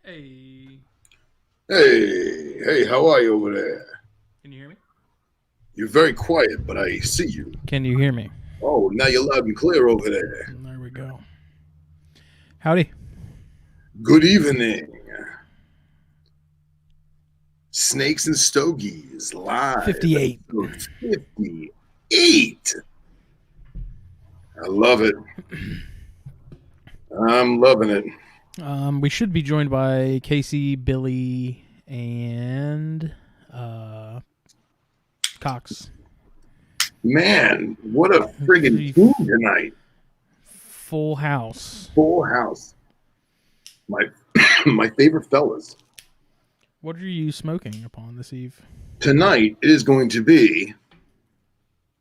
Hey, Hey, how are you over there? can you hear me? You're very quiet, but I see you. Can you hear me? Oh, now you're loud and clear over there. There we go. Howdy. Good evening. Snakes and Stogies live. 58. Episode 58. I love it. I'm loving it. We should be joined by Casey, Billy, and Cox. Man, what a friggin' team tonight. Full house. Full house. My my favorite fellas. What are you smoking upon this eve? Tonight it is going to be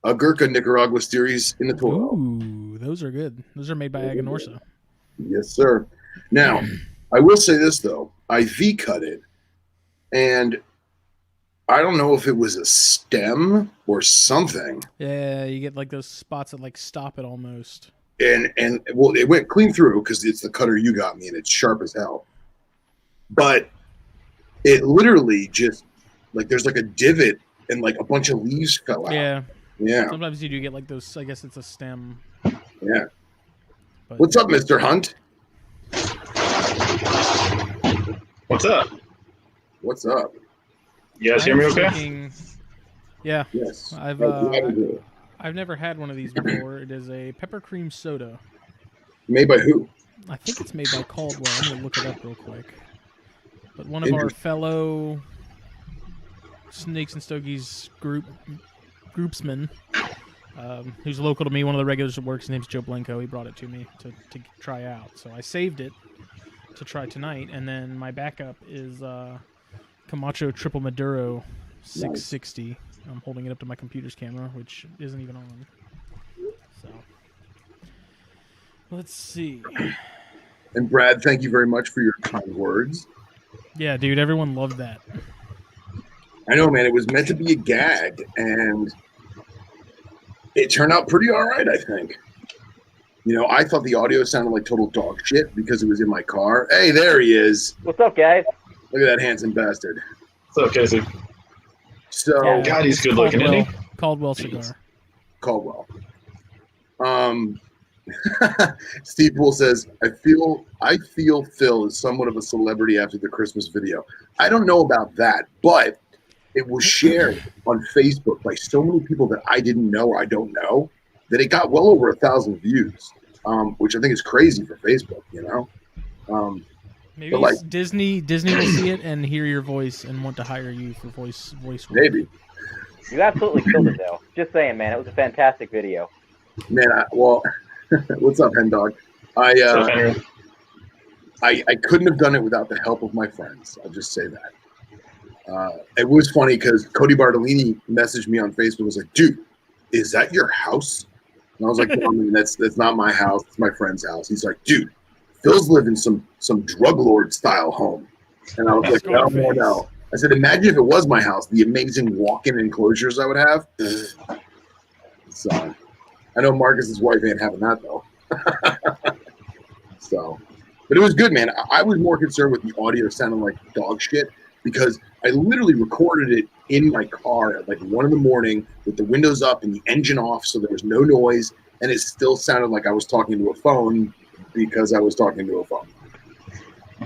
a Gurkha Nicaragua series in the Toro. Ooh, those are good. Those are made by Aganorsa. Yes, sir. Now, I will say this, though. I V-cut it, and I don't know if it was a stem or something. Yeah, you get like those spots that like stop it almost. And well, it went clean through because it's the cutter you got me, and it's sharp as hell. But it literally just, like, there's like a divot, and like a bunch of leaves fell out. Yeah. Yeah. Sometimes you do get like those, I guess it's a stem. Yeah. But What's up, Mr. Hunt? What's up? What's up? You guys hear me okay? Yeah. Yes. I've never had one of these before. It is a pepper cream soda. Made by who? I think it's made by Caldwell. I'm going to look it up real quick. But one of our fellow Snakes and Stogies groupsmen, who's local to me, one of the regulars at work, his name's Joe Blanco. He brought it to me to try out. So I saved it to try tonight. And then my backup is Camacho Triple Maduro 660. Nice. I'm holding it up to my computer's camera, which isn't even on. So let's see. And Brad, thank you very much for your kind words. Yeah, dude, everyone loved that. I know, man. It was meant to be a gag, and it turned out pretty all right, I think. You know, I thought the audio sounded like total dog shit because it was in my car. Hey, there he is. What's up, guys? Look at that handsome bastard. What's up, Casey? So, oh, God, he's good looking, isn't he? Caldwell cigar. Caldwell. Steve Poole says, I feel Phil is somewhat of a celebrity after the Christmas video. I don't know about that, but it was shared on Facebook by so many people that I didn't know or I don't know that it got well over 1,000 views, which I think is crazy for Facebook, you know? Maybe like, Disney will see it and hear your voice and want to hire you for voice work. Maybe. You absolutely killed it, though. Just saying, man. It was a fantastic video. Man, what's up, Hen Dog? I couldn't have done it without the help of my friends. I'll just say that. It was funny because Cody Bartolini messaged me on Facebook and was like, dude, is that your house? And I was like, no, I mean, that's not my house. It's my friend's house. He's like, dude, Phil's living some drug lord style home. And I was like, no. I said, imagine if it was my house, the amazing walk-in enclosures I would have. So I know Marcus's wife ain't having that though. So, but it was good, man. I was more concerned with the audio sounding like dog shit because I literally recorded it in my car at like 1 a.m. with the windows up and the engine off, so there was no noise, and it still sounded like I was talking to a phone because I was talking to a phone.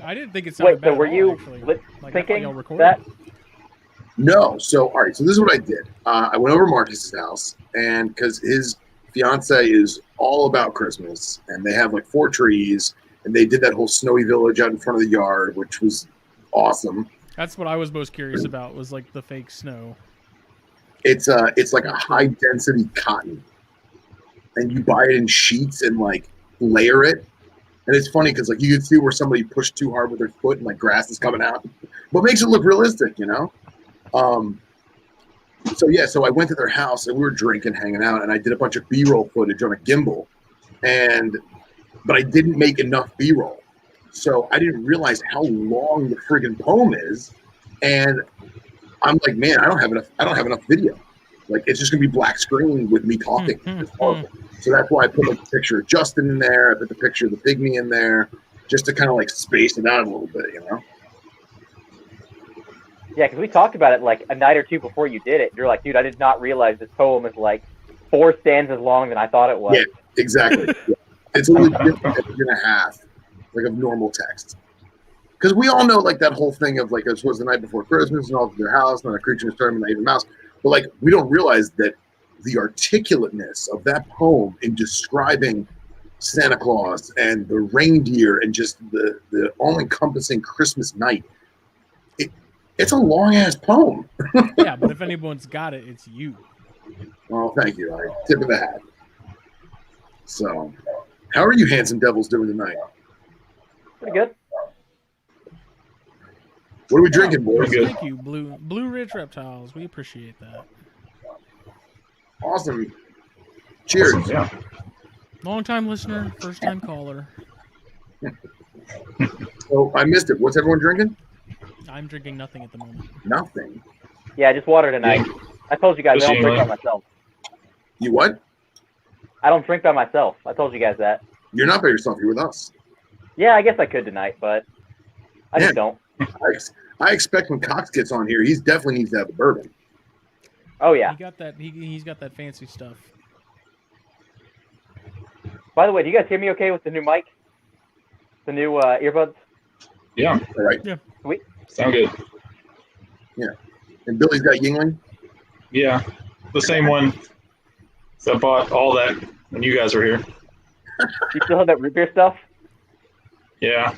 I didn't think it sounded bad. So were you thinking that? No. So, all right. So this is what I did. I went over to Marcus's house, and because his fiance is all about Christmas, and they have like 4 trees, and they did that whole snowy village out in front of the yard, which was awesome. That's what I was most curious about, was like the fake snow. It's like a high density cotton, and you buy it in sheets and like layer it. And it's funny because like you can see where somebody pushed too hard with their foot and like grass is coming out, but makes it look realistic, you know? So I went to their house and we were drinking, hanging out, and I did a bunch of B-roll footage on a gimbal, but I didn't make enough B-roll. So I didn't realize how long the friggin' poem is. And I'm like, man, I don't have enough video. Like, it's just gonna be black screen with me talking. It's horrible. So that's why I put like the picture of Justin in there. I put the picture of the pygmy in there. just to kind of like space it out a little bit, you know? Yeah, because we talked about it like a night or two before you did it. You're like, dude, I did not realize this poem is like 4 stanzas long than I thought it was. Yeah, exactly. Yeah. It's a legit page and a half, like of normal text. Because we all know like that whole thing of like, it was the night before Christmas and all to their house, not a creature was starting, not even a mouse. But like, we don't realize that the articulateness of that poem in describing Santa Claus and the reindeer and just the all-encompassing Christmas night. It's a long-ass poem. Yeah, but if anyone's got it, it's you. Oh, thank you. I tip of the hat. So, how are you handsome devils doing tonight? Pretty good. What are we drinking, boys? Thank you, Blue Ridge Reptiles. We appreciate that. Awesome. Cheers. Awesome, yeah. Long-time listener, first-time caller. So, I missed it. What's everyone drinking? I'm drinking nothing at the moment. Nothing. Yeah, just water tonight. I told you guys I don't drink by myself. You what? I don't drink by myself. I told you guys that. You're not by yourself. You're with us. Yeah, I guess I could tonight, but I just don't. I expect when Cox gets on here, he definitely needs to have the bourbon. Oh, yeah. He got that. He's got that fancy stuff. By the way, do you guys hear me okay with the new mic? The new earbuds? Yeah. All right. Yeah. Sweet. Sound good. Yeah. And Billy's got Yingling? Yeah. The same one that bought all that when you guys were here. You still have that root beer stuff? Yeah.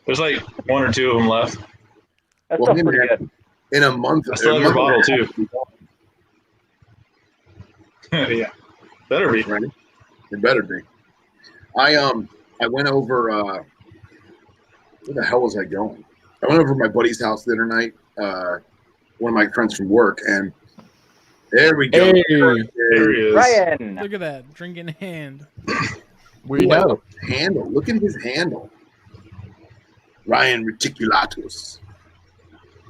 There's like 1 or 2 of them left. That stuff's pretty good. In a month. I still have your bottle, too. Yeah. Better be. Right? It better be. I went over, where the hell was I going? I went over to my buddy's house the other night, one of my friends from work, and there we go. Hey. There he is. Ryan! Look at that, drink in hand. We know. Handle. Look at his handle. Ryan Reticulatus.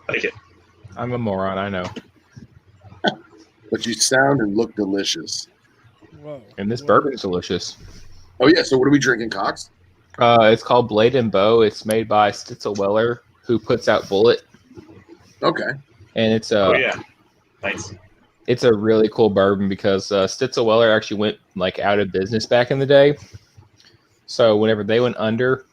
Like it. I'm a moron, I know. But you sound and look delicious. Whoa. And this bourbon's delicious. Oh, yeah. So what are we drinking, Cox? It's called Blade and Bow. It's made by Stitzel-Weller, who puts out Bullet. Okay. And it's Oh, yeah. Nice. It's a really cool bourbon because Stitzel-Weller actually went like out of business back in the day. So whenever they went under,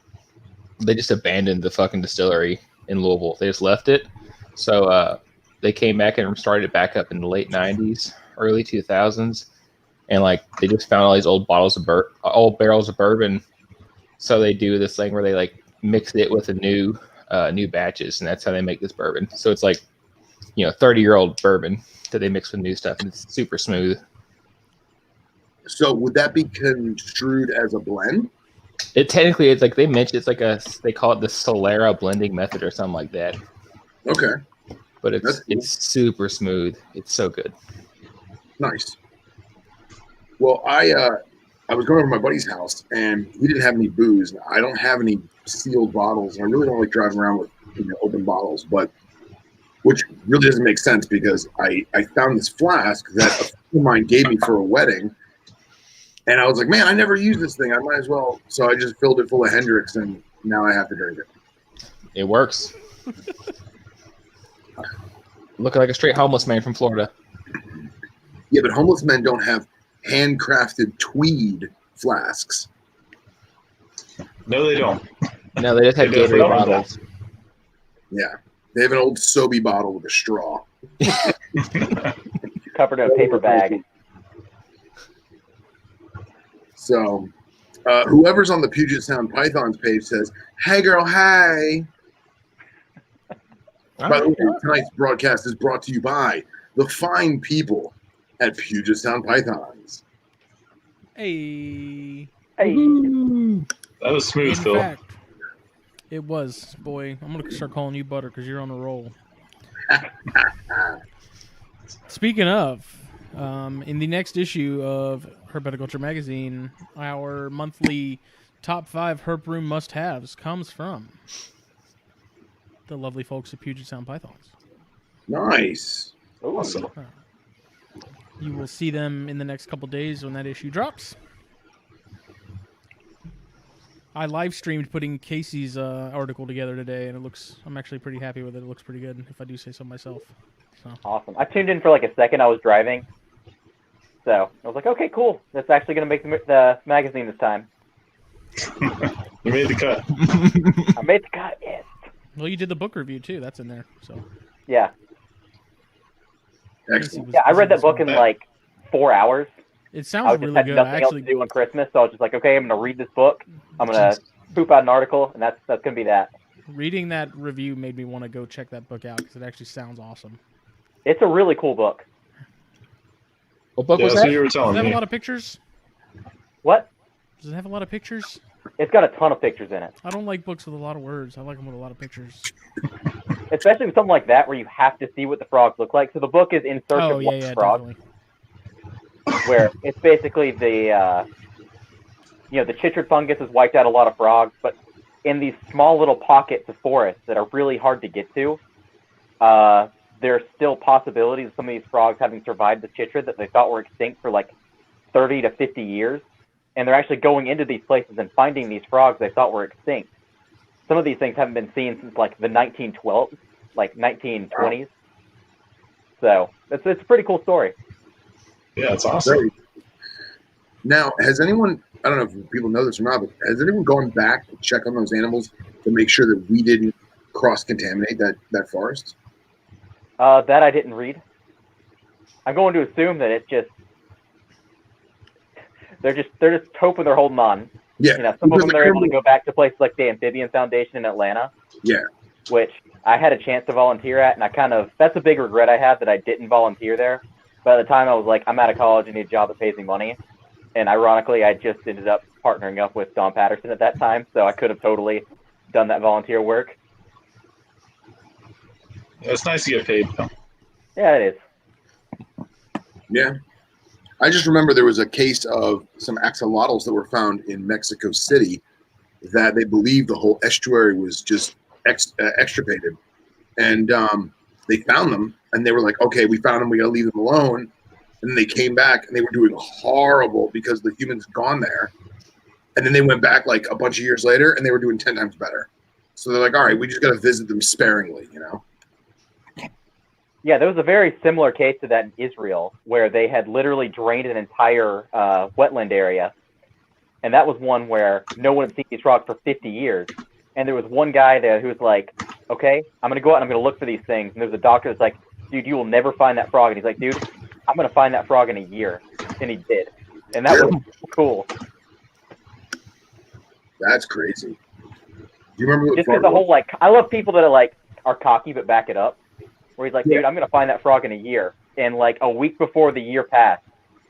they just abandoned the fucking distillery in Louisville. They just left it. So they came back and started it back up in the late 90s, early 2000s. And like they just found all these old bottles of old barrels of bourbon. So they do this thing where they like mix it with a new batches, and that's how they make this bourbon. So it's like, 30-year-old bourbon that they mix with new stuff, and it's super smooth. So would that be construed as a blend? It technically, it's like they mentioned, it's like they call it the Solera blending method or something like that. Okay. But That's cool. it's super smooth. It's so good. Nice. Well, I was going over to my buddy's house, and he didn't have any booze. I don't have any sealed bottles, and I really don't like driving around with open bottles, which really doesn't make sense because I found this flask that a friend of mine gave me for a wedding, and I was like, man, I never used this thing. I might as well. So I just filled it full of Hendrix, and now I have to drink it. It works. Looking like a straight homeless man from Florida. Yeah, but homeless men don't have handcrafted tweed flasks. No, they don't. No, they just have They definitely Gatorade don't. bottles. Yeah. They have an old Sobe bottle with a straw. Covered in a paper bag. So, whoever's on the Puget Sound Pythons page says, "Hey, girl, hey." By the way, tonight's broadcast is brought to you by the fine people at Puget Sound Pythons. Hey. Hey. That was smooth, In Phil. fact, it was, boy. I'm going to start calling you Butter because you're on a roll. Speaking of, in the next issue of Herpetoculture Magazine, our monthly top 5 herp room must-haves comes from the lovely folks at Puget Sound Pythons. Nice. Awesome. You will see them in the next couple days when that issue drops. I live streamed putting Casey's article together today, and I'm actually pretty happy with it. It looks pretty good, if I do say so myself. So. Awesome. I tuned in for like a second. I was driving. So I was like, okay, cool. That's actually going to make the magazine this time. You made the cut. I made the cut, yes. Well, you did the book review, too. That's in there. So. Yeah. Excellent. Yeah, I read that book in like 4 hours. It sounds really good. I had nothing else to do on Christmas, so I was just like, okay, I'm going to read this book. I'm going to poop out an article, and that's going to be that. Reading that review made me want to go check that book out because it actually sounds awesome. It's a really cool book. What book was that's that? what you were Does telling it have me. a lot of pictures? What? Does it have a lot of pictures? It's got a ton of pictures in it. I don't like books with a lot of words. I like them with a lot of pictures. Especially with something like that where you have to see what the frogs look like. So the book is In Search of Lost Frogs, definitely. where it's basically the chytrid fungus has wiped out a lot of frogs, but in these small little pockets of forest that are really hard to get to, there are still possibilities of some of these frogs having survived the chytrid that they thought were extinct for like 30 to 50 years. And they're actually going into these places and finding these frogs they thought were extinct. Some of these things haven't been seen since like the 1912s, like 1920s. So it's a pretty cool story. Yeah, it's awesome. Now, has anyone, I don't know if people know this or not, but has anyone gone back to check on those animals to make sure that we didn't cross-contaminate that forest? That I didn't read. I'm going to assume that it's just they're just hoping they're holding on. Yeah. You know, some of them they're able to go back to places like the Amphibian Foundation in Atlanta. Yeah. Which I had a chance to volunteer at, and that's a big regret I have that I didn't volunteer there. By the time I was like, I'm out of college, I need a job that pays me money. And ironically, I just ended up partnering up with Don Patterson at that time, so I could have totally done that volunteer work. It's nice to get paid, though. Yeah, it is. Yeah. I just remember there was a case of some axolotls that were found in Mexico City that they believed the whole estuary was just extirpated. And they found them, and they were like, okay, we found them, we got to leave them alone. And then they came back, and they were doing horrible because the humans had gone there. And then they went back like a bunch of years later, and they were doing 10 times better. So they're like, all right, we just got to visit them sparingly, you know? Yeah, there was a very similar case to that in Israel where they had literally drained an entire wetland area. And that was one where no one had seen these frogs for 50 years. And there was one guy there who was like, okay, I'm going to go out and I'm going to look for these things. And there was a doctor that's like, dude, you will never find that frog. And he's like, dude, I'm going to find that frog in a year. And he did. And that was cool. That's crazy. Do you remember what just because the whole, like, I love people that are cocky but back it up. Where he's like, dude, I'm going to find that frog in a year. And like a week before the year passed,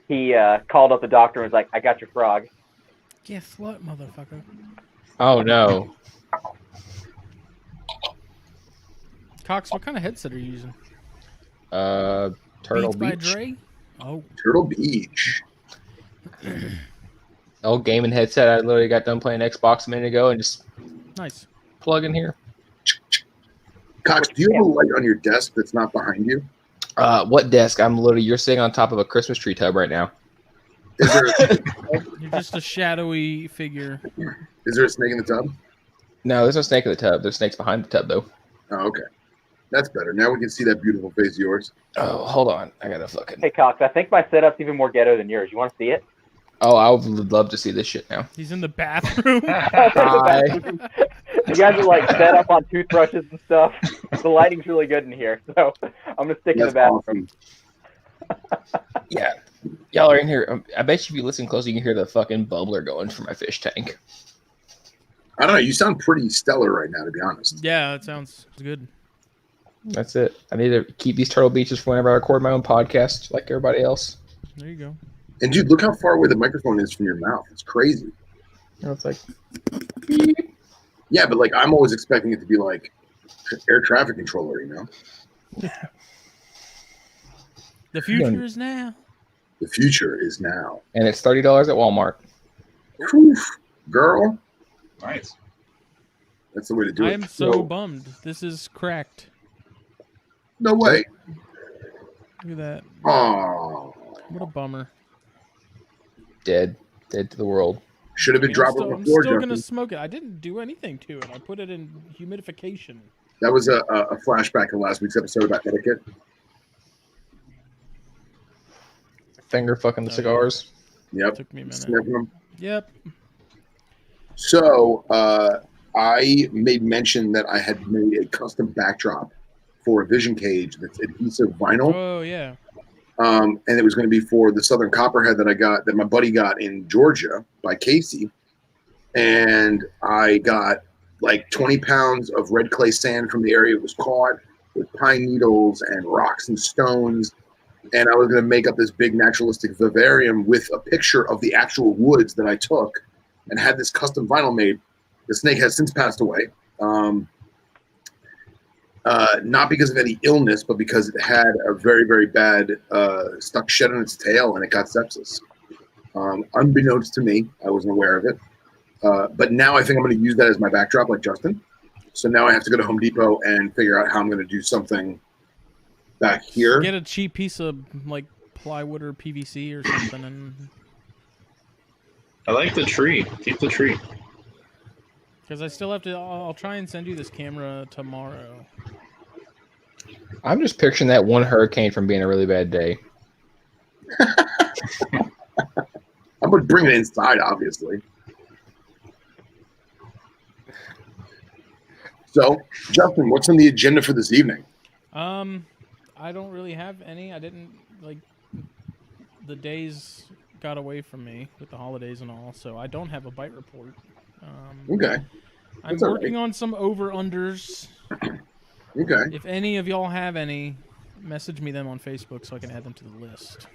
he called up the doctor and was like, I got your frog. Guess what, motherfucker? Oh, no. Cox, what kind of headset are you using? Turtle Beats by Beach. Dre? Oh. Turtle Beach. Old gaming headset. I literally got done playing Xbox a minute ago and just Nice. plug in here. Cox, do you have a light on your desk that's not behind you? What desk? You're sitting on top of a Christmas tree tub right now. Is there You're just a shadowy figure. is there a snake in the tub? No, there's no snake in the tub. There's snakes behind the tub, though. Oh, okay. That's better. Now we can see that beautiful face of yours. Oh, hold on. I gotta fucking... Hey, Cox, I think my setup's even more ghetto than yours. You want to see it? Oh, I would love to see this shit now. He's in the bathroom. You guys are like set up on toothbrushes and stuff. The lighting's really good in here, so I'm gonna stick in the bathroom. Awesome. Yeah. Y'all are in here. I bet you if you listen close, you can hear the fucking bubbler going from my fish tank. I don't know. You sound pretty stellar right now, to be honest. Yeah, that sounds good. That's it. I need to keep these Turtle Beaches for whenever I record my own podcast, like everybody else. There you go. And dude, look how far away the microphone is from your mouth. It's crazy. You know, it's like, beep. Yeah, but like I'm always expecting it to be like air traffic controller, you know? The future is now. The future is now. And it's $30 at Walmart. Whew, girl. Nice. That's the way to do it. I am so bummed. This is cracked. No way. Look at that. Oh. What a bummer. Dead to the world. Should have been dropping I'm before. still gonna smoke it. I didn't do anything to it. I put it in humidification. That was a flashback of last week's episode about etiquette. Finger fucking the cigars. Yep. Took me a minute. Sniffing them. Yep. So I made mention that I had made a custom backdrop for a vision cage that's adhesive vinyl. Oh yeah. And it was going to be for the Southern Copperhead that my buddy got in Georgia by Casey. And I got like 20 pounds of red clay sand from the area it was caught with pine needles and rocks and stones. And I was going to make up this big naturalistic vivarium with a picture of the actual woods that I took and had this custom vinyl made. The snake has since passed away. Not because of any illness, but because it had a very, very bad stuck shed on its tail and it got sepsis. Unbeknownst to me, I wasn't aware of it. But now I think I'm going to use that as my backdrop like Justin. So now I have to go to Home Depot and figure out how I'm going to do something back here. Get a cheap piece of like plywood or PVC or something. And I like the tree. Keep the tree. because I still have to, I'll try and send you this camera tomorrow. I'm just picturing that one hurricane from being a really bad day. I'm going to bring it inside, obviously. So, Justin, what's on the agenda for this evening? I don't really have any. I didn't like the days got away from me with the holidays and all, so I don't have a bite report. Okay. I'm That's all working right. on some over-unders. Okay. If any of y'all have any, message me them on Facebook so I can add them to the list.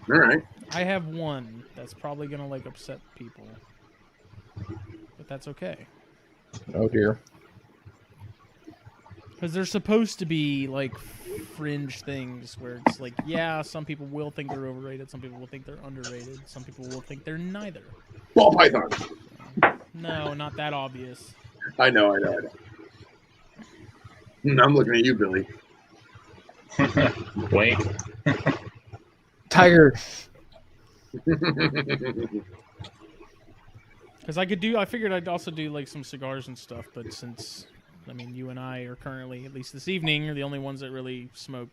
All right. I have one that's probably gonna like upset people, but that's okay. Oh dear. Because they're supposed to be like fringe things where it's like, yeah, some people will think they're overrated, some people will think they're underrated, some people will think they're neither. Ball python. No, not that obvious. I know. I'm looking at you, Billy. Wink. Tiger. Because I figured I'd also do like some cigars and stuff, but since, I mean, you and I are currently, at least this evening, are the only ones that really smoke,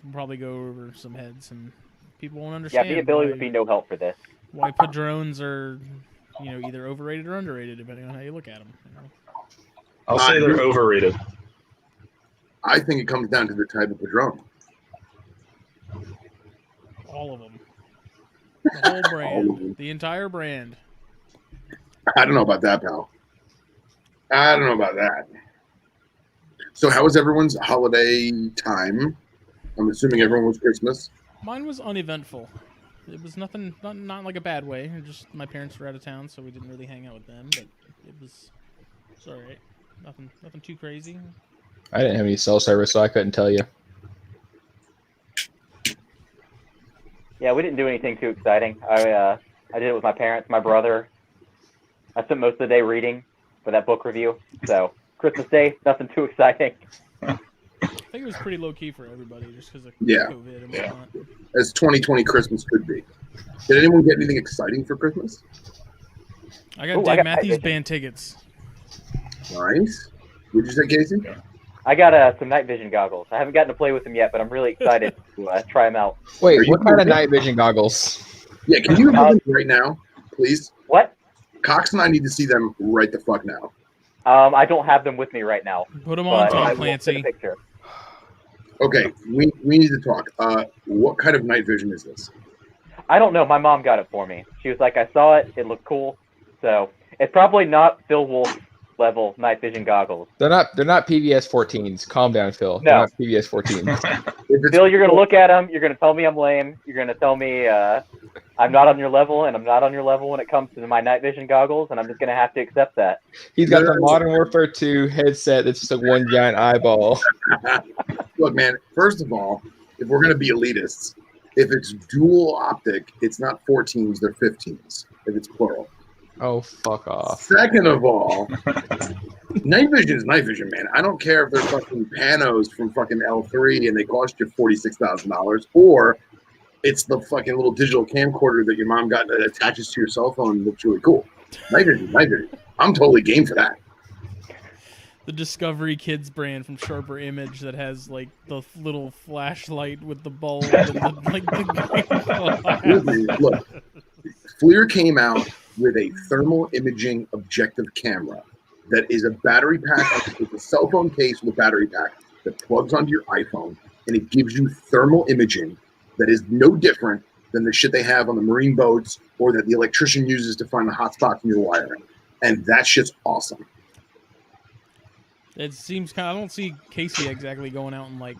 we'll probably go over some heads and people won't understand. Yeah, me and Billy would be no help for this. Why padrones are, either overrated or underrated, depending on how you look at them. I'll say they're overrated. I think it comes down to the type of padrone. All of them. The whole All of brand. them. The entire brand. I don't know about that, pal. I don't know about that. So how was everyone's holiday time? I'm assuming everyone was Christmas. Mine was uneventful. It was nothing, not like a bad way. Just my parents were out of town, so we didn't really hang out with them. But it's all right. Nothing too crazy. I didn't have any cell service, so I couldn't tell you. Yeah, we didn't do anything too exciting. I did it with my parents, my brother. I spent most of the day reading for that book review. So Christmas Day, nothing too exciting. I think it was pretty low key for everybody, just because of Yeah. COVID and whatnot. As 2020 Christmas could be. Did anyone get anything exciting for Christmas? I got Ooh, Dave I got Matthews vision. Band tickets. Nice. What'd you say, Casey? I got some night vision goggles. I haven't gotten to play with them yet, but I'm really excited to try them out. Wait, Are you what kind of moving? night vision goggles? Yeah, can you move them right now, please? What? Cox and I need to see them right the fuck now. I don't have them with me right now. Put them on, But I Tom will send a Clancy. picture. Okay, we need to talk. What kind of night vision is this? I don't know. My mom got it for me. She was like, I saw it. It looked cool. So it's probably not Phil Wolf level night vision goggles. They're not PVS 14s. Calm down, Phil. No. They're not PVS 14s. If it's, Phil, you're going to look at them. You're going to tell me I'm lame. You're going to tell me I'm not on your level, and I'm not on your level when it comes to my night vision goggles, and I'm just going to have to accept that. He's got the Modern Warfare 2 headset that's just like one giant eyeball. look, man, first of all, if we're going to be elitists, if it's dual optic, it's not 14s, they're 15s, if it's plural. Oh, fuck off. Second of all, night vision is night vision, man. I don't care if they're fucking panos from fucking L3 and they cost you $46,000, or It's the fucking little digital camcorder that your mom got that attaches to your cell phone and looks really cool. Night vision. I'm totally game for that. The Discovery Kids brand from Sharper Image that has like the little flashlight with the bulb and the Look, FLIR came out with a thermal imaging objective camera that is a battery pack. It's a cell phone case with a battery pack that plugs onto your iPhone, and it gives you thermal imaging that is no different than the shit they have on the marine boats or that the electrician uses to find the hot spots in your wiring. And that shit's awesome. It seems kind of, I don't see Casey exactly going out and like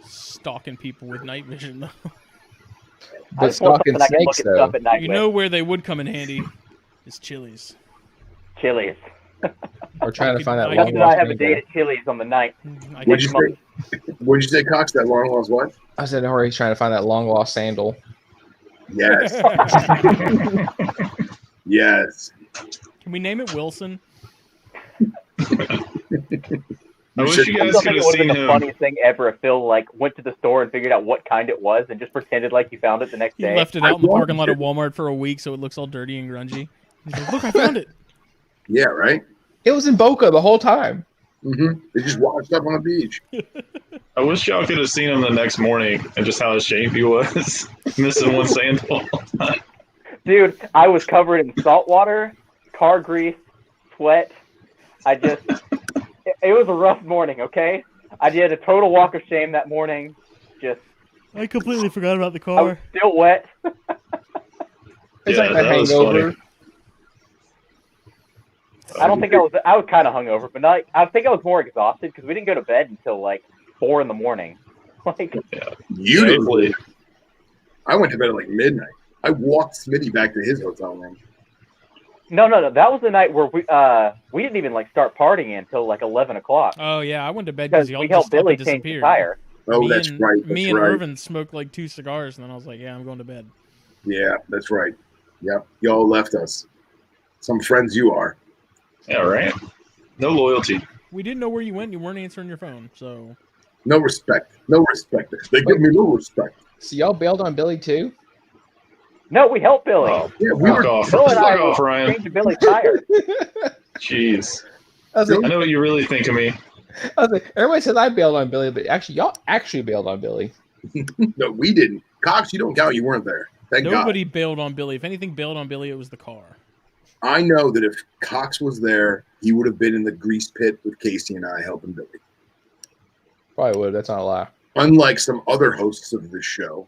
stalking people with night vision though. But stalking snakes though. You know where they would come in handy is Chili's. Chili's. Or trying to find that Justin long and I lost have a angle. date at Chili's on the night. What'd you say, Cox? That long lost what? I said, or he's trying to find that long lost sandal. Yes. Yes. Can we name it Wilson? I wish you guys I could think have it would have seen been the him. funniest thing ever if Phil like went to the store and figured out what kind it was and just pretended like you found it the next He day. left it out in the parking lot of Walmart for a week so it looks all dirty and grungy. He's like, look, I found it. Yeah, right? It was in Boca the whole time. Mm-hmm. They just washed up on the beach. I wish y'all could have seen him the next morning and just how ashamed he was, missing one sandal. Dude, I was covered in salt water, car grease, sweat. It was a rough morning, okay? I did a total walk of shame that morning. I completely forgot about the I was still wet. It's Yeah, like that that was hangover. funny. I don't think I was kind of hungover, but not, I think I was more exhausted because we didn't go to bed until like 4 in the morning. Like, You didn't. Totally. I went to bed at like midnight. I walked Smitty back to his hotel room. no. That was the night where we didn't even like start partying until like 11 o'clock Oh yeah, I went to bed because because y'all we just helped Billy fucking change the disappeared. tire. Oh, me that's and, right. That's Me and right. Irvin smoked like 2 cigars, and then I was like, yeah, I'm going to bed. Yeah, that's right. Yep. Y'all left us. Some friends you are. Yeah, right? No loyalty. We didn't know where you went. You weren't answering your phone, so No respect. No respect. They give me no respect. So y'all bailed on Billy too? No, we helped Billy. Oh, Yeah, we fuck were. off. Bill and Fuck I off, were Ryan. changing Billy's tire. Jeez. I was like, I know what you really think of me. everybody says I bailed on Billy, but actually, y'all actually bailed on Billy. No, we didn't. Cox, you don't count. You weren't there. Thank nobody God. bailed on Billy. If anything bailed on Billy, it was the car. I know that if Cox was there, he would have been in the grease pit with Casey and I helping Billy. Probably would. That's not a lie. Unlike some other hosts of this show.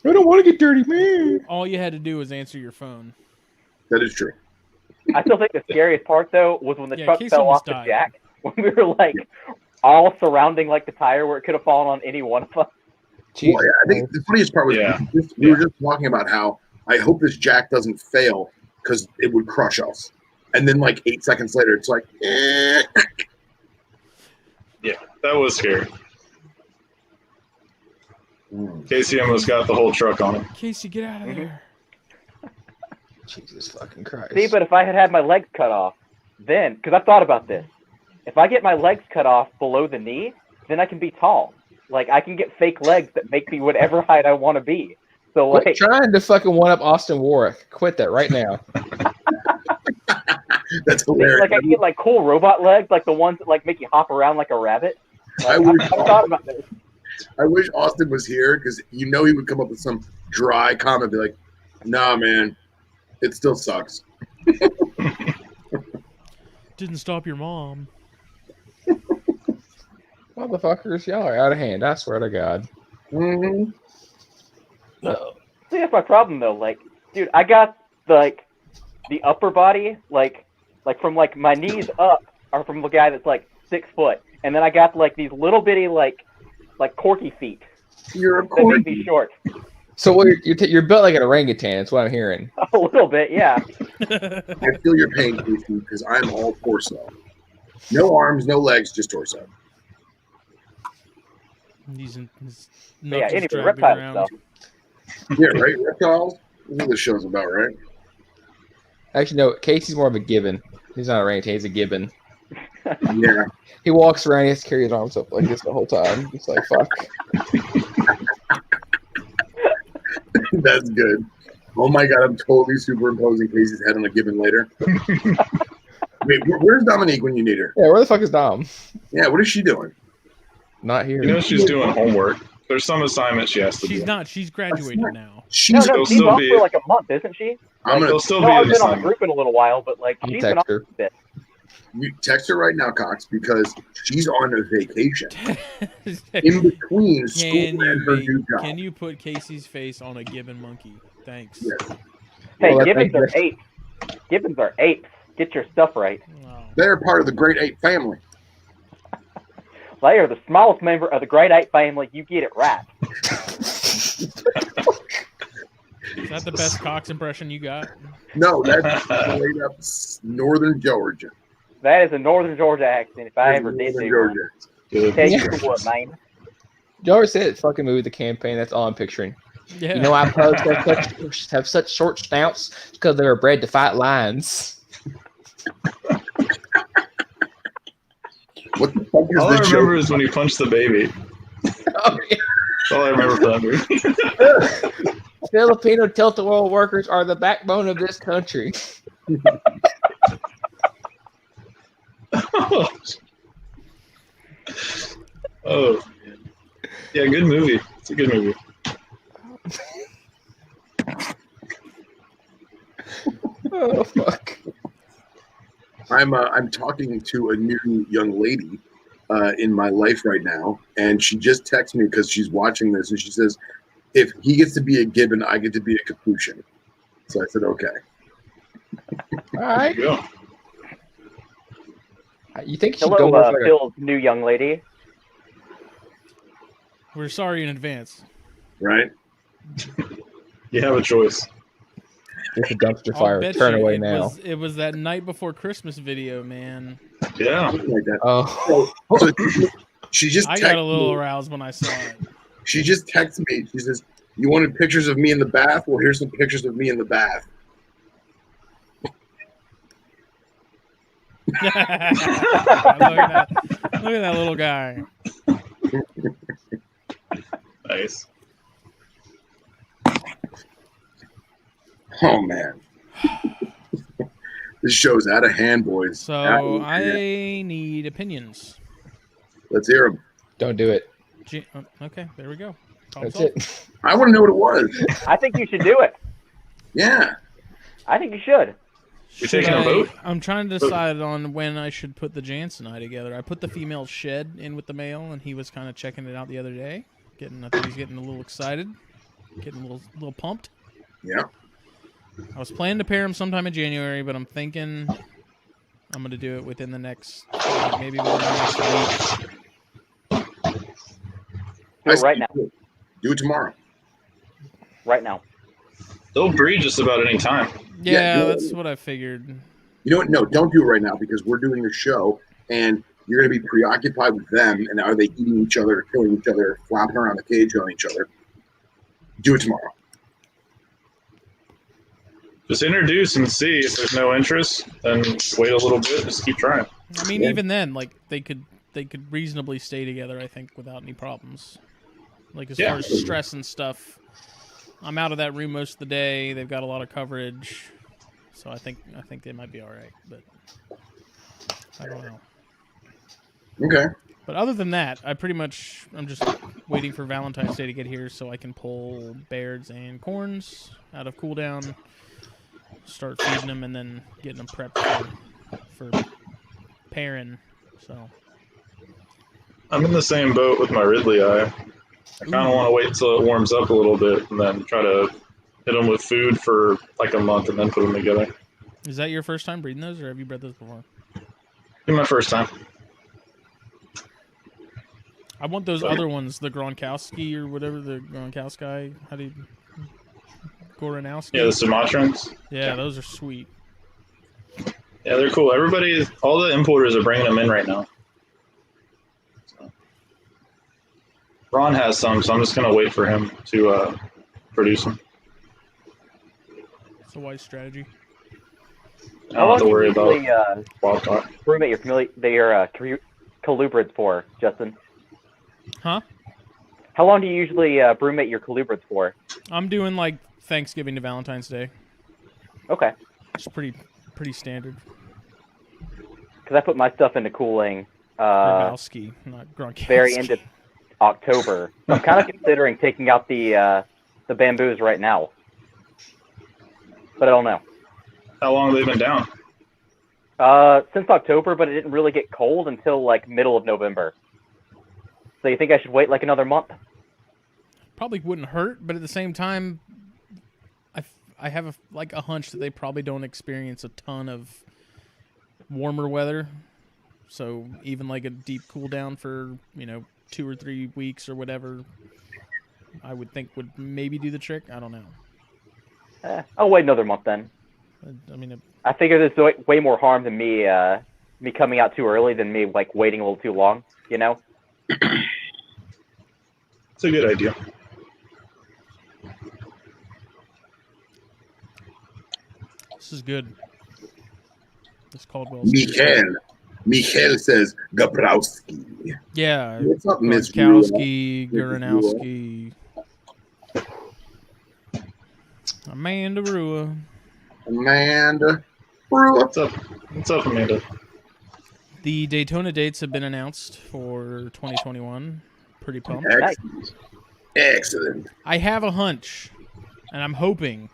I don't want to get dirty, man. All you had to do was answer your phone. That is true. I still think the scariest part though was when the Yeah, truck Casey fell almost off the died. jack. When we were like all surrounding like the tire where it could have fallen on any one of us. Jesus. Well, yeah, I think the funniest part was we were just talking about how I hope this jack doesn't fail because it would crush us. And then like 8 seconds later, it's like, eh. Yeah, that was scary. Casey almost got the whole truck on him. Casey, get out of there. Jesus fucking Christ. See, but if I had had my legs cut off, then, because I've thought about this, if I get my legs cut off below the knee, then I can be tall. Like, I can get fake legs that make me whatever height I want to be. So, Quit like, trying to fucking one up Austin Warwick. Quit that right now. That's hilarious. like I can get like cool robot legs, like the ones that like make you hop around like a rabbit. Like, I've thought about this. I wish Austin was here because you know he would come up with some dry comment, be like, "Nah, man, it still sucks." Didn't stop your mom. Motherfuckers, y'all are out of hand. I swear to God. Mm-hmm. See, that's my problem though. Like, dude, I got the upper body, like from like my knees up, are from a guy that's like 6 foot, and then I got like these little bitty like corky feet You're a that make corgi. me short. So what, you're built like an orangutan. That's what I'm hearing. A little bit, yeah. I feel your pain, Casey, because I'm all torso. No arms, no legs, just torso. He's in his Yeah, knuckles anyway, dragging reptile around. Yeah, right? Reptiles? That's what this show's about, right? Actually, no. Casey's more of a gibbon. He's not an orangutan. He's a gibbon. Yeah. He walks around. He has to carry his arms up like this the whole time. It's like fuck. That's good. Oh my god, I'm totally superimposing Casey's head on a gibbon later. Wait, where's Dominique when you need her? Yeah, where the fuck is Dom? Yeah, what is she doing? Not here. You know she's doing homework. There's some assignment she has to do. She's not. She's graduated now. She's There'll she's still off be- for like a month, isn't she? I'm There'll gonna still No, be I've an been on the assignment. group in a little while, but like I'm she's text been off her. a bit. you text her right now, Cox, because she's on a vacation in between school and her new job. Can you put Casey's face on a gibbon monkey? Thanks. Yes. Hey, Well, gibbons that's- are apes. Gibbons are apes. Get your stuff right. Oh. They're part of the Great Ape family. They are the smallest member of the Great Ape family. You get it right. Is that the best Cox impression you got? No, that's straight up Northern Georgia. That is a Northern Georgia accent. If I ever did Northern do one. Georgia. Good. Tell you Yeah. what, man. You always said fucking movie the campaign. That's all I'm picturing. Yeah. You know why pugs have such short snouts? Because they were bred to fight lions. What the fuck is All I this remember show? is when he punched the baby. Oh, yeah. That's all I remember from that movie. Filipino tilt-a-whirl workers are the backbone of this country. Oh, yeah, good movie. It's a good movie. Oh fuck! I'm talking to a new young lady in my life right now, and she just texted me because she's watching this, and she says, "If he gets to be a gibbon, I get to be a capuchin." So I said, "Okay." All right. Yeah. You think you should Hello, go with like a- Phil's new young lady. We're sorry in advance. Right? You have a choice. It's a dumpster I'll fire. bet Turn you away it now. it was that night before Christmas video, man. Yeah. Something like that. Oh, So she just I got a texted little me. aroused when I saw it. She just texted me. She says, "You wanted pictures of me in the bath? Well, here's some pictures of me in the bath." Look at that little guy. Nice. Oh man, this show's out of hand, boys. So Out of I hand. need opinions. Let's hear them. don't do it. Okay, there we go. Problem That's solved. it. I want to know what it was. I think you should do it. Yeah. I think you should. You Should taking a vote? I'm trying to decide on when I should put the Jansen eye together. I put the female shed in with the male, and he was kind of checking it out the other day. I think he's getting a little excited, getting a little pumped. Yeah. I was planning to pair him sometime in January, but I'm thinking I'm going to do it within the next, maybe within the next week. Do it right now. Do it tomorrow. Right now. They'll breed just about any time. Yeah, Yeah, that's what I figured. You know what? No, don't do it right now because we're doing a show and you're going to be preoccupied with them. And are they eating each other, killing each other, flopping around the cage on each other? Do it tomorrow. Just introduce and see. If there's no interest, then wait a little bit. Just keep trying. I mean, Yeah. even then, like they could reasonably stay together. I think without any problems. Like as Yeah. far as stress and stuff, I'm out of that room most of the day. They've got a lot of coverage, so I think they might be all right. But I don't know. Okay. But other than that, I'm just waiting for Valentine's Day to get here so I can pull Bairds and Corns out of cooldown, start feeding them, and then getting them prepped for pairing. So I'm in the same boat with my Ridley eye. I kind of want to wait till it warms up a little bit and then try to hit them with food for like a month and then put them together. is that your first time breeding those, or have you bred those before? Be my first time. I want those other ones, the Gronkowski or whatever, the Gronkowski. How do you... Goranowski? Yeah, the Sumatrans. Yeah, those are sweet. Yeah, they're cool. All the importers are bringing them in right now. So. Ron has some, so I'm just going to wait for him to produce them. It's a wise strategy. I don't have to worry about about wild caught. room that you're colubrids for, Justin? Huh? How long do you usually brewmate your colubrids for? I'm doing like Thanksgiving to Valentine's Day. Okay. It's pretty standard. Because I put my stuff into cooling Grabowski, not Gronkowski. very into October. So I'm kind of considering taking out the bamboos right now. But I don't know. How long have they been down? Since October, but it didn't really get cold until like middle of November. So you think I should wait like another month? Probably wouldn't hurt, but at the same time, I have a hunch that they probably don't experience a ton of warmer weather. So even like a deep cool down for 2 or 3 weeks or whatever, I would think would maybe do the trick. I don't know. I'll wait another month then. I mean, I figure there's way more harm than me coming out too early than me like waiting a little too long. It's a good idea. this is good. This Caldwell. Michael says Gabrowski. Yeah. What's up, Miss Gronkowski, Guranowski. Amanda Rua. Amanda Rua. What's up? What's up, Amanda? The Daytona dates have been announced for 2021. Pretty pumped. Excellent. Excellent. I have a hunch, and I'm hoping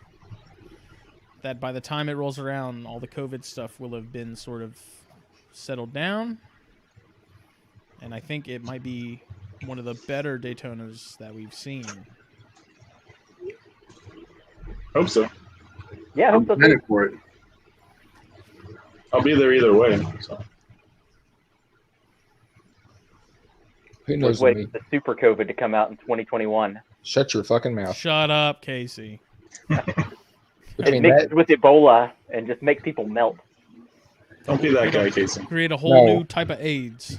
that by the time it rolls around, all the COVID stuff will have been sort of settled down. And I think it might be one of the better Daytonas that we've seen. Hope so. Yeah, I hope so I'm ready too. for it. I'll be there either way. So. Who I was knows waiting me? for the super COVID to come out in 2021. Shut your fucking mouth. Shut up, Casey. Between It that, mixes with Ebola and just makes people melt. Don't be that guy, Casey. Create a whole No. new type of AIDS.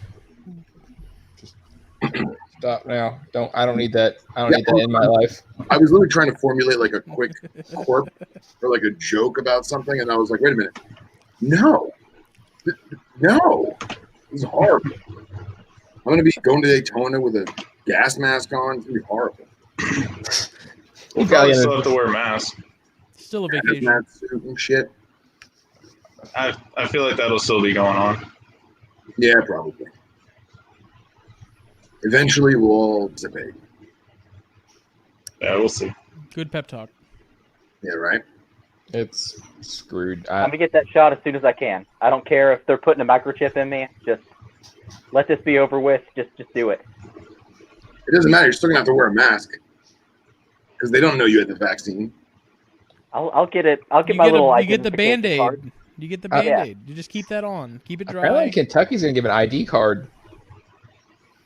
stop now. I don't need that. I don't need that in my life. I was literally trying to formulate like a quick corp or like a joke about something, and I was like, wait a minute. No. No. This is horrible. I'm going to be going to Daytona with a gas mask on. It's going to be horrible. We'll probably still have to wear masks. Still a vacation. Hazmat suit and shit. I feel like that'll still be going on. Yeah, probably. Eventually, we'll all dissipate. Yeah, we'll see. Good pep talk. Yeah, right? It's screwed. I'm gonna get that shot as soon as I can. I don't care if they're putting a microchip in me. Just let this be over with. Just do it. It doesn't matter. You're still going to have to wear a mask because they don't know you had the vaccine. I'll get it. I'll get You my get, little. you get the identification Band-Aid. card. You get the Yeah. Band-Aid. You just keep that on. Keep it Apparently, dry. Kentucky's gonna give an ID card.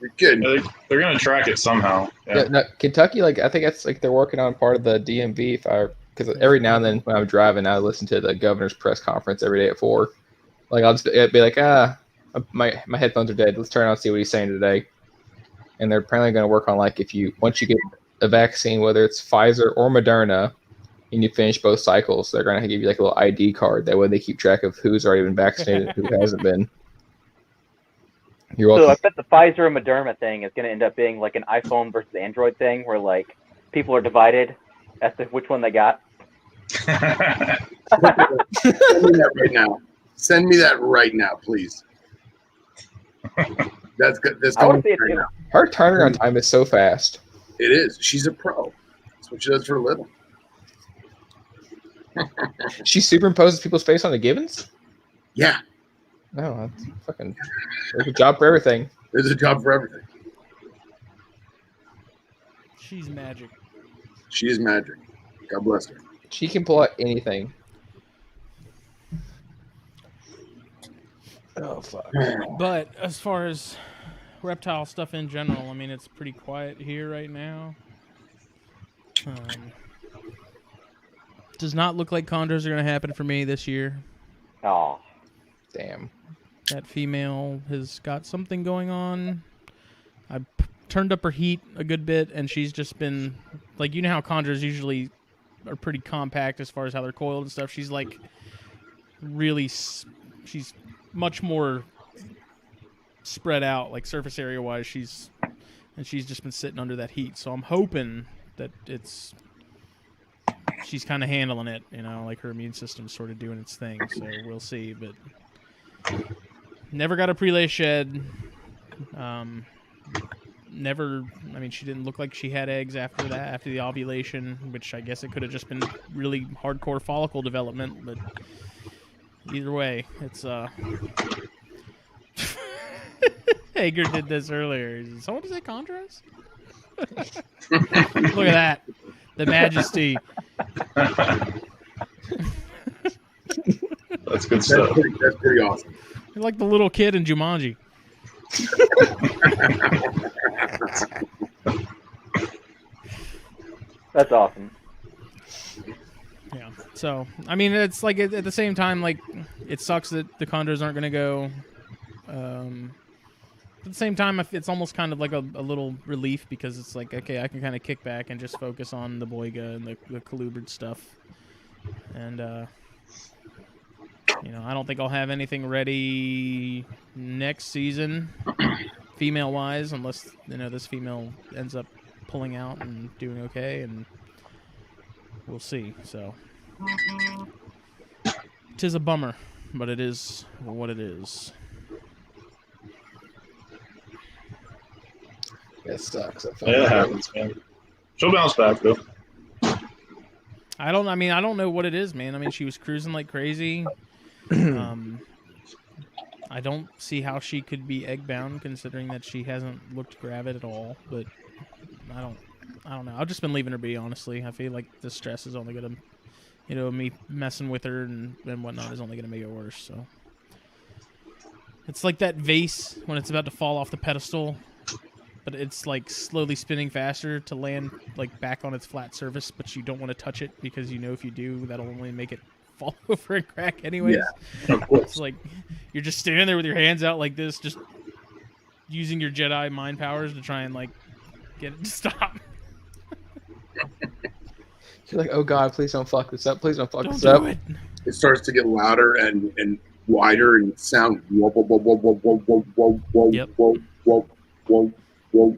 You're good. Yeah, they're going to track it somehow. Yeah. Yeah. No, Kentucky, I think that's they're working on part of the DMV. Because every now and then when I'm driving, I listen to the governor's press conference every day at 4. I'll just be like, my headphones are dead. Let's turn on and see what he's saying today. And they're apparently going to work on once you get a vaccine, whether it's Pfizer or Moderna, and you finish both cycles, they're going to give you a little ID card. That way they keep track of who's already been vaccinated and who hasn't been. You're So welcome. I bet the Pfizer and Moderna thing is going to end up being like an iPhone versus Android thing, where people are divided as to which one they got. Send me that right now. Send me that right now, please. That's good. That's I want going to see it right too. now. Her turnaround time is so fast. It is. She's a pro. That's what she does for a living. She superimposes people's face on the Givens? Yeah, No, that's fucking. There's a job for everything. there's a job for everything. She's magic. She is magic. God bless her. She can pull out anything. Oh fuck. But as far as reptile stuff in general, I mean, it's pretty quiet here right now. Does not look like chondros are going to happen for me this year. Oh, Damn. That female has got something going on. I turned up her heat a good bit, and she's just been you know how chondros usually are pretty compact as far as how they're coiled and stuff. She's she's much more spread out, surface area wise. She's and she's just been sitting under that heat. So I'm hoping that she's kind of handling it, like her immune system's sort of doing its thing. So we'll see. But never got a prelay shed. Never. I mean, she didn't look like she had eggs after the ovulation, which I guess it could have just been really hardcore follicle development. But either way, it's Hager did this earlier. Someone say contrast? Look at that. The majesty. That's good stuff. That's pretty awesome. You're like the little kid in Jumanji. That's awesome. Yeah. So, I mean, it's like at the same time, like, it sucks that the condos aren't going to go. At the same time, it's almost kind of like a little relief because it's like, okay, I can kind of kick back and just focus on the Boyga and the colubrid stuff. And, I don't think I'll have anything ready next season, female-wise, unless, this female ends up pulling out and doing okay, and we'll see. So, 'tis a bummer, but it is what it is. It sucks. Yeah, it happens, man. She'll bounce back, though. I don't know what it is, man. I mean, she was cruising like crazy. I don't see how she could be egg-bound, considering that she hasn't looked gravid at all, but I don't know. I've just been leaving her be, honestly. I feel like the stress is only going to, me messing with her and whatnot is only going to make it worse. So it's like that vase when it's about to fall off the pedestal, but it's like slowly spinning faster to land like back on its flat surface, but you don't want to touch it because if you do, that'll only make it fall over and crack anyways. Yeah, of course. It's like you're just standing there with your hands out like this, just using your Jedi mind powers to try and like get it to stop. You're like, oh god, please don't fuck this up. Please don't fuck this do up. it. It starts to get louder and wider and sound whoa, whoa, whoa, whoa, whoa, whoa, whoa, whoa, whoa, Yep. whoa, whoa, whoa, whoa.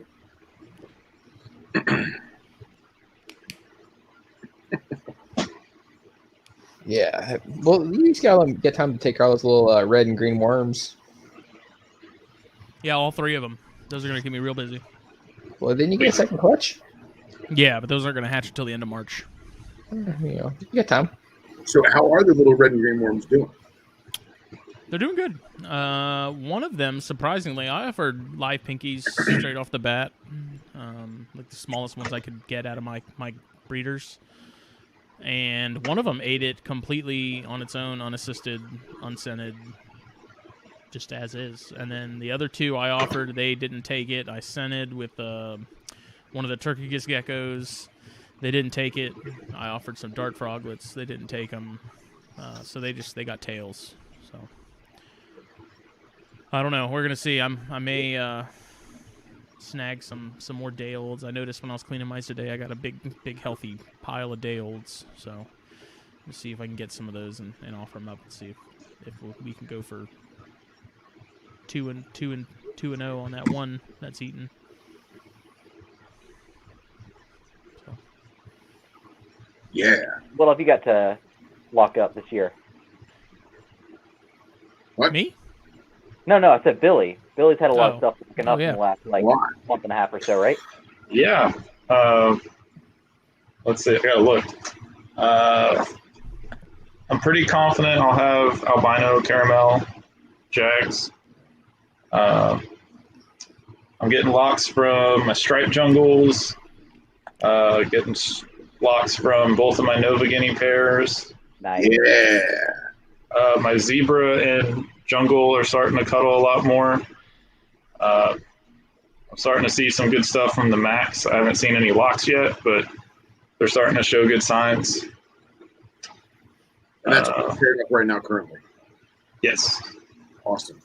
Yeah. Well, you just gotta get time to take all those little red and green worms. Yeah, all three of them. Those are going to keep me real busy. Well, then you get a second clutch. Yeah, but those aren't going to hatch until the end of March. You got time. So how are the little red and green worms doing? They're doing good. One of them, surprisingly, I offered live pinkies straight off the bat, like the smallest ones I could get out of my breeders. And one of them ate it completely on its own, unassisted, unscented, just as is. And then the other two I offered, they didn't take it. I scented with one of the Turkey-giz geckos. They didn't take it. I offered some dart froglets. They didn't take them. So they got tails. So I don't know. We're gonna see. I may snag some more day olds. I noticed when I was cleaning mice today, I got a big healthy pile of day olds. So let's see if I can get some of those and offer them up and see if we can go for 2-0 on that one that's eaten. So. Yeah. What have you got to lock up this year? What? Me? No, I said Billy. Billy's had a lot of stuff looking up yeah. in the last month and a half or so, right? Yeah. Let's see. I gotta look. I'm pretty confident I'll have albino caramel jags. I'm getting locks from my striped jungles. Getting locks from both of my Nova Guinea pairs. Nice. Yeah. My zebra and jungle are starting to cuddle a lot more. I'm starting to see some good stuff from the Max. I haven't seen any locks yet, but they're starting to show good signs. And that's paired up right now currently. Yes. Awesome.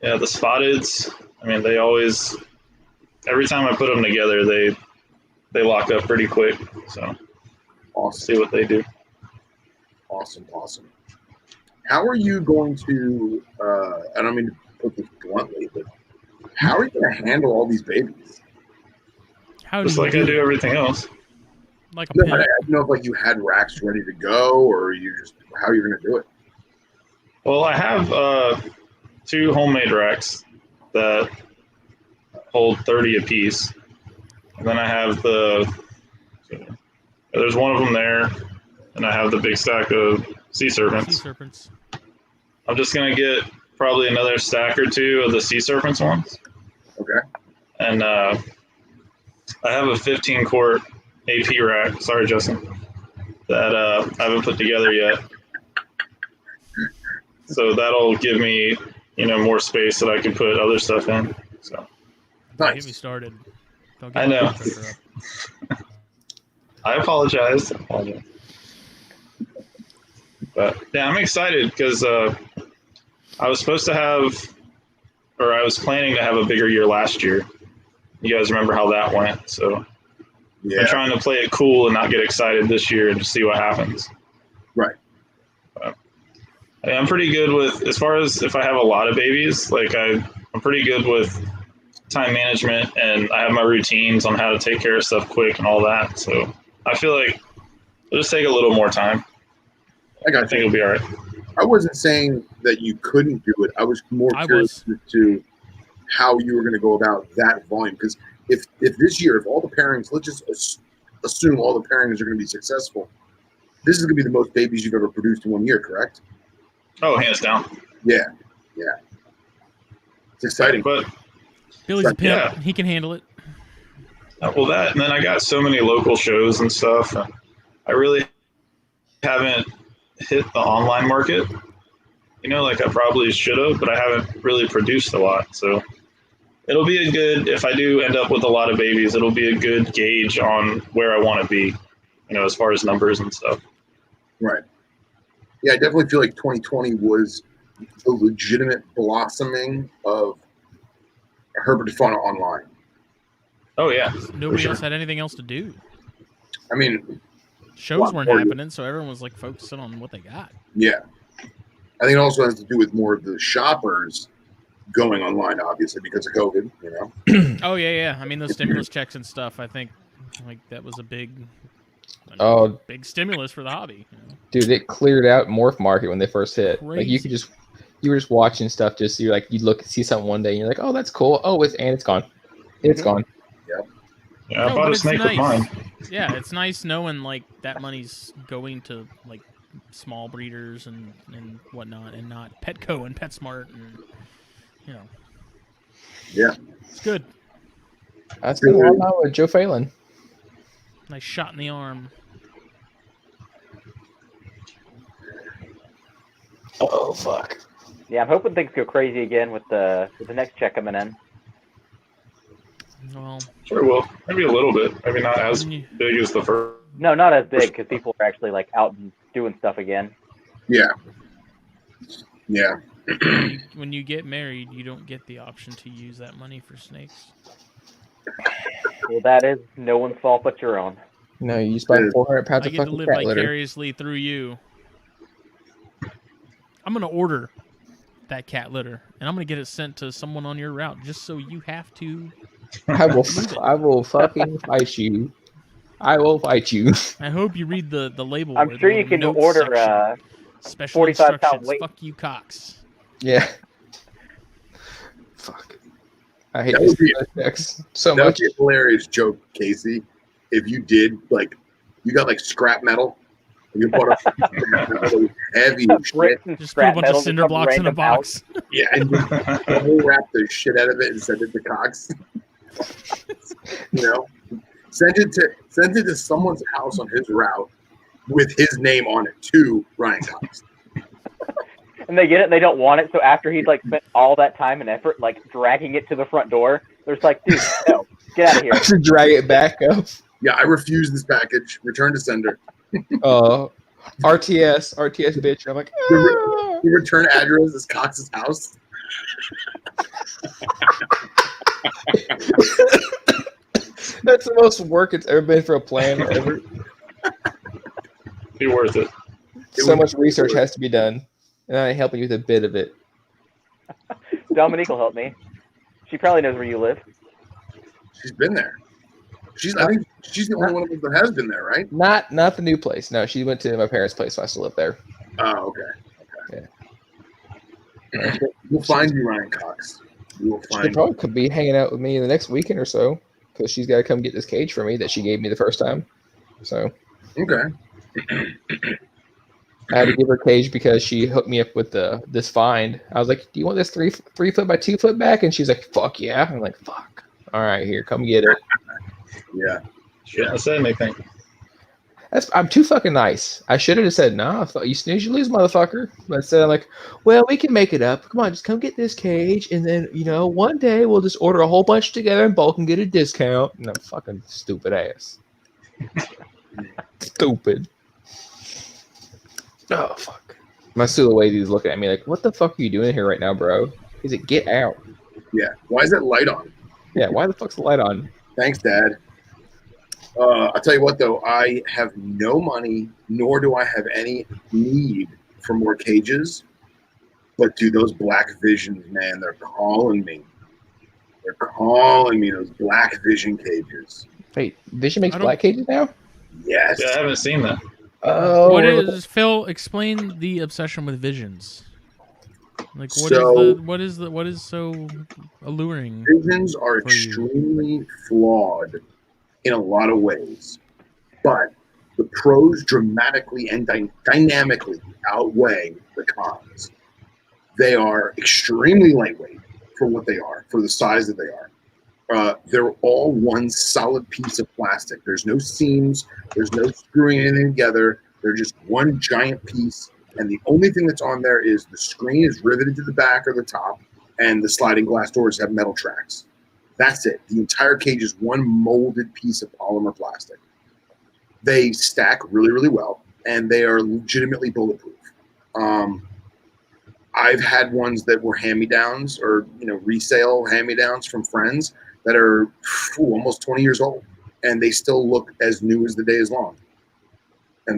Yeah, the spotteds, I mean, they always, every time I put them together, they lock up pretty quick. So Awesome. see what they do. Awesome. How are you going to, I don't mean to put this bluntly, but how are you going to handle all these babies? How just do you like I do everything else. Like a No, pimp. I didn't know if like you had racks ready to go, or you just how you're gonna do it. Well, I have 2 homemade racks that hold 30 apiece, and then I have there's one of them there, and I have the big stack of sea serpents. Sea serpents. I'm just gonna get probably another stack or 2 of the sea serpents ones. Okay. And I have a 15 quart AP rack. Sorry, Justin. That I haven't put together yet. So that'll give me, more space that I can put other stuff in. So. Don't get me started. Don't get I my know. blood pressure up. I apologize. But yeah, I'm excited because I was planning to have a bigger year last year. You guys remember how that went? So Yeah. I'm trying to play it cool and not get excited this year and just see what happens. Right. I'm pretty good with, as far as if I have a lot of babies, like I'm pretty good with time management, and I have my routines on how to take care of stuff quick and all that. So I feel like it'll just take a little more time. I I think it'll be all right. I wasn't saying that you couldn't do it. I was more curious as to how you were going to go about that volume. Because if this year, if all the pairings, let's just assume all the pairings are going to be successful, this is going to be the most babies you've ever produced in 1 year, correct? Oh, hands down. Yeah. It's exciting. But Billy's a pimp. Yeah. He can handle it. Well, that, and then I got so many local shows and stuff. I really haven't hit the online market, like I probably should have, but I haven't really produced a lot. So it'll be a good, if I do end up with a lot of babies, it'll be a good gauge on where I want to be, as far as numbers and stuff. Right. Yeah, I definitely feel like 2020 was the legitimate blossoming of herpetofauna online. Oh, yeah. Nobody else had anything else to do. I mean, shows weren't happening, so everyone was like focusing on what they got. Yeah. I think it also has to do with more of the shoppers going online, obviously, because of COVID, Oh, yeah. I mean, those stimulus checks and stuff, I think, like, that was a big stimulus for the hobby. Dude, it cleared out Morph Market when they first hit. Crazy. Like, you were just watching stuff, you'd see something one day, and you're like, oh, that's cool. Oh, it's gone. It's gone. Yeah, I bought a snake with mine. Yeah, it's nice knowing, like, that money's going to, like, small breeders and whatnot, and not Petco and PetSmart and, Yeah. It's good. That's been a lot with Joe Phelan. Nice shot in the arm. Oh, fuck. Yeah, I'm hoping things go crazy again with the next check coming in. Well, sure will. Maybe a little bit. Maybe not as big as the first. No, not as big, because people are actually like out and doing stuff again. Yeah. When you get married, you don't get the option to use that money for snakes. Well, that is no one's fault but your own. No, you just buy 400 pounds I of get to fucking live cat litter. vicariously through you. I'm going to order that cat litter, and I'm going to get it sent to someone on your route just so you have to. I will fucking fight you. I will fight you. I hope you read the label. I'm sure you can order special 45-pound instructions. weight. Fuck you, Cox. Yeah. Fuck. I hate this so That would much. be a hilarious joke, Casey. If you did, like, you got like scrap metal, and you bought a scrap metal heavy shit. Just put a bunch of cinder blocks in a box. Yeah, and you wrap the shit out of it and send it to Cox. Send it to someone's house on his route with his name on it to Ryan Cox. And they get it, and they don't want it. So after he's like spent all that time and effort, like dragging it to the front door, they're just like, "Dude, no, get out of here." I have to drag it back up. Yeah, I refuse this package. Return to sender. RTS, bitch. I'm like, The return address is Cox's house. That's the most work it's ever been for a plan ever. Be worth it. So much research has to be done, and I help you with a bit of it. Dominique will help me. She probably knows where you live. She's been there. I think she's the only one of us that has been there, right? Not the new place. No, she went to my parents' place. So I still live there. Oh, okay. Yeah. We'll find you, Ryan Cox. We will She find. probably could be hanging out with me in the next weekend or so because she's got to come get this cage for me that she gave me the first time. So Okay. I had to give her a cage because she hooked me up with this find. I was like, "Do you want this 3 foot by 2 foot back?" And she's like, "Fuck yeah!" I'm like, "Fuck, all right, here, come get it." Yeah. Shouldn't have said anything. I'm too fucking nice. I should have just said, "Nah, you snooze, you lose, motherfucker." But instead, I'm like, "Well, we can make it up. Come on, just come get this cage, and then one day we'll just order a whole bunch together and bulk and get a discount." And I'm fucking stupid ass. Stupid. Oh fuck. My Sulawesi's looking at me like, "What the fuck are you doing here right now, bro?" He's like, "Get out." Yeah. Why is that light on? Yeah. Why the fuck's the light on? Thanks, Dad. I'll tell you what, though. I have no money, nor do I have any need for more cages. But, dude, those Black Visions, man, they're calling me. They're calling me, those Black Vision cages. Wait, Vision makes black cages now? Yes. Yeah, I haven't seen that. Oh. What is Phil? Explain the obsession with visions. Like, what is so alluring? Visions are extremely flawed in a lot of ways, but the pros dramatically and dynamically outweigh the cons. They are extremely lightweight for what they are, for the size that they are. They're all one solid piece of plastic. There's no seams. There's no screwing anything together. They're just one giant piece. And the only thing that's on there is the screen is riveted to the back or the top, and the sliding glass doors have metal tracks. That's it. The entire cage is one molded piece of polymer plastic. They stack really, really well, and they are legitimately bulletproof. I've had ones that were hand-me-downs or resale hand-me-downs from friends that are almost 20 years old, and they still look as new as the day is long. And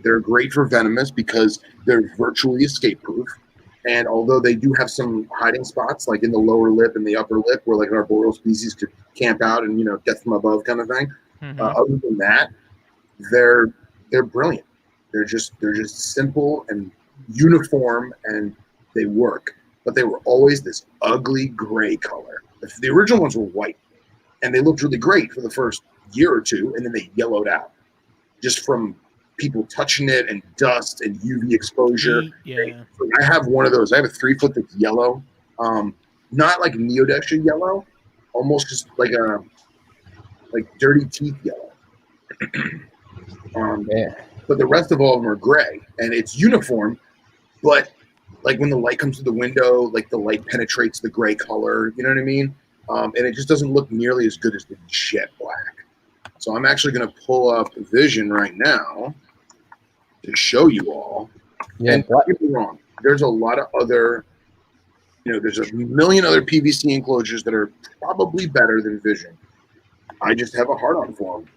they're great for venomous because they're virtually escape-proof. And although they do have some hiding spots, like in the lower lip and the upper lip, where like an arboreal species could camp out and get from above, kind of thing. Mm-hmm. Other than that, they're brilliant. They're just simple and uniform, and they work. But they were always this ugly gray color. The original ones were white, and they looked really great for the first year or two, and then they yellowed out just from people touching it and dust and UV exposure. Yeah. I have one of those. I have a 3 foot that's yellow, not like neodextra yellow, almost just like dirty teeth yellow. But the rest of all of them are gray, and it's uniform. But like when the light comes through the window, like the light penetrates the gray color. You know what I mean? And it just doesn't look nearly as good as the jet black. So I'm actually going to pull up Vision right now to show you all. Yeah, and don't get me wrong, there's a lot of other, there's a million other PVC enclosures that are probably better than Vision. I just have a hard-on for them.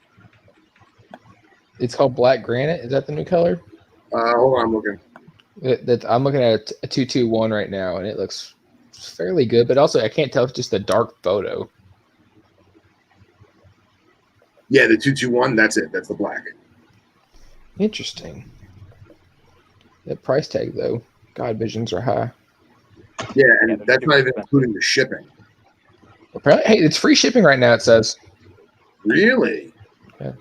It's called Black Granite. Is that the new color? Hold on, I'm looking. I'm looking at a 221 right now, and it looks fairly good. But also, I can't tell if it's just a dark photo. Yeah, the 221. That's it. That's the black. Interesting. The price tag, though. God, Visions are high. Yeah, and that's not even including the shipping. Apparently, hey, it's free shipping right now. It says. Really? Yeah.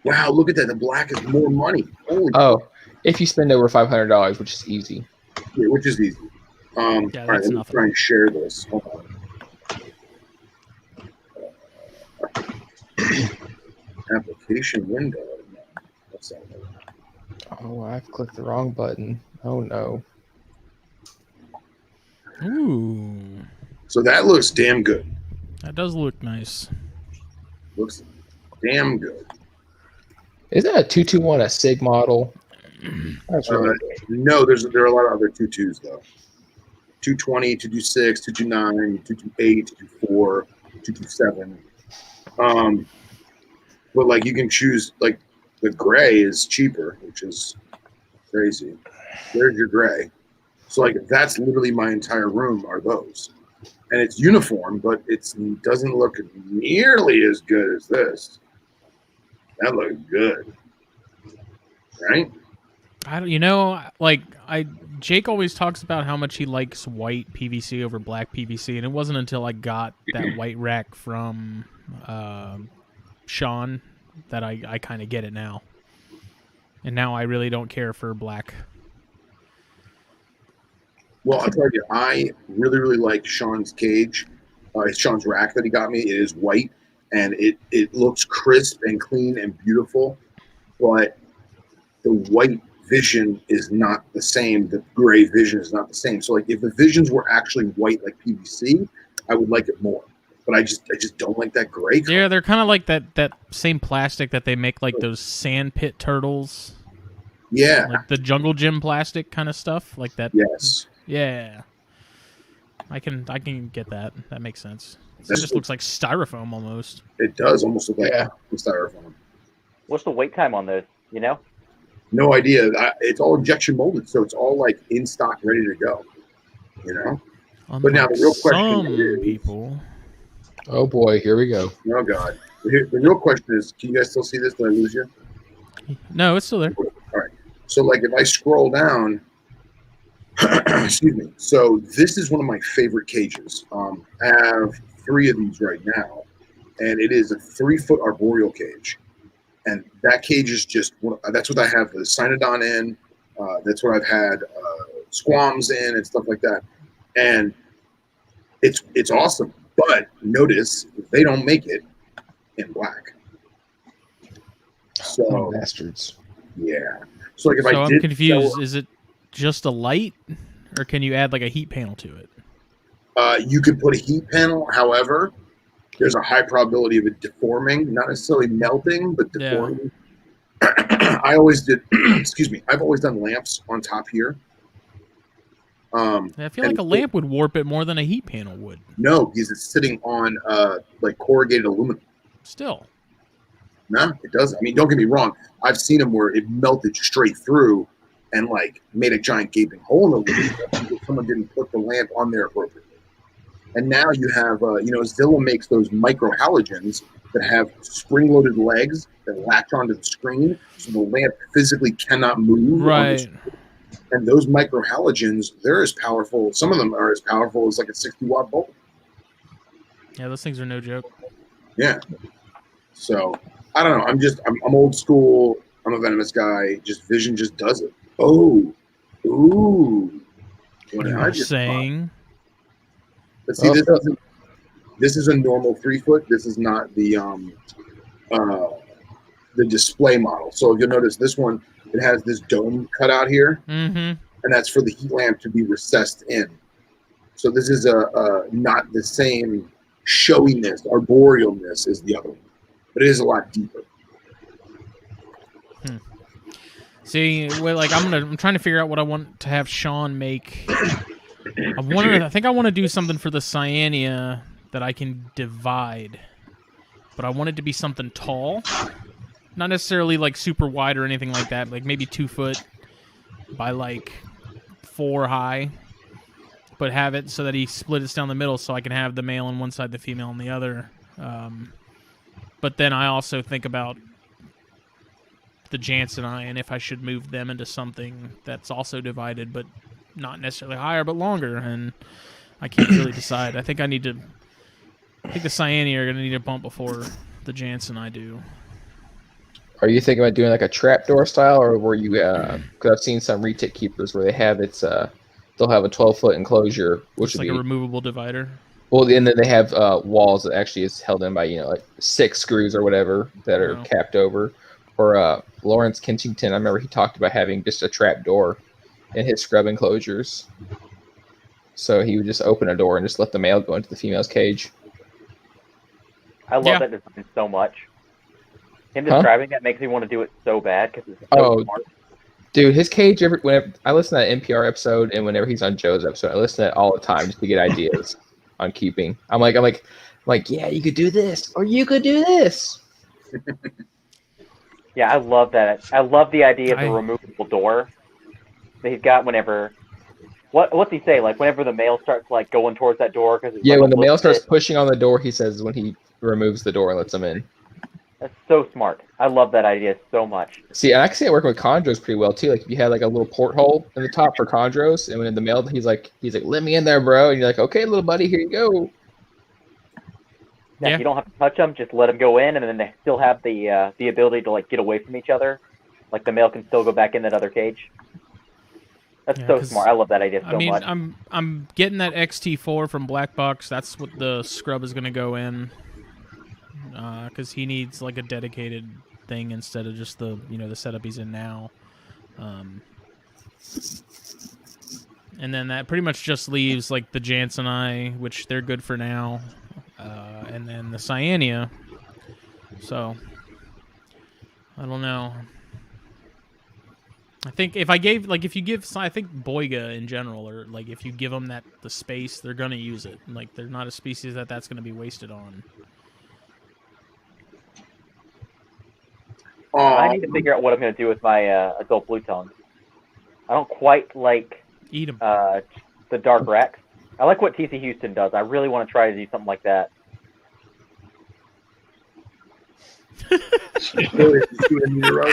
Wow, look at that. The black is more money. Holy if you spend over $500, which is easy. Yeah, which is easy. All right, let me try and share this. Hold on. Application window. What's that? Oh, I've clicked the wrong button. Oh no. Ooh. So that looks damn good. That does look nice. Looks damn good. Is that a 221 a SIG model? That's really no, there are a lot of other 22s though. 220, 226, 229, 228, 224, 227. But like you can choose, like the gray is cheaper, which is crazy. There's your gray. So like that's literally my entire room are those. and it's uniform, but it doesn't look nearly as good as this. That looks good, right? Jake always talks about how much he likes white PVC over black PVC, and it wasn't until I got that white rack from Sean that I kind of get it now. And now I really don't care for black. Well, I'll tell you, I really, really like Sean's cage. Sean's rack that he got me. It is white, and it looks crisp and clean and beautiful, but the white vision is not the same. The gray vision is not the same. So, like, if the visions were actually white like PVC, I would like it more. But I just don't like that gray color. Yeah, they're kind of like that same plastic that they make like those sand pit turtles. Yeah, like the jungle gym plastic kind of stuff, like that. Yes. Yeah, I can get that. That makes sense. It just looks like styrofoam almost. It does almost look like styrofoam. What's the wait time on those? You know? No idea. It's all injection molded, so it's all like in stock, ready to go. You know. Unlike but now the real question is, people. Oh boy, here we go. Oh god. The real question is, can you guys still see this? Did I lose you? No, it's still there. All right. So like if I scroll down, excuse me. So this is one of my favorite cages. I have 3 of these right now, and it is a 3-foot arboreal cage. And that cage is just, that's what I have the Cynodon in. That's what I've had squams in and stuff like that. And it's awesome. But notice they don't make it in black. So bastards. Yeah. So like if I'm confused. Is it just a light, or can you add like a heat panel to it? You could put a heat panel. However, there's a high probability of it deforming, not necessarily melting, but deforming. Yeah. I always did. Excuse me. I've always done lamps on top here. I feel like a lamp would warp it more than a heat panel would. No, because it's sitting on like corrugated aluminum. Still. No, it doesn't. I mean, don't get me wrong. I've seen them where it melted straight through and like made a giant gaping hole in the aluminum because someone didn't put the lamp on there appropriately. And now you have, Zilla makes those micro halogens that have spring-loaded legs that latch onto the screen, so the lamp physically cannot move. Right. And those micro halogens, they're as powerful. Some of them are as powerful as like a 60-watt bulb. Yeah, those things are no joke. Yeah. So I don't know. I'm old school. I'm a venomous guy. Just vision just does it. Oh, ooh. What you're saying? But see, this is a normal 3-foot. This is not the display model. So you'll notice this one, it has this dome cut out here, and that's for the heat lamp to be recessed in. So this is not the same showiness, arborealness as the other one, but it is a lot deeper. See, I'm trying to figure out what I want to have Sean make. I think I want to do something for the Cyanea that I can divide, but I want it to be something tall, not necessarily like super wide or anything like that. Like maybe 2 foot by like 4 high, but have it so that he split it down the middle, so I can have the male on one side, the female on the other. But then I also think about the Jansenii and if I should move them into something that's also divided, but not necessarily higher, but longer, and I can't really decide. I think the Cyanea are going to need a bump before the Jansenii do. Are you thinking about doing like a trapdoor style, or were you? Because I've seen some retic keepers where they have they'll have a 12-foot enclosure, which is like a removable divider. Well, and then they have walls that actually is held in by like 6 screws or whatever that are capped over. Or Lawrence Kensington, I remember he talked about having just a trap door in his scrub enclosures. So he would just open a door and just let the male go into the female's cage. I love that design so much. Him describing that makes me want to do it so bad because it's so smart. Dude, his cage, whenever I listen to that NPR episode and whenever he's on Joe's episode, I listen to it all the time just to get ideas on keeping. I'm like, yeah, you could do this, or you could do this. Yeah, I love that. I love the idea of the removable door that he's got whenever What's he say? Like whenever the mail starts like going towards that door, because Yeah, when the mail starts pushing on the door, he says when he removes the door and lets them in. That's so smart. I love that idea so much. See, I can see it working with chondros pretty well too. Like if you had like a little porthole in the top for chondros, and when in the mail, he's like, "Let me in there, bro," and you're like, "Okay, little buddy, here you go." Yeah, you don't have to touch them; just let them go in, and then they still have the ability to like get away from each other. Like the mail can still go back in that other cage. That's so smart. I love that idea so much. I'm getting that XT4 from Black Box. That's what the scrub is going to go in, because he needs like a dedicated thing instead of just the the setup he's in now. And then that pretty much just leaves like the Jansenii, which they're good for now, and then the Cyania. So I don't know. I think if you give, I think Boiga in general, or like if you give them the space, they're gonna use it. Like they're not a species that's gonna be wasted on. I need to figure out what I'm gonna do with my adult blue tongue. I don't quite like eat them. The dark Rex. I like what TC Houston does. I really want to try to do something like that.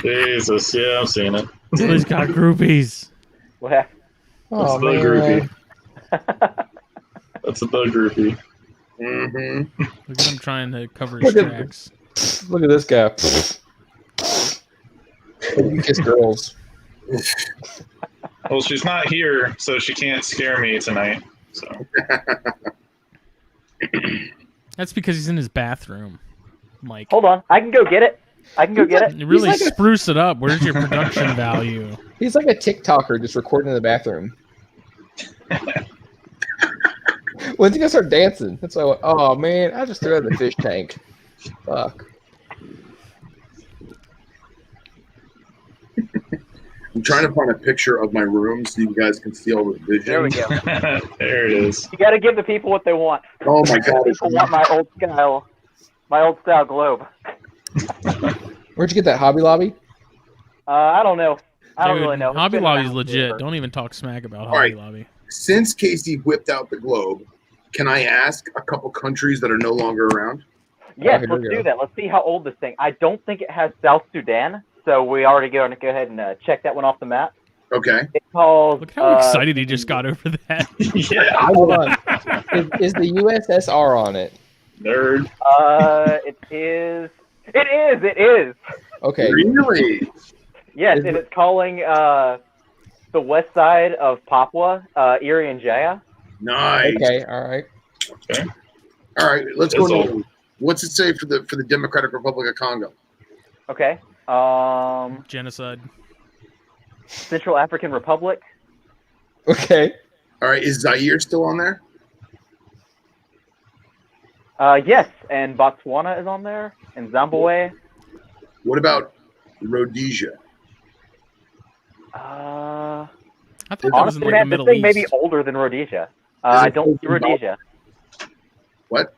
Jesus, yeah, I'm seeing it. He's got groupies. What happened? That's the groupie. That's the groupie. Mm-hmm. Look at him trying to cover his tracks. Look at this guy. You kiss girls. Well, she's not here, so she can't scare me tonight. So. That's because he's in his bathroom. Mike. Hold on, I can go get it. You really spruce it up. Where's your production value? He's like a TikToker just recording in the bathroom. When's he gonna start dancing? That's like, oh man, I just threw it in the fish tank. Fuck. I'm trying to find a picture of my room so you guys can see all the vision. There we go. There it is. You got to give the people what they want. Oh my god! People want my old style globe. Where'd you get that, Hobby Lobby? I don't know. I don't really know. Hobby Lobby's legit. Don't even talk smack about Hobby Lobby. Since Casey whipped out the globe, can I ask a couple countries that are no longer around? Yes, let's do that. Let's see how old this thing. I don't think it has South Sudan, so we already going to go ahead and check that one off the map. Okay. It's called. Look how excited he just got over that. Yeah. Hold on. Is the USSR on it? Nerd. It is. It is. Okay. Really? Yes, and it's calling the west side of Papua, Irian Jaya. Nice. Okay. All right. Okay. All right. Let's go. What's it say for the Democratic Republic of Congo? Okay. Genocide. Central African Republic. Okay. All right. Is Zaire still on there? Yes, and Botswana is on there, and Zimbabwe. What about Rhodesia? I thought that was in like the this Middle thing East. may be older than Rhodesia. I don't see Rhodesia. What?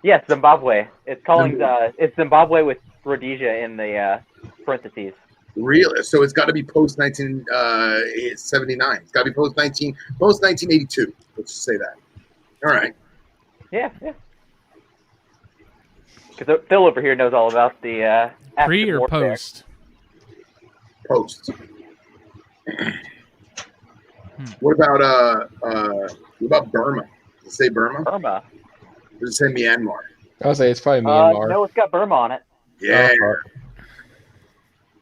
Yes, Zimbabwe. It's calling it's Zimbabwe with Rhodesia in the parentheses. Really? So it's got to be post 1979. It's got to be post 1982. Let's just say that. All right. Yeah. Because Phil over here knows all about the pre or warfare. post. Post. What about Burma? Does it say Burma? Burma. Does it say Myanmar? I'll say it's probably Myanmar. No, it's got Burma on it. Yeah.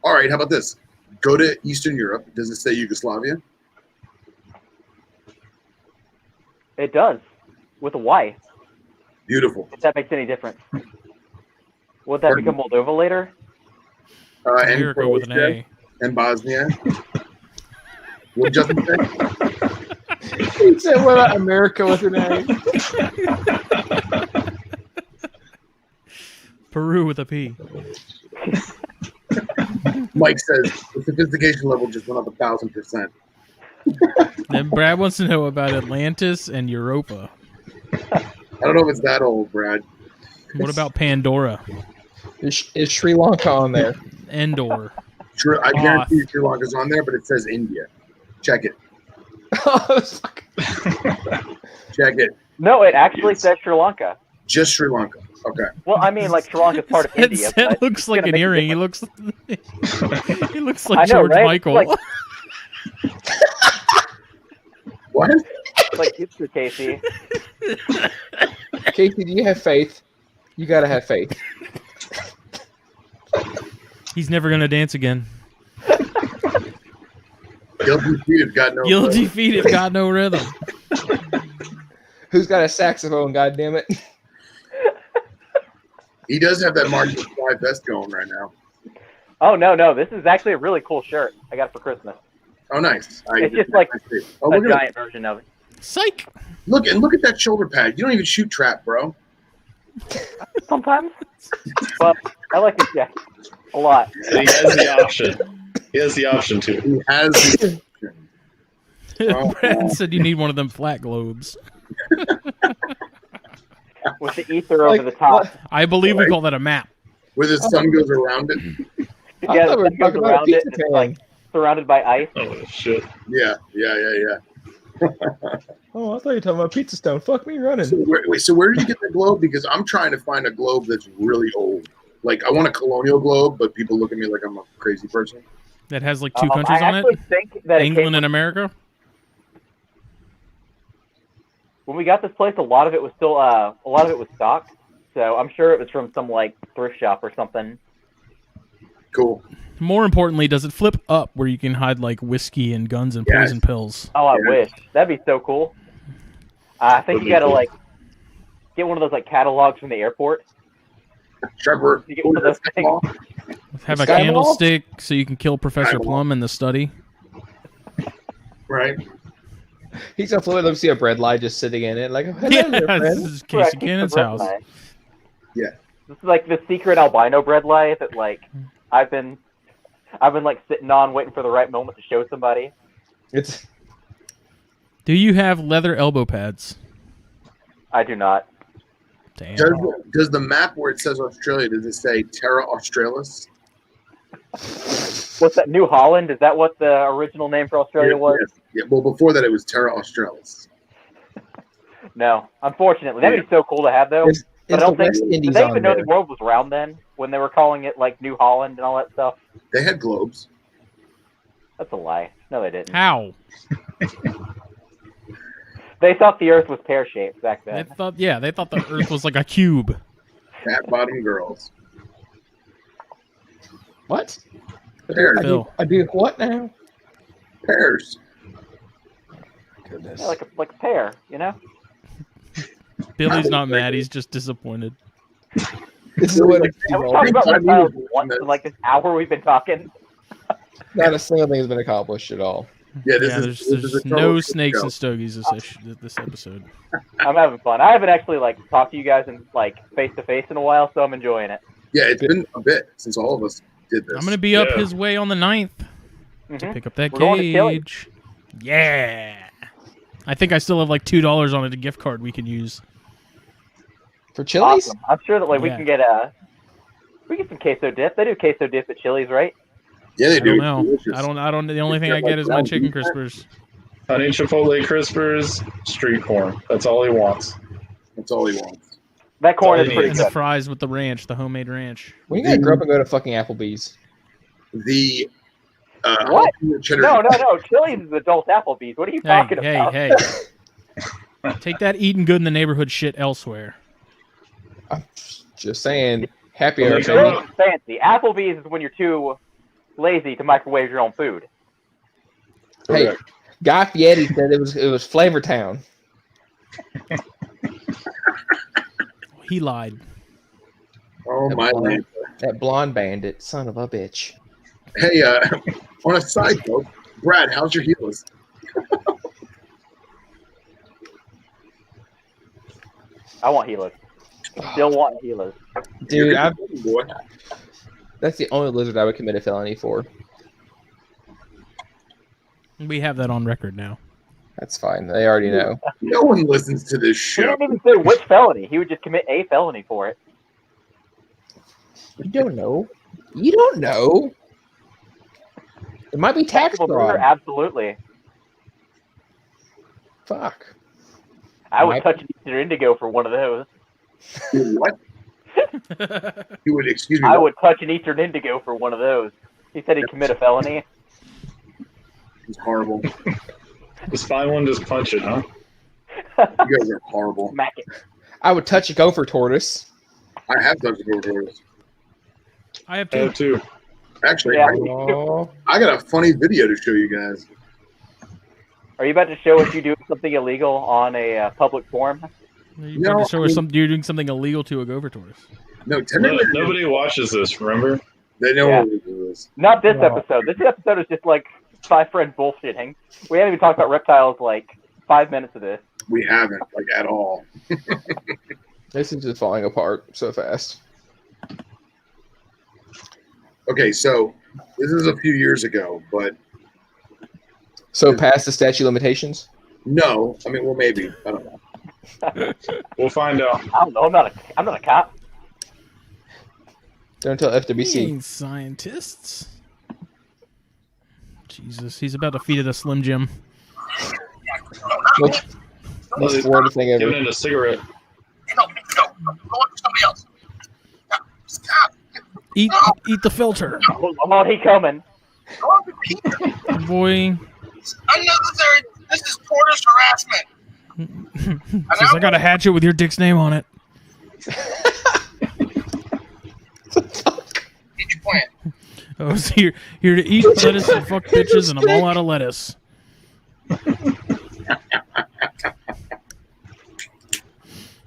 All right. How about this? Go to Eastern Europe. Does it say Yugoslavia? It does, with a Y. Beautiful. If that makes any difference. Would that become Moldova later? And America with an A. And Bosnia. What did Justin say? He said, "What about America with an A?" Peru with a P. Mike says the sophistication level just went up 1,000%. Then Brad wants to know about Atlantis and Europa. I don't know if it's that old, Brad. What about Pandora? Is Sri Lanka on there? Endor. I guarantee Sri Lanka's on there, but it says India. Check it. Oh, fuck. Check it. No, it actually says Sri Lanka. Just Sri Lanka. Okay. Well, I mean, like Sri Lanka's part of India. That But looks like an earring. He looks I like know, George right? Michael. Like- What? like it's for Casey. Casey, do you have faith? You gotta have faith. He's never gonna dance again. Guilty feet have got no. Guilty feet have got no rhythm. Who's got a saxophone? God damn it! He does have that Martin McFly vest going right now. Oh no! This is actually a really cool shirt. I got it for Christmas. Oh, nice. It's just like oh, a look at giant version of it. Psych. look at that shoulder pad. You don't even shoot trap, bro. Sometimes, but I like this jacket a lot. He has the option. He has the option to. He has. The Oh, Brad wow. said you need one of them flat globes. With the ether over the top. I believe we call that a map. where the sun goes around it. I Yeah, thought we were the sun goes talking about a around it. pizza It's pan. like surrounded by ice. Oh shit! Yeah. Oh, I thought you were talking about pizza stone. Fuck me running. So where did you get the globe? Because I'm trying to find a globe that's really old. Like I want a colonial globe, but people look at me like I'm a crazy person. That has like two countries I on actually it. think that it England came and America. when we got this place. A lot of it was still stocked. So I'm sure it was from some like thrift shop or something. Cool. More importantly, does it flip up where you can hide like whiskey and guns and Yes. poison pills? Oh, I Yeah. wish that'd be so cool. I think you gotta like get one of those like catalogs from the airport. Trevor. You get one of those things. Have a Sky Mall? candlestick so you can kill Professor Sky Mall. Plum in the study. Right. He's gonna flip it up, see a bread lie just sitting in it, like, hello Yeah, there, this friend. is Correct, Casey keep Cannon's the bread house. lie. Yeah. This is like the secret albino bread lie that like I've been like sitting on waiting for the right moment to show somebody. It's Do you have leather elbow pads? I do not. Damn. Does the map where it says Australia, does it say Terra Australis? What's that? New Holland? Is that what the original name for Australia was? Yes. Yeah. Well, before that, it was Terra Australis. No, unfortunately, that'd be so cool to have though. it's But I the don't think West did Indies they on even know there. the world was round then when they were calling it like New Holland and all that stuff. They had globes. That's a lie. No, they didn't. How? They thought the Earth was pear shaped back They then. thought the Earth was like a cube. Fat bottom girls. What? Pears. Phil. I do what now? Pears. Goodness. Yeah, like a pear, you know. Billy's not mad. He's just disappointed. This is what Have we I talked think about I reptiles knew once that- in like this hour we've been talking? not a single thing has been accomplished at all. Yeah, There's a no total snakes show. and stogies this episode. I'm having fun. I haven't actually like talked to you guys in like face to face in a while, so I'm enjoying it. Yeah, it's been a bit since all of us did this. I'm gonna be up Yeah. his way on the 9th to Mhm. pick up that We're going to Chili's. cage. Yeah. I think I still have like $2 on it, a gift card we can use. For Chili's? Awesome. I'm sure that like we Yeah. can get some queso dip. They do queso dip at Chili's, right? Yeah, they I do. don't know. Delicious. I don't. The only thing They're I get like is my ground chicken beef. crispers. Honey Chipotle Crispers, street corn. That's all he wants. That's all he wants. That corn all is you pretty And need. the good. fries with the ranch, the homemade ranch. When you gotta grow up and go to fucking Applebee's. The What? cheddar. No. Chili's is adult Applebee's. What are you talking about? Hey. Take that eating good in the neighborhood shit elsewhere. I'm just saying, happy Well, hour. they baby. come Chili's is fancy. Applebee's is when you're too lazy to microwave your own food. Hey, Correct. Guy Fieri said it was Flavor Town. He lied. Oh my land. That blonde bandit, son of a bitch. Hey, on a side note, Brad, how's your heels? I want Gilas. Still want Gilas. Dude, Boy. that's the only lizard I would commit a felony for. We have that on record now. That's fine. They already know. No one listens to this He show. didn't even say which felony. He would just commit a felony for it. You don't know. You don't know. It might be tax Taxable murder, fraud. absolutely. Fuck. I would touch an Eastern Indigo for one of those. What? You would, excuse me. I would touch an Eastern Indigo for one of those. He said he'd commit a felony. It's horrible. Just find one, just punch it, huh? You guys are horrible. Smack it. I would touch a gopher tortoise. I have touched a gopher tortoise. I have I have two. two. Actually, Yeah. I got a funny video to show you guys. Are you about to show us you doing something illegal on a public forum? You No, to show I us mean- something. You're doing something illegal to a gopher tortoise. No, technically, Nobody watches this, remember? they know Yeah. what it is. Not this No. episode. This episode is just like five friends bullshitting. We haven't even talked about reptiles like 5 minutes of this. We haven't, like, at all. This is just falling apart so fast. Okay, so this is a few years ago, but So past the statute limitations? no. I mean, well, maybe. I don't know. We'll find out. I don't know. I'm not a cop. Don't tell FWC. Being scientists. Jesus, he's about to feed it a Slim Jim. Most boring thing Giving ever. it a cigarette. Go on to somebody else. Stop. Eat the filter, Oh, he coming. Go on to Peter. boy. Unnecessary. This is tortoise harassment. Says I got a hatchet with your dick's name on it. Get your plan. I was here to eat lettuce and fuck bitches, and I'm all out of lettuce.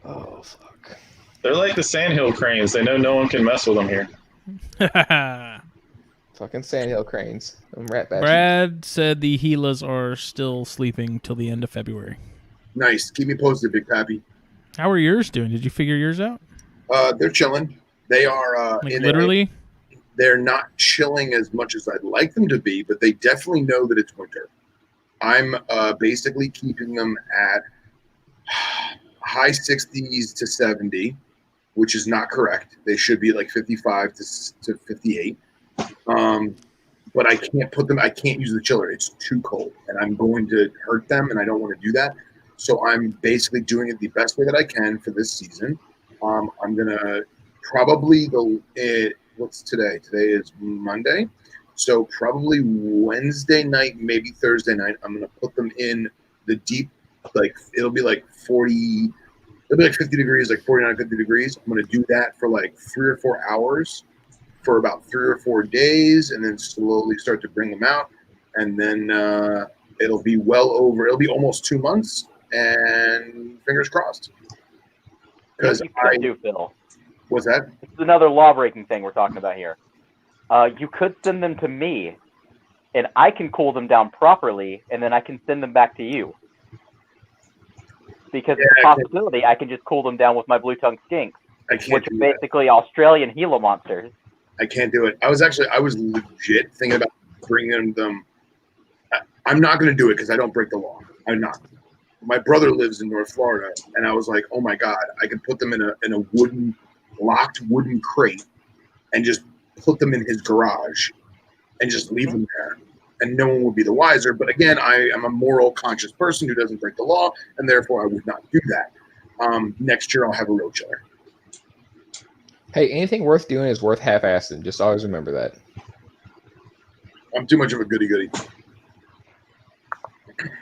Oh, fuck. They're like the sandhill cranes. They know no one can mess with them here. Fucking sandhill cranes. Them rat bastards. Brad said the Gilas are still sleeping till the end of February. Nice. Keep me posted, Big Pappy. How are yours doing? Did you figure yours out? They're chilling. They are Like in literally? they're not chilling as much as I'd like them to be, but they definitely know that it's winter. I'm basically keeping them at high 60s to 70, which is not correct. They should be like 55 to 58. But I can't put them, I can't use the chiller. It's too cold and I'm going to hurt them and I don't want to do that. So I'm basically doing it the best way that I can for this season. I'm going to probably what's today? Today is Monday. So probably Wednesday night, maybe Thursday night, I'm going to put them in the deep, like it'll be like 40, it'll be like 50 degrees, like 49, 50 degrees. I'm going to do that for like 3 or 4 hours for about 3 or 4 days and then slowly start to bring them out. And then it'll be it'll be almost 2 months and fingers crossed. Because You could do, Phil. what's that? This is another law-breaking thing we're talking about here. You could send them to me, and I can cool them down properly, and then I can send them back to you. Because it's a possibility I can just cool them down with my blue-tongued skinks, I can't which are do that. basically Australian Gila monsters. I can't do it. I was legit thinking about bringing them. I'm not going to do it because I don't break the law. I'm not. My brother lives in North Florida, and I was like, oh my God, I could put them in a locked wooden crate and just put them in his garage and just leave them there. And no one would be the wiser. But again, I am a moral conscious person who doesn't break the law, and therefore I would not do that. Next year I'll have a real chiller. Hey, anything worth doing is worth half-assing. Just always remember that. I'm too much of a goody-goody.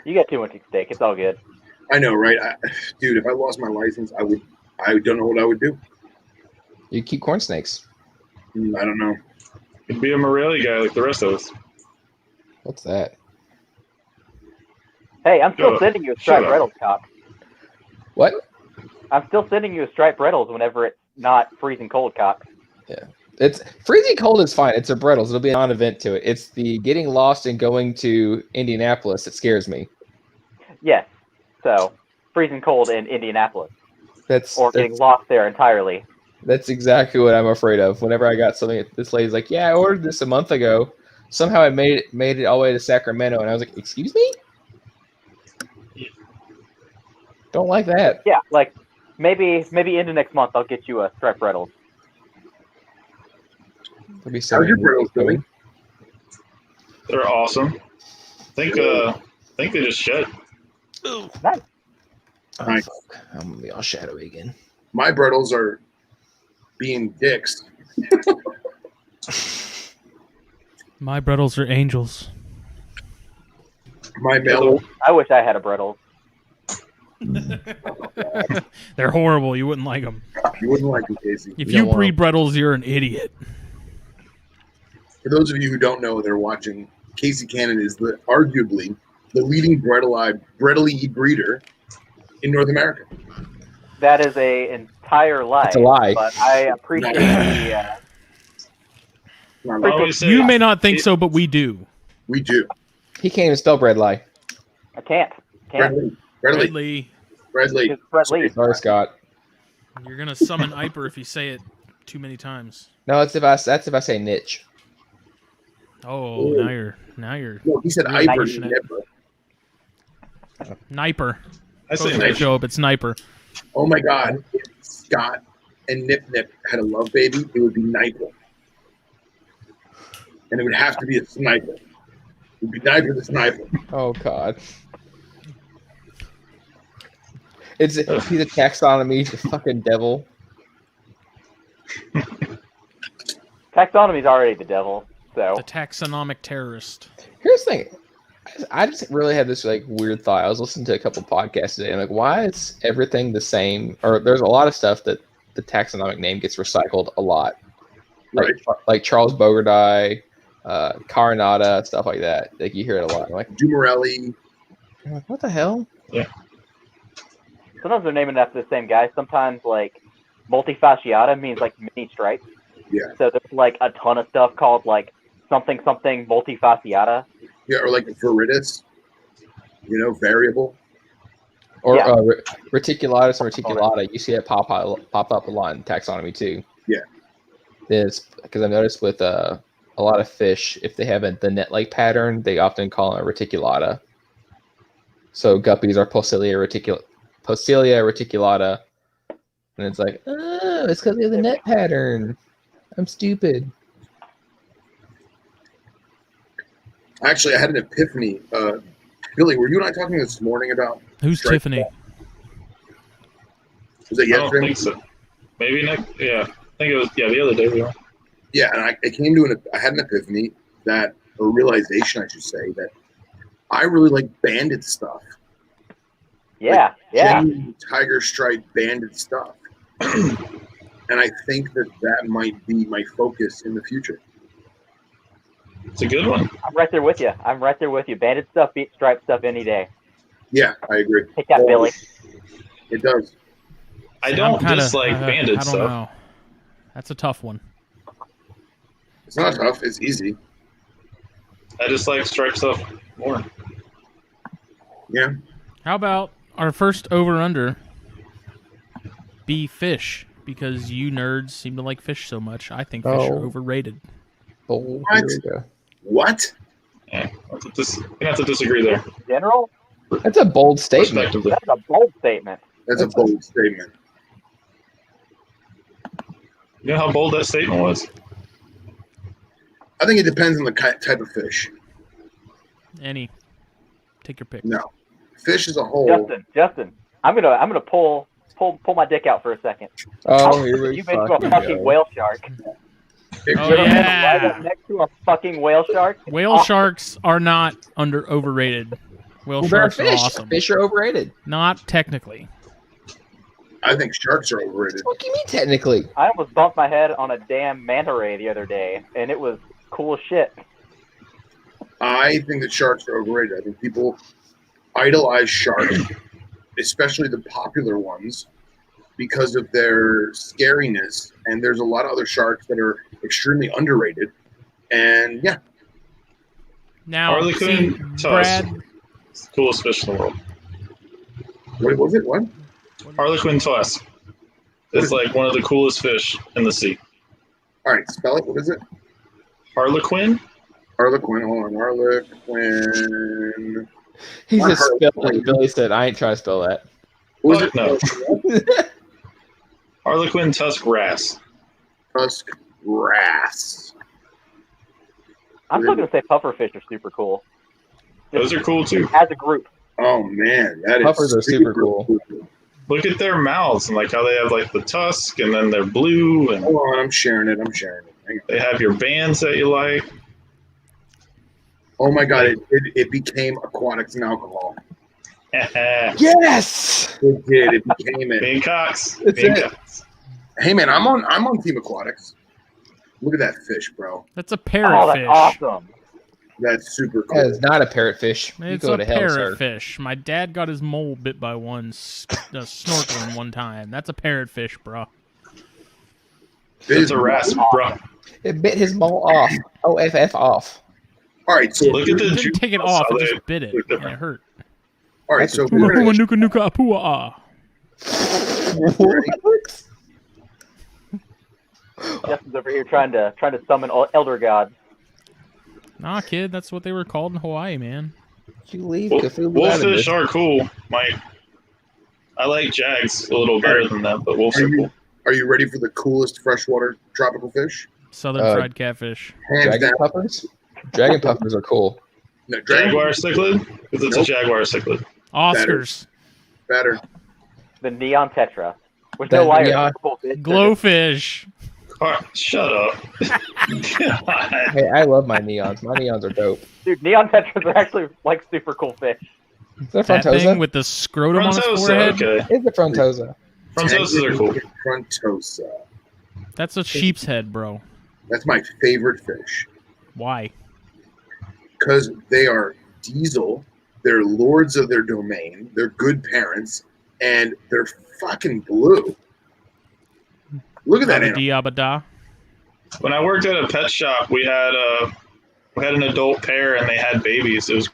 You got too much at stake. It's all good. I know, right? Dude, if I lost my license, I don't know what I would do. You keep corn snakes. I don't know. You'd be a Morelia guy like the rest of us. What's that? Hey, I'm still Shut up. sending you a Shut striped up. Reynolds cop. What? I'm still sending you a striped Reynolds whenever it's not freezing cold cop. It's freezing cold is fine. It's a Brettles. It'll be a non-event to it. It's the getting lost and going to Indianapolis that scares me. Yes. So, freezing cold in Indianapolis. That's Getting lost there entirely. That's exactly what I'm afraid of. Whenever I got something, this lady's like, "Yeah, I ordered this a month ago. Somehow I made it all the way to Sacramento," and I was like, "Excuse me? Don't like that." Yeah, like, maybe into next month I'll get you a striped Reynolds. That'd be so How's your Brettles doing? They're awesome. I think they just shed. Nice. Oh, Nice. fuck. I'm gonna be all shadowy again. My Brettles are being dicks. My Brettles are angels. My Mellow. I wish I had a Brettle. They're horrible. You wouldn't like them. You wouldn't like them, Casey. If You you don't breed Brettles, you're an idiot. For those of you who don't know, they're watching. Casey Cannon is arguably the leading Bredlie breeder in North America. That is a entire lie. It's a lie. But I appreciate the. I always say, You may not think so, but we do. We do. He can't even spell bread lie. I can't. Bredlie. Bradley, Bredlie. It's Brett Lee. Sorry, Scott. you're gonna summon Iper if you say it too many times. No, that's if I say niche. Oh, Ooh. now you're No, he said Really Iper. pushing it. Niper. I say Post nice. show up, it's Sniper. Oh my God. If Scott and Nip Nip had a love baby, it would be Niper. And it would have to be a sniper. It would be Niper the Sniper. Oh God. He's a taxonomy fucking devil. Taxonomy's already the devil. So The taxonomic terrorist. Here's the thing. I just really had this like weird thought. I was listening to a couple podcasts today, and like, why is everything the same? Or there's a lot of stuff that the taxonomic name gets recycled a lot, like Charles Bogardai, Carinata, stuff like that. Like you hear it a lot. I'm like, Dumarelli. what the hell? sometimes they're naming it after the same guy. Sometimes like multifasciata means like mini stripes. Yeah. So there's like a ton of stuff called like something multifasciata. Yeah, or like Viridis. Variable. Or Yeah. reticulatus and reticulata. You see it pop up a lot in taxonomy too. Yeah. It's because I've noticed with a lot of fish, if they have the net-like pattern, they often call it a reticulata. So guppies are Posilia reticulata, and it's like, oh, it's because they have the net pattern. I'm stupid. Actually, I had an epiphany. Billy, were you and I talking this morning about Who's Strike Tiffany? Was it I don't yesterday? think so. Maybe next. Yeah, I think it was. Yeah, the other day we were. Yeah, and I came to I had an epiphany or realization, I should say, that I really like banded stuff. Yeah, yeah. Genuine tiger stripe banded stuff. And I think that might be my focus in the future. It's a good one. I'm right there with you. Banded stuff beats striped stuff any day. Yeah, I agree. Take that, Billy. It does. I See, don't I'm kinda- dislike banded I don't stuff. know. That's a tough one. It's not tough. It's easy. I just like striped stuff more. Yeah. How about our first over-under be fish? Because you nerds seem to like fish so much. I think fish are Oh. overrated. Oh, What? here we go. What? Yeah, you have to disagree there. In general, That's a bold statement. Respectively. that's a bold statement. That's a bold statement. You know how bold that statement was? I think it depends on the type of fish. Any. Take your pick. No. Fish as a whole. Justin, I'm gonna pull my dick out for a second. Oh, here we You've been to a fucking fucking go. whale shark. Oh, You ever been right yeah. up next to a fucking whale shark? Whale sharks are not overrated. Whale Well, they're sharks are fish. awesome. Fish are overrated. Not technically. I think sharks are overrated. What do you mean technically? I almost bumped my head on a damn manta ray the other day, and it was cool as shit. I think that sharks are overrated. I think people idolize sharks, especially the popular ones, because of their scariness. And there's a lot of other sharks that are extremely underrated. And yeah, Now, Harlequin see, tusk. Brad, It's the coolest fish in the world. what was it? What? Harlequin tusk. It's like one of the coolest fish in the sea. All right, spell it. What is it? Harlequin? Harlequin. Hold on. Harlequin. He Not just spelled Harlequin. like Billy said. I ain't trying to spell that. What was Fuck it? no. Harlequin tusk wrasse. Tusk wrasse. I'm still gonna say pufferfish are super cool. Those are cool too. As a group. Oh man, that is Puffers are super cool. Look at their mouths and like how they have like the tusk and then they're blue and Hold on, I'm sharing it. Hang on. they have your bands that you like. Oh my god, it became aquatics and alcohol. Yes. It did. It became it. Gamecocks. That's Gamecocks. Hey man, I'm on Team Aquatics. Look at that fish, bro. That's a Oh, parrotfish. that's awesome. That's super cool. That is not a parrotfish. You It's go a to hell, sir. parrotfish. My dad got his mole bit by one snorkeling one time. That's a parrotfish, bro. It's a rasp, bro. It bit his mole off. OFF off. All right, so Look at the It juice. didn't take it off. It They just bit it. look And different. it hurt. all right, so Puma, we're puma, gonna, nuka, nuka, apua, ah. What? Justin's over here trying to summon elder gods. Nah, kid, that's what they were called in Hawaii, man. You leave Cthulhu out of Wolffish this. are cool. I like jags a little better than them, but wolves are cool. are you ready for the coolest freshwater tropical fish? Southern fried catfish. Hands Dragon down. puffers? Dragon puffers are cool. No, dragon Jaguar cichlid? Because it's a jaguar cichlid. Oscars. better. The neon tetra. Which That no liar. neon- Glowfish. Shut up. God. Hey, I love my neons. My neons are dope. Dude, neon tetras are actually like super cool fish. Is that That thing Frontosa? with the scrotum on its Frontosa, forehead. okay. It's a Frontosa. Frontosas are cool. Frontosa. That's a sheep's head, bro. That's my favorite fish Why? because they are diesel. They're lords of their domain. They're good parents, and they're fucking blue. Look at that animal. Diabada. When I worked at a pet shop, we had an adult pair and they had babies. It was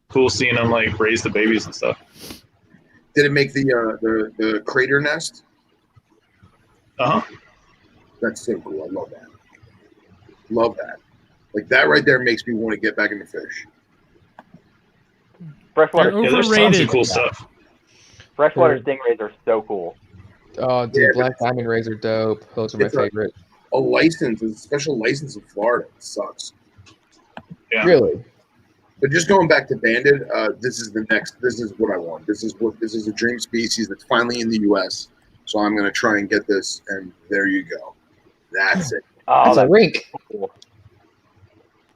cool seeing them like raise the babies and stuff. Did it make the crater nest? Uh huh. That's so cool. I love that. Love that. Like that right there makes me want to get back into fish. Freshwater, They're Yeah, there's tons Overrated. of cool stuff. freshwater stingrays are so cool. Oh, dude, Yeah, Black Diamond Rays are dope. Those are my It's a- favorite. A license, a special license in Florida. It sucks. Yeah. Really? But just going back to banded, this is what I want. This is a dream species that's finally in the US. So I'm gonna try and get this, and there you go. That's it. Oh, That's a that's rink. cool.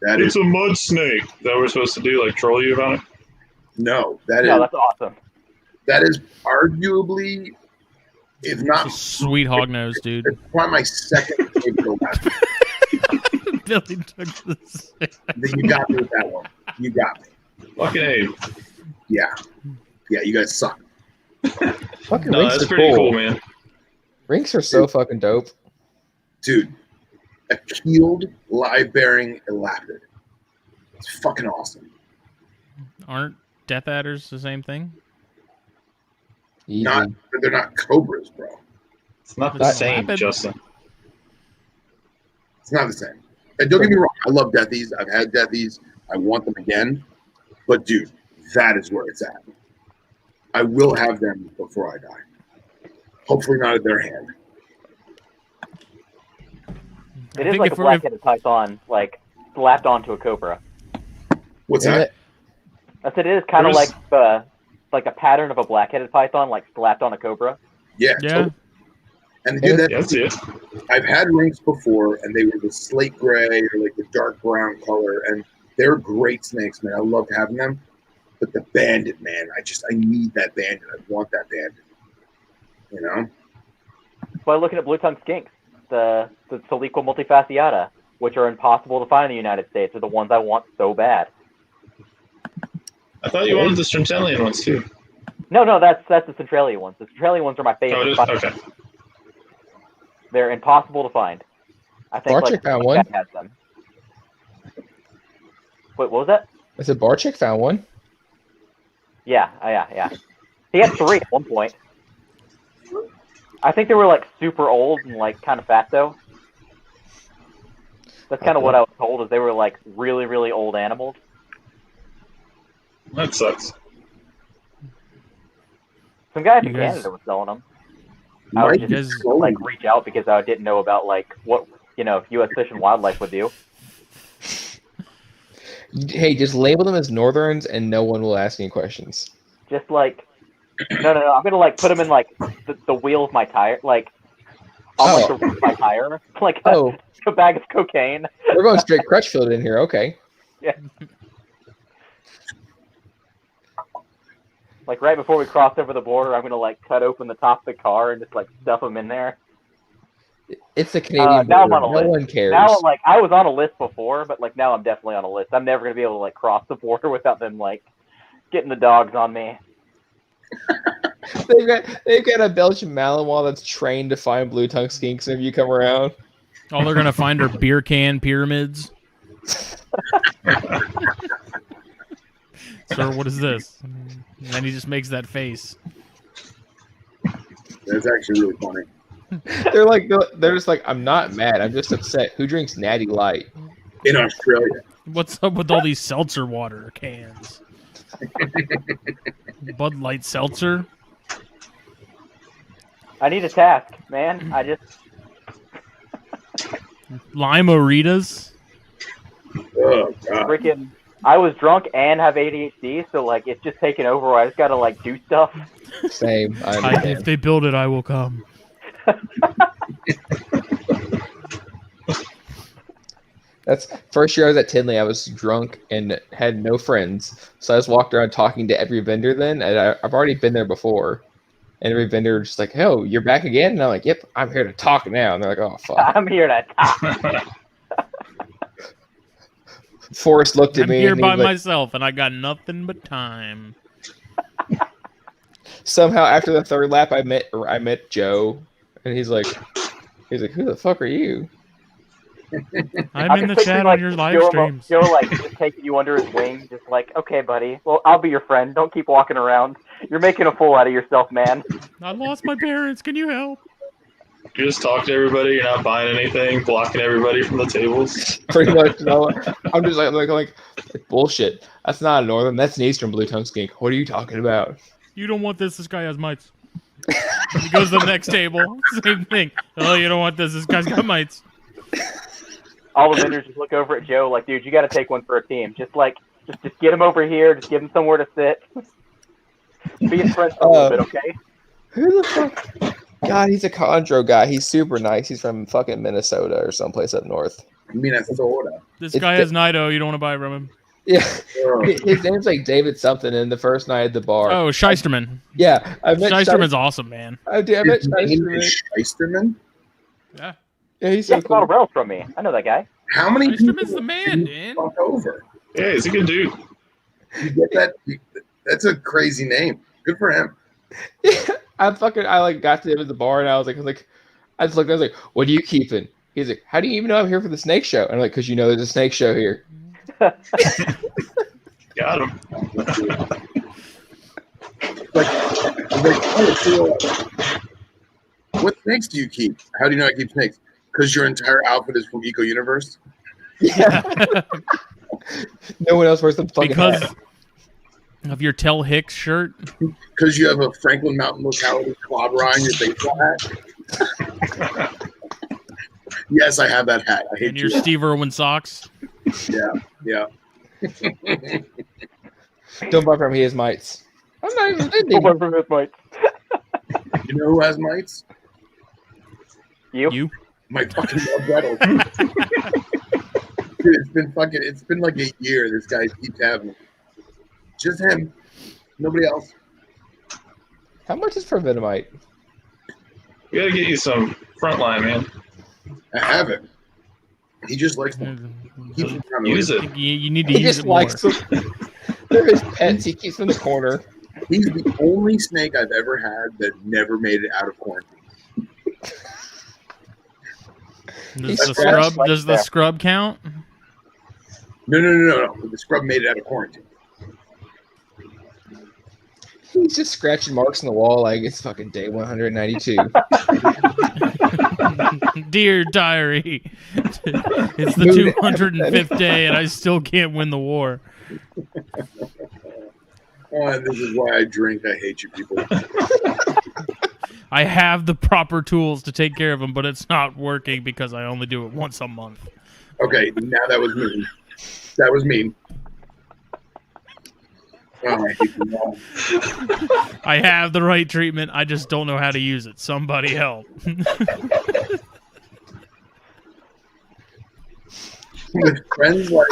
That is It's a mud snake. Is that what we're supposed to do? Like troll you about it? no, No, is that's awesome. that is arguably, if not, Sweet hognose, dude. it's probably my second favorite last. Billy took this. You got me with that one. You got me. Fucking A. Yeah, you guys suck. Fucking No, rinks that's are pretty cool. cool, man. Rinks are so fucking dope. Dude, a keeled live-bearing elapid. It's fucking awesome. Aren't death adders the same thing? Easy. They're not cobras, bro. It's not the That's same, rapid. Justin. It's not the same. And don't get me wrong, I love deathies. I've had deathies. I want them again. But dude, that is where it's at. I will have them before I die. Hopefully not at their hand. It I is think like a if we're- black-headed python, like slapped onto a cobra. What's Isn't that? it? I said it is kind of There's- like a pattern of a black-headed python, like slapped on a cobra. Yeah. Yeah. totally. And dude, Yeah, that's it. I've had rings before, and they were the slate gray or like the dark brown color, and they're great snakes, man. I love having them. But the banded, man, I need that banded. I want that banded. You know? That's why I'm looking at blue-tongued skinks, the Saliqua multifasciata, which are impossible to find in the United States, are the ones I want so bad. I thought you wanted the Stringtelian ones too. No, that's the Centralia ones. The Centralia ones are my Oh, favorite. it is? Okay. They're impossible to find. I think Barczyk like found Cat one. has them. Wait, what was that? I said Barczyk found one. Yeah. He had 3 at one point. I think they were like super old and like kind of fat though. That's kind of what I was told, is they were like really, really old animals. That sucks. Some guy You from guys- Canada was selling them. You I would might be just, trolling. Like reach out because I didn't know about like what U.S. Fish and Wildlife would do. Hey, just label them as Northerns, and no one will ask any questions. Just like, no. I'm gonna like put them in like the wheel of my tire, like on like the wheel of my tire, like a bag of cocaine. We're going straight Crutchfield in here. Okay. Yeah. Like right before we cross over the border, I'm gonna like cut open the top of the car and just like stuff them in there. It's the Canadian now I'm border. on a No list. one cares. Now, like, I was on a list before, but like now I'm definitely on a list. I'm never gonna be able to like cross the border without them like getting the dogs on me. They've got a Belgian Malinois that's trained to find blue tongue skinks if you come around. All they're gonna find are beer can pyramids. Sir, what is this? And then he just makes that face. That's actually really funny. They're just like, I'm not mad. I'm just upset. Who drinks Natty Light? In Australia. What's up with all these seltzer water cans? Bud Light seltzer? I need a task, man. I just Lime-O-Ritas? Oh, God. freaking. I was drunk and have ADHD, so like it's just taken over. Where I just gotta like do stuff. Same. If they build it, I will come. That's first year I was at Tinley. I was drunk and had no friends, so I just walked around talking to every vendor. Then, and I've already been there before, and every vendor was just like, "Oh, you're back again?" And I'm like, "Yep, I'm here to talk now." And they're like, "Oh, fuck." I'm here to talk. Forrest looked at I'm me. here and by he's like, myself, and I got nothing but time. somehow after the third lap, I met Joe, and he's like, "Who the fuck are you?" I'm in the just chat picturing, on your live streams. Joe like just taking you under his wing, just like, okay, buddy. Well, I'll be your friend. Don't keep walking around. You're making a fool out of yourself, man. I lost my parents. Can you help? You just talk to everybody. You're not buying anything, blocking everybody from the tables. Pretty much. No, I'm just like bullshit. That's not a northern. That's an eastern blue tongue skink. What are you talking about? You don't want this. This guy has mites. He goes to the next table. Same thing. Oh, you don't want this. This guy's got mites. All the vendors just look over at Joe like, dude, you got to take one for a team. Just get him over here. Just give him somewhere to sit. Be his friend for a little bit, okay? Who the fuck? God, he's a Chondro guy. He's super nice. He's from fucking Minnesota or someplace up north. Minnesota. This guy has Nido. You don't want to buy from him. Yeah. His name's like David something, and the first night at the bar. Oh, Shysterman. Yeah. I met Shysterman's awesome, man. I met His name Shysterman. is Shysterman? Yeah. Yeah, he's Yeah, so he bought a cool. rail from me. I know that guy. How many Shysterman's people the man, did you dude. fuck over? Yeah, he's a good dude. You get that? That's a crazy name. Good for him. I got to him at the bar, and I was like, I just looked. I was like, "What are you keeping?" He's like, "How do you even know I'm here for the snake show?" And I'm like, "Cause you know there's a snake show here." Got him. What snakes do you keep? How do you know I keep snakes? Because your entire outfit is from Eco Universe? Yeah. No one else wears the fucking Because hat. of your Tell Hicks shirt. Because you have a Franklin Mountain locality clobber on your baseball hat? Yes, I have that hat. I hate And your you. Steve Irwin socks. Yeah. Don't buy from him. He has mites. I'm not even Don't vending. worry from his mic. You know who has mites? You. My fucking love Gretel. Dude, it's been like a year. This guy keeps having it. Just him. Nobody else. How much is for Venomite? We gotta get you some frontline, man. I have it. He just likes them. Keeps them coming. Use it. You need to He use just it more. likes them. They're his pets. He keeps them in the corner. He's the only snake I've ever had that never made it out of quarantine. Does the scrub count? No. The scrub made it out of quarantine. He's just scratching marks on the wall like it's fucking day 192. Dear diary, it's the 205th day and I still can't win the war. Oh, and this is why I drink. I hate you people. I have the proper tools to take care of them, but it's not working because I only do it once a month. Okay, now that was mean. That was mean. Oh, I hate them all. I have the right treatment. I just don't know how to use it. Somebody help. With friends like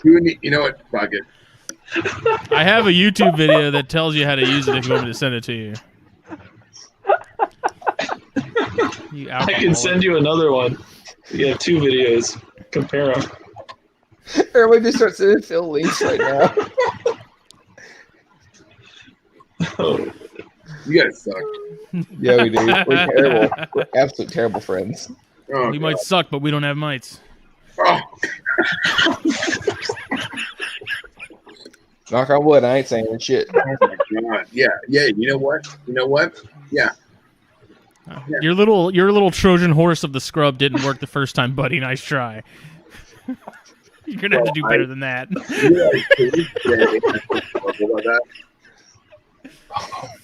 you know what? Fuck it. I have a YouTube video that tells you how to use it if you want me to send it to you. I can send you another one. You have 2 videos. Compare them. Everybody just starts sending Phil links right now. Oh. You guys suck. Yeah, we do. We're terrible. We're absolute terrible friends. Oh, We God. might suck, but we don't have mites. Oh, Knock on wood, I ain't saying shit. oh my God. Yeah. You know what? Yeah. Your little Trojan horse of the scrub didn't work the first time, buddy. Nice try. You're gonna have to do better than that.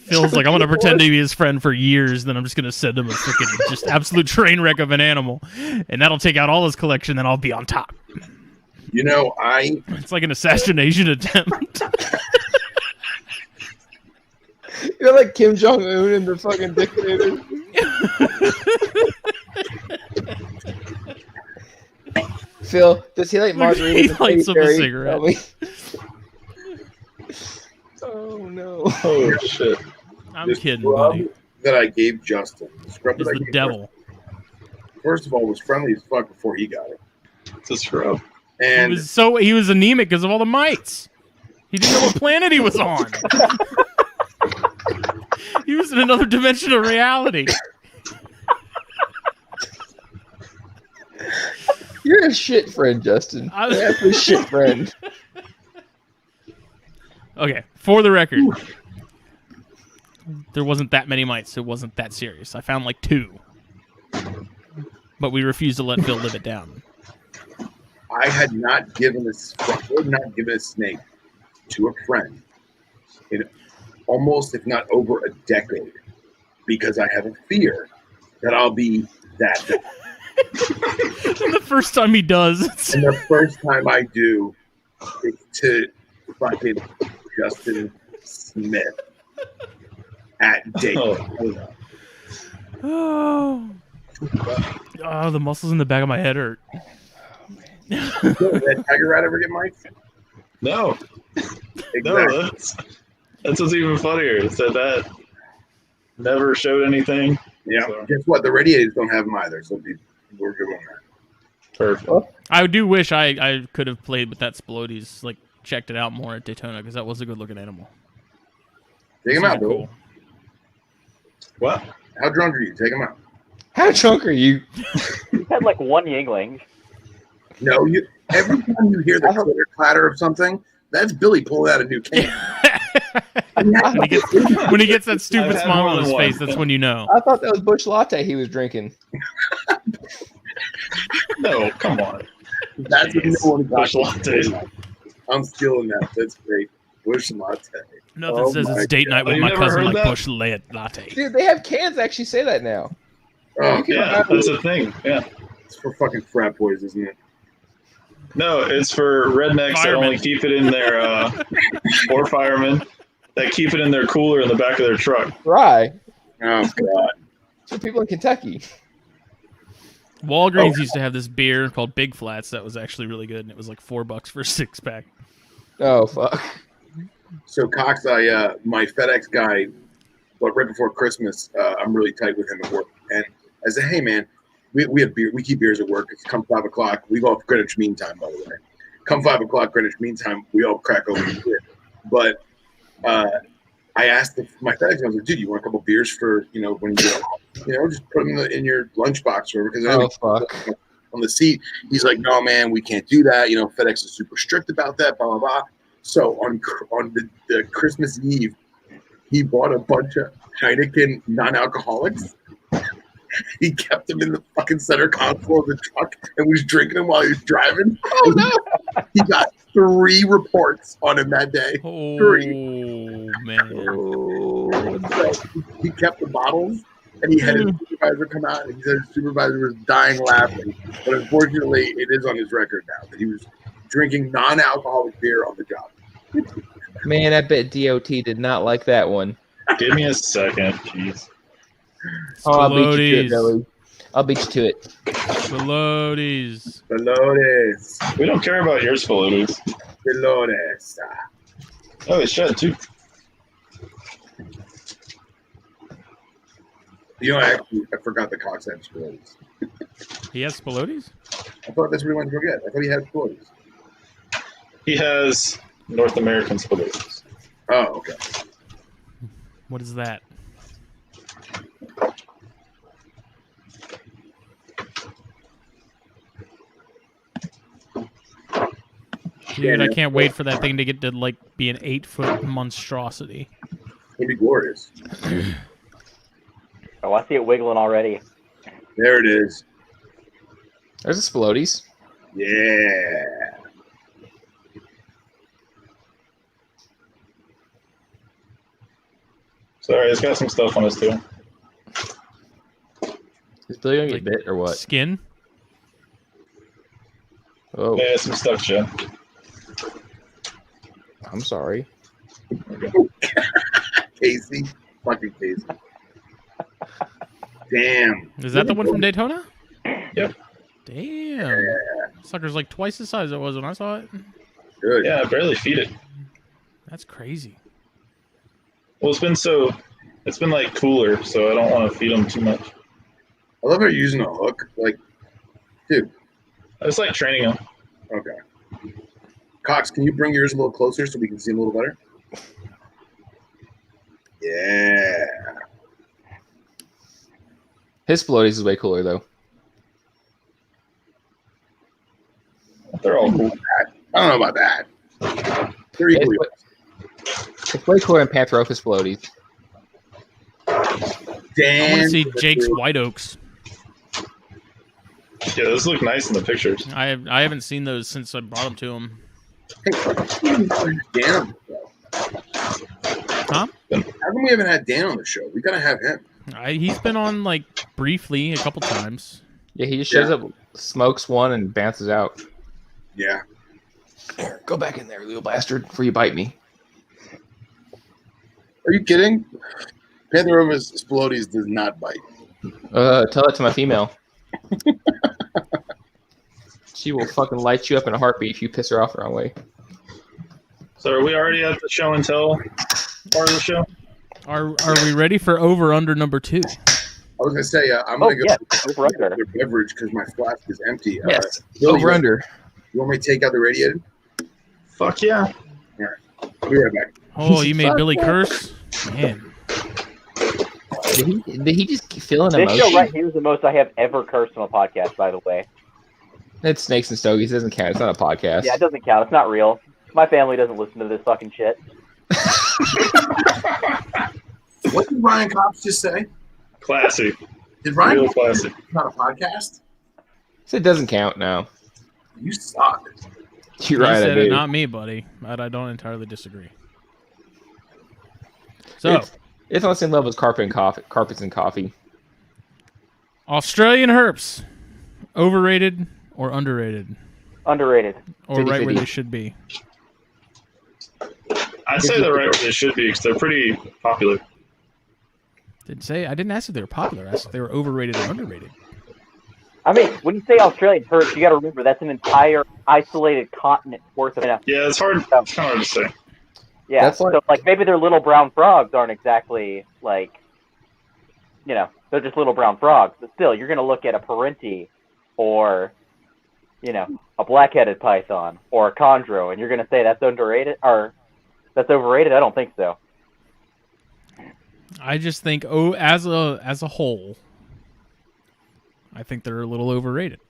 Phil's like, I'm gonna pretend to be his friend for years, then I'm just gonna send him a freaking just absolute train wreck of an animal, and that'll take out all his collection. Then I'll be on top. You know, It's like an assassination attempt. You're like Kim Jong Un and the fucking dictator. Phil, does he like margaritas? He and lights up a Katy Perry? cigarette. Tell me. Oh no! Oh shit! I'm this kidding, scrub buddy. that I gave Justin, the scrub He's that I the gave devil. First of all, was friendly as fuck before he got it, It's a scrub. and He was anemic because of all the mites. He didn't know what planet he was on. He was in another dimension of reality. You're a shit friend, Justin. You're a shit friend. Okay, for the record, there wasn't that many mites. It wasn't that serious. I found like 2. But we refused to let Phil live it down. I had not given a snake to a friend in almost, if not over, a decade, because I have a fear that I'll be that guy. And the first time he does, And the first time I do, it's to fucking Justin Smith at date. oh, the muscles in the back of my head hurt. Did that tiger rat ever get mics? No, Exactly. no, that's what's even funnier. Is that never showed anything. Yeah. So. Guess what? The radiators don't have them either, so we're good on that. Perfect. I do wish I could have played with that Splodies, like checked it out more at Daytona, because that was a good looking animal. Take him out, Cool. Bill. What? How drunk are you? Take him out. How drunk are you? You had like 1 Yingling. No, every time you hear the clitter clatter of something, that's Billy pulling out a new can. When he gets that stupid I've had smile more on his than face, one. that's when you know. I thought that was Bush Latte he was drinking. No, come on. That's what no one got. Bush latte. I'm stealing that. That's great. Bush latte. Nothing Oh says my it's date night with You my never cousin heard like that? Bush Latte. Dude, they have cans that actually say that now. Oh, Yeah, that's a thing. Yeah. it's for fucking frat boys, isn't it? No, it's for rednecks that Firemen. only keep it in their, or firemen, that keep it in their cooler in the back of their truck. Rye. Oh god. For people in Kentucky. Walgreens used to have this beer called Big Flats that was actually really good, and it was like $4 for a 6-pack. Oh, fuck. So Cox, my FedEx guy, but right before Christmas, I'm really tight with him at work, and I said, "Hey man, we have beer. We keep beers at work. It's come 5 o'clock. We go off Greenwich Mean Time, by the way. Come 5 o'clock Greenwich Mean Time, we all crack open beer. But I asked my FedEx guy, I was like, dude, you want a couple beers for when you get home? Just put them in your lunchbox or because fuck. on the seat." He's like, "No, man, we can't do that. FedEx is super strict about that. Blah blah blah." So on the Christmas Eve, he bought a bunch of Heineken non-alcoholics. He kept them in the fucking center console of the truck and was drinking them while he was driving. Oh no! He got 3 reports on him that day. Oh, 3. man. Oh, So he kept the bottles, and he had his supervisor come out, and he said his supervisor was dying laughing. But unfortunately, it is on his record now that he was drinking non-alcoholic beer on the job. Man, I bet DOT did not like that one. Give me a second, jeez. Oh, I'll beat you to it, Spilodies. Billy. I'll beat you to it. Spilodies. Dolores. We don't care about your spilodies. Dolores. Oh, they shed too. You know, actually, I forgot the Cox had Spilodies. He has Spilodies? I thought that's what he wanted to go get. I thought he had Spilodies. He has North American spilodies. Oh, okay. What is that? Dude, I can't wait for that thing to get to like be an 8-foot monstrosity. It'd be glorious. Oh, I see it wiggling already. There it is. There's a Spilodies. Yeah. Sorry, it's got some stuff on us too. Is Billy gonna get bit or what? Skin? Oh, Yeah, some stuff, Jen. I'm sorry. Casey. Fucking Casey. Damn. Is that the one from Daytona? Yep. Damn. Yeah. Sucker's like twice the size it was when I saw it. Good. Yeah, I barely feed it. That's crazy. Well, it's been like cooler, so I don't want to feed them too much. I love how you're using a hook. Like, dude. I just like training them. Okay. Cox, can you bring yours a little closer so we can see him a little better? Yeah. His Spilodies is way cooler though. They're all cool. I don't know about that. They're equally. It's way cooler than Pantherophis Spilodies. I want Damn. to see Jake's White Oaks. Yeah, those look nice in the pictures. I haven't seen those since I brought them to him. Hey, Dan. Huh? How come we haven't had Dan on the show? We gotta have him. He's been on like briefly a couple times. Yeah, he just shows up, smokes one, and bounces out. Yeah. Here, go back in there, little bastard, before you bite me. Are you kidding? Pantherophis Spilodies does not bite. Tell that to my female. She will fucking light you up in a heartbeat if you piss her off the wrong way. So are we already at the show and tell part of the show? Are we ready for over under number 2? I was gonna say I'm gonna go over under. for beverage because my flask is empty. Yes, Billy, over under. You want me to take out the radiator? Fuck yeah. I'll be right back. Oh, you made Billy curse? Man. Did he just feel an This emotion? show right here is the most I have ever cursed on a podcast, by the way. It's Snakes and Stogies. It doesn't count. It's not a podcast. Yeah, it doesn't count. It's not real. My family doesn't listen to this fucking shit. What did Ryan Cops just say? Classy. Did Ryan Real Cops classy. say it's not a podcast? So it doesn't count now. You suck. You're You right, I said do. it, not me, buddy. But I don't entirely disagree. So, It's on the same level as carpets and coffee. Australian herps, overrated or underrated? Underrated. Or right where 50-50. they should be? I'd say they're right where they should be because they're pretty popular. I didn't ask if they were popular. I asked if they were overrated or underrated. I mean, when you say Australian herps, you got to remember that's an entire isolated continent worth of. Yeah, it's hard. It's kind of hard to say. Yeah, That's like- so like maybe their little brown frogs aren't exactly like, they're just little brown frogs. But still, you're gonna look at a parenti, or, a black-headed python or a chondro, and you're gonna say that's underrated or that's overrated. I don't think so. I just think, as a whole, I think they're a little overrated.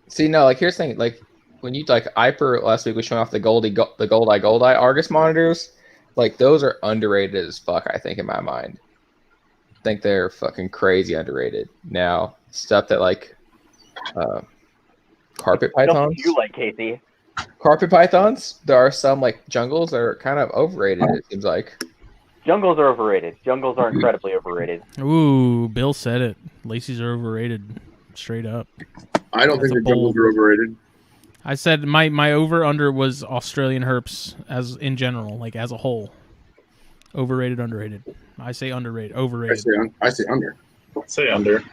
See, no, like here's the thing, like when you Iper last week was showing off the Gold-Eye Argus monitors, like those are underrated as fuck. I think in my mind, I think they're fucking crazy underrated. Now stuff that carpet I don't pythons, think you like Casey. carpet pythons. There are some like jungles that are kind of overrated. It seems like. Jungles are overrated. Jungles are incredibly overrated. Ooh, Bill said it. Lacey's are overrated, straight up. I don't That's think a the jungles bold- are overrated. I said my over-under was Australian herps as in general, like as a whole. Overrated, underrated. I say underrated, overrated. I say under. Say under.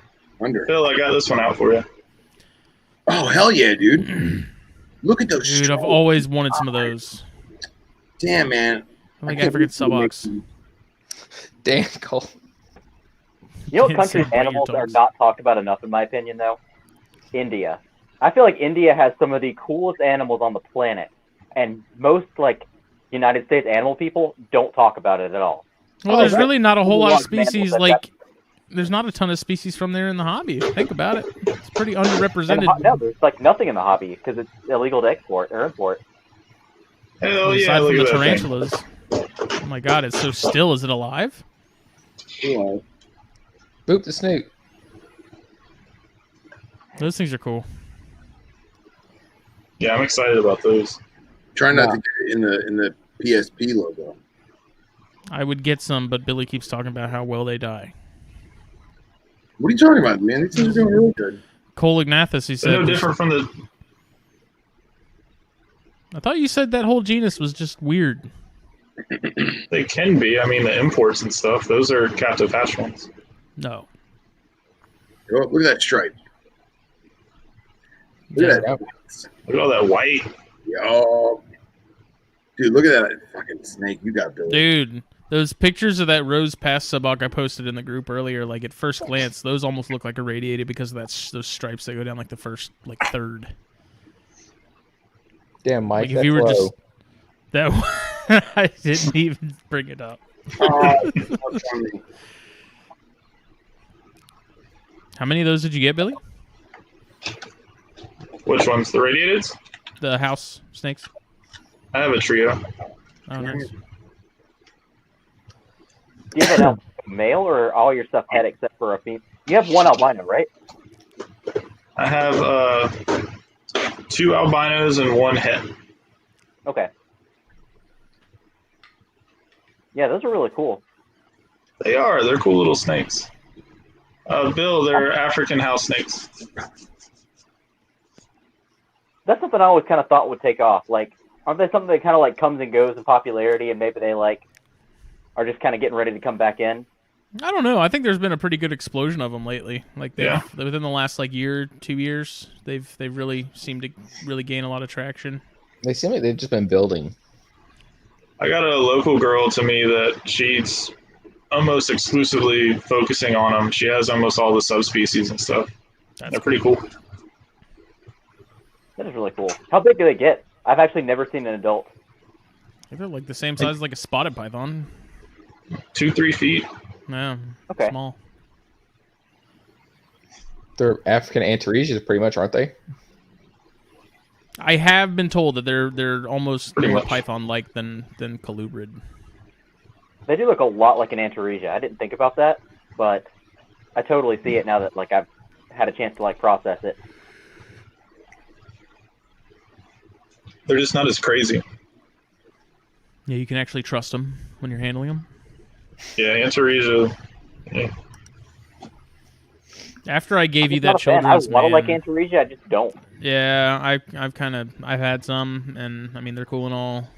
Under. Phil, I got this one out for you. Oh, hell yeah, dude. Look at those. Dude, I've always wanted some of those. Damn, man. I think African subox. Damn, Cole. You know what country's animals are not talked about enough, in my opinion, though? India. I feel like India has some of the coolest animals on the planet, and most, like, United States animal people don't talk about it at all. Well, there's really not a whole lot of species, like, there's not a ton of species from there in the hobby. Think about it. It's pretty underrepresented. No, there's, like, nothing in the hobby, because it's illegal to export or import. Hell yeah, aside from look the at that tarantulas. Oh my god, it's so still. Is it alive? Yeah. Boop the snoot. Those things are cool. Yeah, I'm excited about those. Try not to get it in the PSP logo. I would get some, but Billy keeps talking about how well they die. What are you talking about, man? These things are doing really good. Cole Ignathus, he said. They're no different from the... I thought you said that whole genus was just weird. They can be. I mean, the imports and stuff, those are captive hatch ones. No. Oh, look at that stripe. Look at that. Look at all that white. Yo. Dude, look at that fucking snake you got, Billy. Dude, those pictures of that rose past subok I posted in the group earlier, like at first glance, those almost look like irradiated because of those stripes that go down like the first, like third. Damn, Mike, Like if that's you were low. just that, I didn't even bring it up. How many of those did you get, Billy? Which ones? The radiateds? The house snakes. I have a trio. Oh, nice. Do you have a male or all your stuff head except for a female? You have one albino, right? I have 2 albinos and 1 het. Okay. Yeah, those are really cool. They are. They're cool little snakes. Bill, they're African house snakes. That's something I always kind of thought would take off. Like, aren't they something that kind of like comes and goes in popularity, and maybe they like are just kind of getting ready to come back in? I don't know. I think there's been a pretty good explosion of them lately. Like within the last like year, 2 years, they've really seemed to really gain a lot of traction. They seem like they've just been building. I got a local girl to me that she's almost exclusively focusing on them. She has almost all the subspecies and stuff. They're pretty cool. That is really cool. How big do they get? I've actually never seen an adult. I think they're like the same size as like a spotted python. 2-3 feet. Yeah, Okay. small. They're African Antaresias, pretty much, aren't they? I have been told that they're almost Pretty more much. python-like than colubrid. They do look a lot like an Antaresia. I didn't think about that, but I totally see it now that like I've had a chance to like process it. They're just not as crazy. Yeah, you can actually trust them when you're handling them. Yeah, Antaresia. Yeah. After I gave you I'm that not a fan. children's I want to like man, Antaresia, I just don't. yeah, I've had some, and I mean they're cool and all.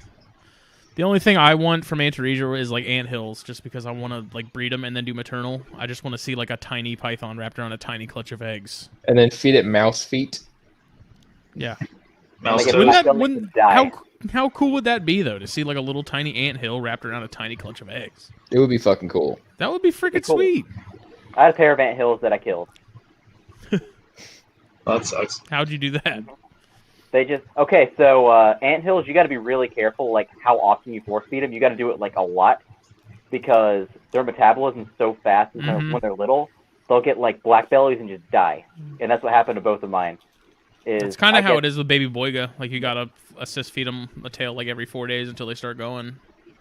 The only thing I want from Antaresia is like anthills, just because I want to like breed them and then do maternal. I just want to see like a tiny python wrapped around a tiny clutch of eggs. And then feed it mouse feet. Yeah, Mouse Like, toes. wouldn't how cool would that be though to see like a little tiny anthill wrapped around a tiny clutch of eggs? It would be fucking cool. That would be freaking Cool. sweet. I had a pair of anthills that I killed. That sucks. How'd you do that? They just so anthills, you got to be really careful like how often you force feed them. You got to do it like a lot because their metabolism is so fast when they're little. They'll get like black bellies and just die, and that's what happened to both of mine. It's kind of how it is with baby boiga. Like you gotta assist feed them a tail like every 4 days until they start going.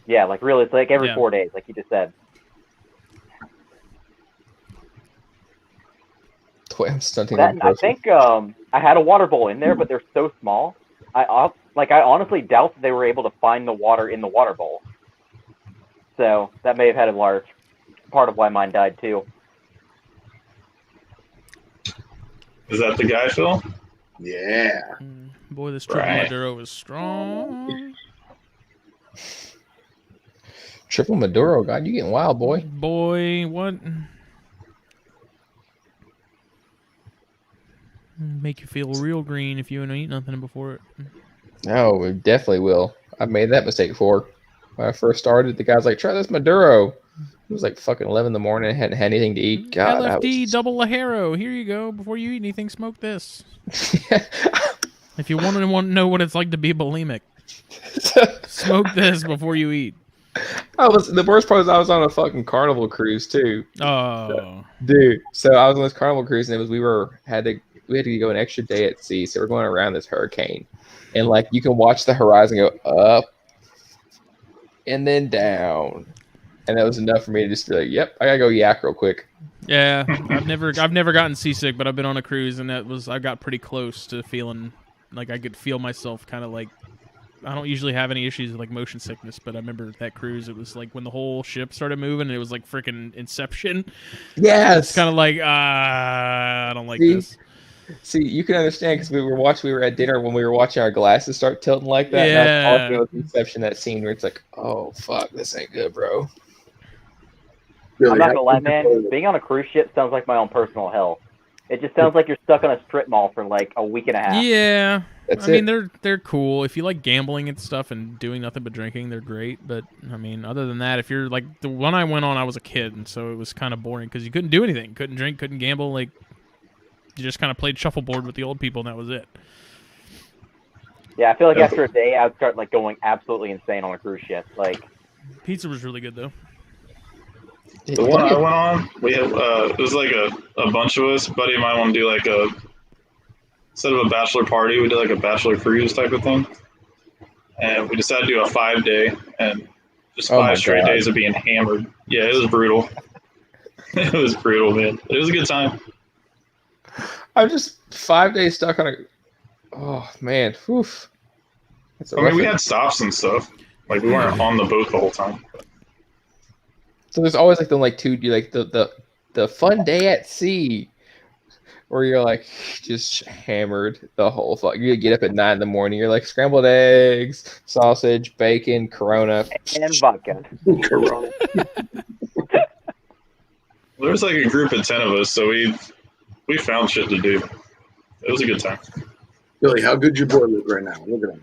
Yeah, like really, it's like every Yeah. 4 days, like you just said. I'm stunting That, them. I think I had a water bowl in there, but they're so small. I honestly doubt that they were able to find the water in the water bowl. So that may have had a large part of why mine died too. Is that the guy, Phil? Yeah. Boy, this triple Right. Maduro is strong. Triple Maduro, God, you getting wild, boy. Boy, what? Make you feel real green if you don't eat nothing before it. No, it definitely will. I made that mistake before. When I first started, the guy's like, try this Maduro. It was like fucking 11 in the morning. I hadn't had anything to eat. God, LFD double Lajero. Here you go. Before you eat anything, smoke this. If you want to know what it's like to be bulimic, smoke this before you eat. The worst part was I was on a fucking Carnival cruise too. Oh, Dude. So I was on this Carnival cruise, and it was we had to go an extra day at sea. So we're going around this hurricane, and like you can watch the horizon go up and then down, and that was enough for me to just be like, "Yep, I gotta go yak real quick." yeah. I've never gotten seasick, but I've been on a cruise, and I got pretty close to feeling like I could feel myself kind of like. I don't usually have any issues with like motion sickness, but I remember that cruise. It was like when the whole ship started moving, and it was like freaking Inception. Yes, It's kind of like I don't like this. See, you can understand because we were at dinner when we were watching our glasses start tilting like that. Yeah. And I was talking with Inception, that scene where it's like, oh fuck, this ain't good, bro. Billy, I'm not how gonna lie, good man. you Being on a cruise ship sounds like my own personal hell. It just sounds like you're stuck on a strip mall for like a week and a half. Yeah, That's I mean it. they're cool if you like gambling and stuff and doing nothing but drinking. They're great, but I mean other than that, if you're like the one I went on, I was a kid, and so it was kind of boring because you couldn't do anything, couldn't drink, couldn't gamble. Like you just kind of played shuffleboard with the old people, and that was it. Yeah, I feel like after a day, I'd start like going absolutely insane on a cruise ship. Like, Pizza was really good though. The one I went on, we had it was like a bunch of us. A buddy of mine wanted to do like instead of a bachelor party, we did like a bachelor cruise type of thing, and we decided to do a 5-day and just Oh my 5 straight God. days of being hammered. Yeah, it was brutal. It was brutal, man. But it was a good time. I'm just 5 days stuck on a. Oh man, oof. That's a I mean, we rough- had stops and stuff. Like we weren't on the boat the whole time. So there's always like the fun day at sea, where you're like just hammered the whole fuck. You get up at 9 in the morning. You're like scrambled eggs, sausage, bacon, Corona, and vodka. Corona. There was like a group of 10 of us, so we found shit to do. It was a good time. Billy, how good your boy look right now? Look at him.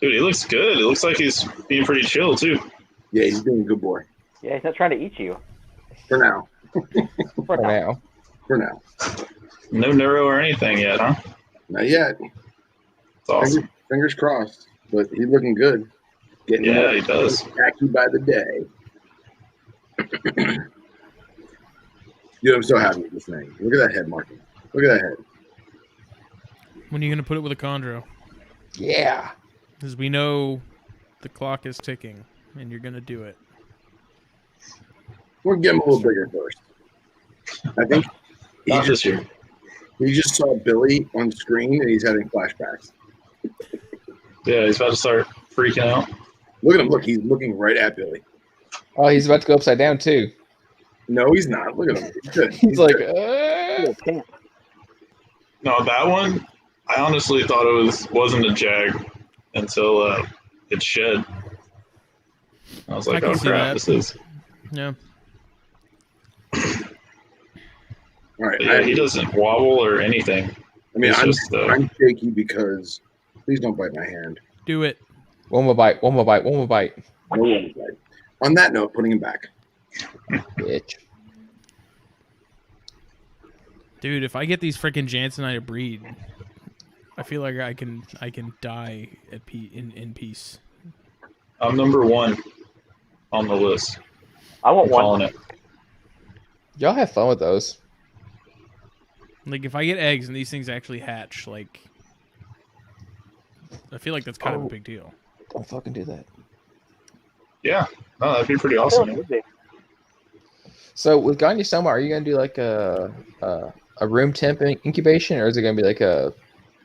Dude, he looks good. It looks like he's being pretty chill too. Yeah, he's being a good boy. Yeah, he's not trying to eat you. For now. for now. For now. No neuro or anything yet, huh? Not yet. It's awesome. Fingers crossed. But he's looking good. Getting Yeah, more he does. tacky by the day. Dude, I'm so happy with this thing. Look at that head marking. Look at that head. When are you gonna put it with a chondro? Yeah. Because we know the clock is ticking, and you're gonna do it. We're gonna get him a little bigger first. I think Not this year. he just saw Billy on screen and he's having flashbacks. Yeah, he's about to start freaking out. Look at him. Look, he's looking right at Billy. Oh, he's about to go upside down too. No, he's not. Look at him. He's good. He's like, good. No, that one, I honestly thought it wasn't a jag until it shed. I was like, I oh can see crap, that. this is. Yeah. All right. But yeah, he doesn't wobble or anything. I mean, It's just, I'm shaky because please don't bite my hand. Do it. one more bite, one more bite, one more bite. No one will bite. On that note, putting him back. Bitch. Dude, if I get these freaking Jansenite breed, I feel like I can die in peace. I'm number 1 on the list. I want I'm calling one. it. Y'all have fun with those. Like if I get eggs and these things actually hatch, like I feel like that's kind of a big deal. Don't fucking do that. Yeah, no, that'd be pretty I feel awesome. like Man. it would be. So with Gagne Soma, are you gonna do like a room temp incubation, or is it gonna be like a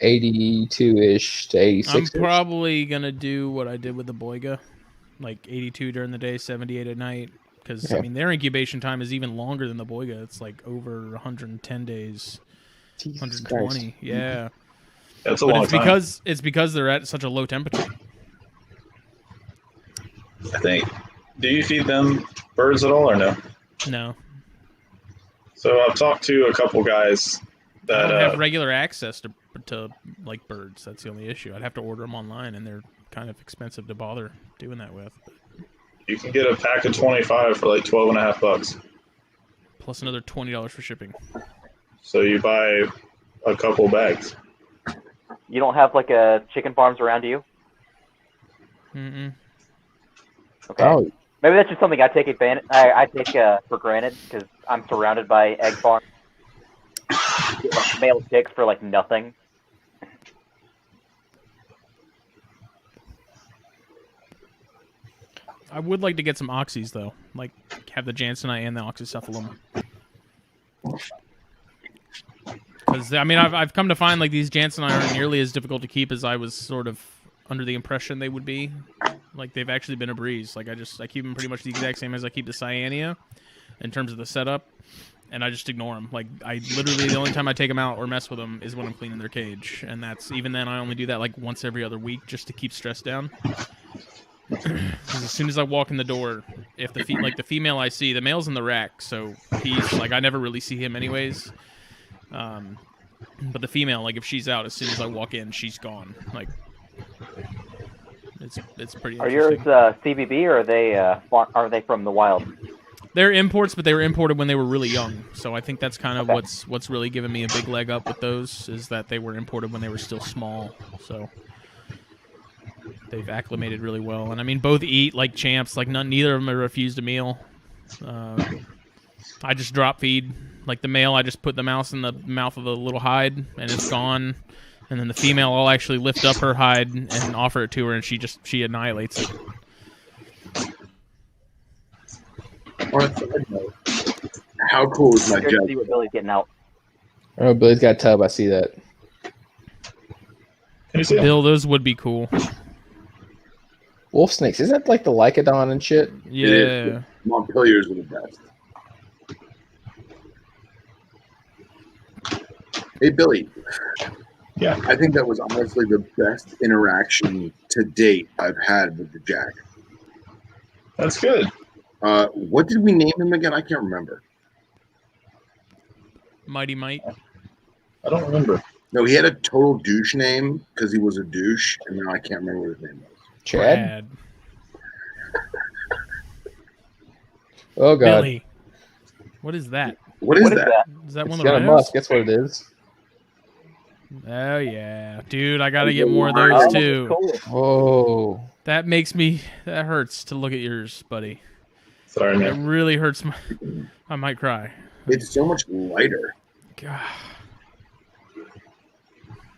82-ish to 86? I'm probably gonna do what I did with the Boiga, like 82 during the day, 78 at night. Because I Okay. mean, their incubation time is even longer than the Boiga. It's like over 110 days, Jesus 120. Christ. Yeah. That's a But long it's time. because they're at such a low temperature. I think. Do you feed them birds at all or no? No, So I've talked to a couple guys I that don't have regular access to like birds. That's the only issue. I'd have to order them online, and they're kind of expensive to bother doing that with. you can get a pack of 25 for like $12.50. Plus another $20 for shipping. So you buy a couple bags. You don't have like a chicken farms around you? Mm-mm. Okay. Oh, Maybe that's just something I take I take for granted because I'm surrounded by egg farms. Get, like, male chicks for like nothing. I would like to get some oxys though, like have the Jansenite and the oxycephalum. Because I mean, I've come to find like these Jansenite aren't nearly as difficult to keep as I was sort of under the impression they would be. Like they've actually been a breeze. Like I keep them pretty much the exact same as I keep the Cyanea in terms of the setup, and I just ignore them. Like I literally the only time I take them out or mess with them is when I'm cleaning their cage, and that's even then I only do that like once every other week just to keep stress down. Because as soon as I walk in the door, if the female I see, the male's in the rack, so he's like I never really see him anyways. But the female, like if she's out, as soon as I walk in, she's gone. Like it's pretty. Are yours CBB or are they from the wild? They're imports, but they were imported when they were really young. So I think that's kind of Okay. what's really given me a big leg up with those is that they were imported when they were still small. So they've acclimated really well, and I mean both eat like champs. Like neither of them have refused a meal. I just drop feed. Like the male, I just put the mouse in the mouth of the little hide, and it's gone. And then the female, I'll actually lift up her hide and offer it to her, and she annihilates it. On a side note, how cool is my Curious to see jug? what Billy's getting out. oh, Billy's got a tub. I see that. Can you see them? Bill, those would be cool. Wolf snakes. Isn't that like the Lycodon and shit? Yeah. Montpeliers are the best. Hey, Billy. Yeah. I think that was honestly the best interaction to date I've had with the Jack. That's good. What did we name him again? I can't remember. Mighty Might. I don't remember. No, he had a total douche name because he was a douche, and now I can't remember what his name was. Chad. Brad. Oh god. Billy. What is that? What is What is that? that? Is that It's one of got the a rhinos? musk. That's what it is. Oh yeah, dude, I gotta get more of those Oh, too. cool. Whoa. That hurts to look at yours, buddy. Sorry, That man. really hurts I might cry. It's so much lighter. God.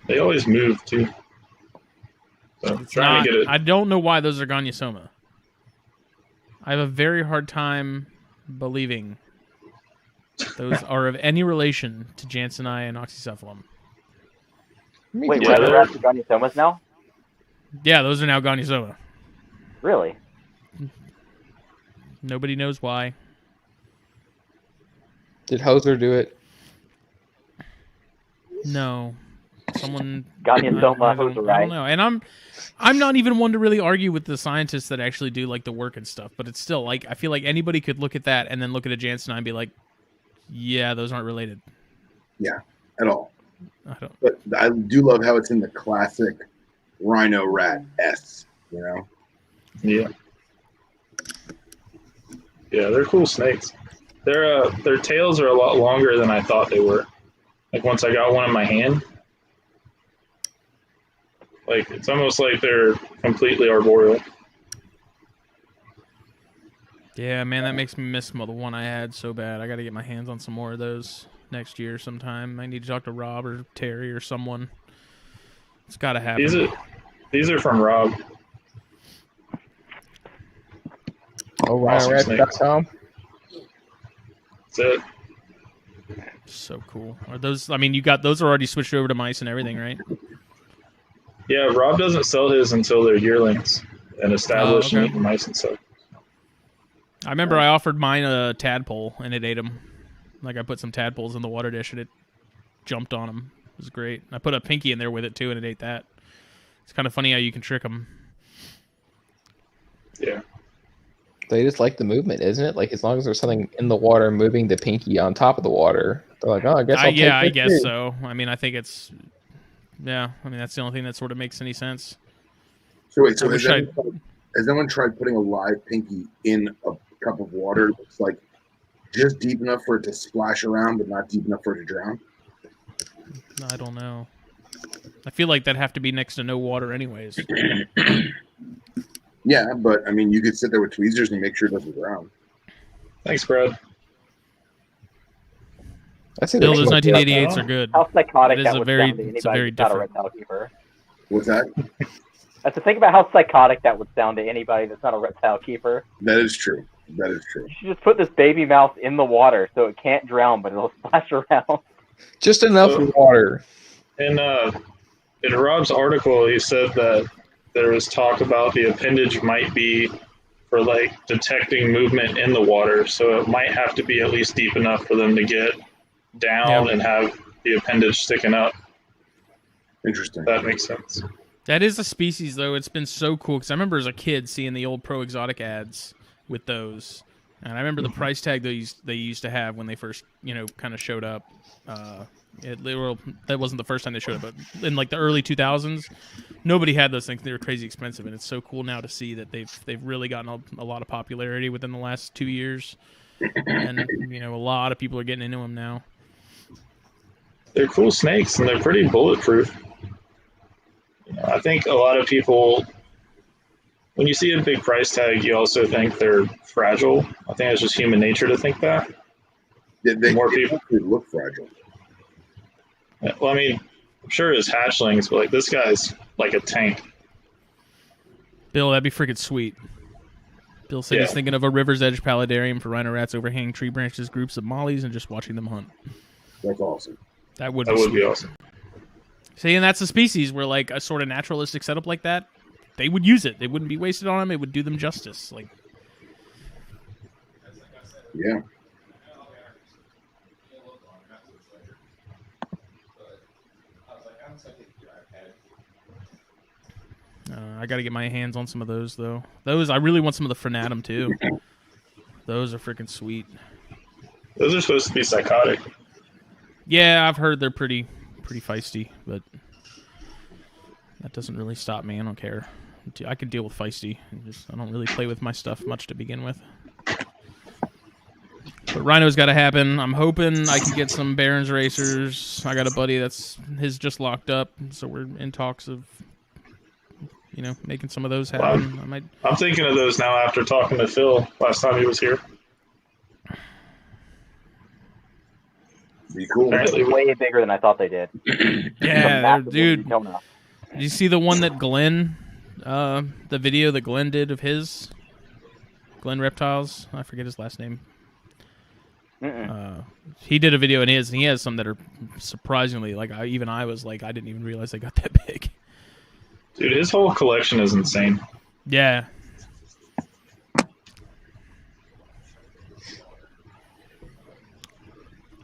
They always move too. So It's trying not, to get it. I don't know why those are Gonyosoma. I have a very hard time believing those are of any relation to Jansenii and Oxycephalum. Wait, Yeah, what are they're- the Gonyossomas now? Yeah, those are now Gonyosoma. Really? Nobody knows why. Did Hoser do it? No. Someone Gonyosoma, I who's don't right? know. And I'm not even one to really argue with the scientists that actually do like the work and stuff, but it's still like I feel like anybody could look at that and then look at a Jansenii and be like, yeah, those aren't related. Yeah, at all. I don't But I do love how it's in the classic rhino rat S, you know? Yeah. Yeah, they're cool snakes. Their tails are a lot longer than I thought they were. Like once I got one in my hand, like it's almost like they're completely arboreal. Yeah, man, that makes me miss the one I had so bad. I got to get my hands on some more of those next year sometime. I need to talk to Rob or Terry or someone. It's got to happen. These are from Rob. Oh, Awesome rhinorats.com. That's it. So cool. Are those? I mean, you got those are already switched over to mice and everything, right? Yeah, Rob doesn't sell his until they're yearlings and established okay. and eating mice and stuff. I remember I offered mine a tadpole and it ate them. Like I put some tadpoles in the water dish and it jumped on them. It was great. I put a pinky in there with it too, and it ate that. It's kind of funny how you can trick them. Yeah. They just like the movement, isn't it? Like as long as there's something in the water moving the pinky on top of the water, they're like, oh, I guess I'll take I this guess too. so. I mean, I think it's that's the only thing that sort of makes any sense. So wait, so has anyone tried putting a live pinky in a cup of water that's like just deep enough for it to splash around, but not deep enough for it to drown? I don't know. I feel like that'd have to be next to no water anyways. Yeah, but I mean, you could sit there with tweezers and make sure it doesn't drown. Thanks, Brad. Bill, those 1988s are good. How psychotic It is that a would very, sound to it's a anybody very that's not a different. reptile keeper. What's that? I have to think about how psychotic that would sound to anybody that's not a reptile keeper. That is true. That is true. You should just put this baby mouse in the water so it can't drown, but it'll splash around. Just enough water. In Rob's article, he said that there was talk about the appendage might be for like detecting movement in the water, so it might have to be at least deep enough for them to get down and have the appendage sticking up. Interesting. That makes sense. That is a species, though. It's been so cool because I remember as a kid seeing the old Pro Exotic ads with those, and I remember the price tag they used to have when they first, kind of showed up. That wasn't the first time they showed up, but in like the early 2000s, nobody had those things. They were crazy expensive, and it's so cool now to see that they've really gotten a lot of popularity within the last 2 years, and a lot of people are getting into them now. They're cool snakes, and they're pretty bulletproof. I think a lot of people, when you see a big price tag, you also think they're fragile. I think it's just human nature to think that. More people look fragile. Well, I mean, I'm sure his hatchlings, but like this guy's like a tank. Bill, that'd be freaking sweet. Bill said he's thinking of a river's edge paludarium for rhino rats overhanging tree branches, groups of mollies, and just watching them hunt. That's awesome. That would be awesome. See, and that's a species where like a sort of naturalistic setup like that, they would use it. They wouldn't be wasted on them. It would do them justice. Like, yeah. I got to get my hands on some of those, though. I really want some of the Frenatum, too. Those are freaking sweet. Those are supposed to be psychotic. Yeah, I've heard they're pretty feisty, but that doesn't really stop me. I don't care. I can deal with feisty. I don't really play with my stuff much to begin with. But Rhino's got to happen. I'm hoping I can get some Barons racers. I got a buddy his just locked up, so we're in talks of making some of those happen. I'm thinking of those now after talking to Phil last time he was here. Be cool. They're way bigger than I thought they did. Yeah, dude. Did you see the one that Glenn, the video that Glenn did of his? Glenn Reptiles? I forget his last name. He did a video in his, and he has some that are surprisingly, like, I was like, I didn't even realize they got that big. Dude, his whole collection is insane. Yeah.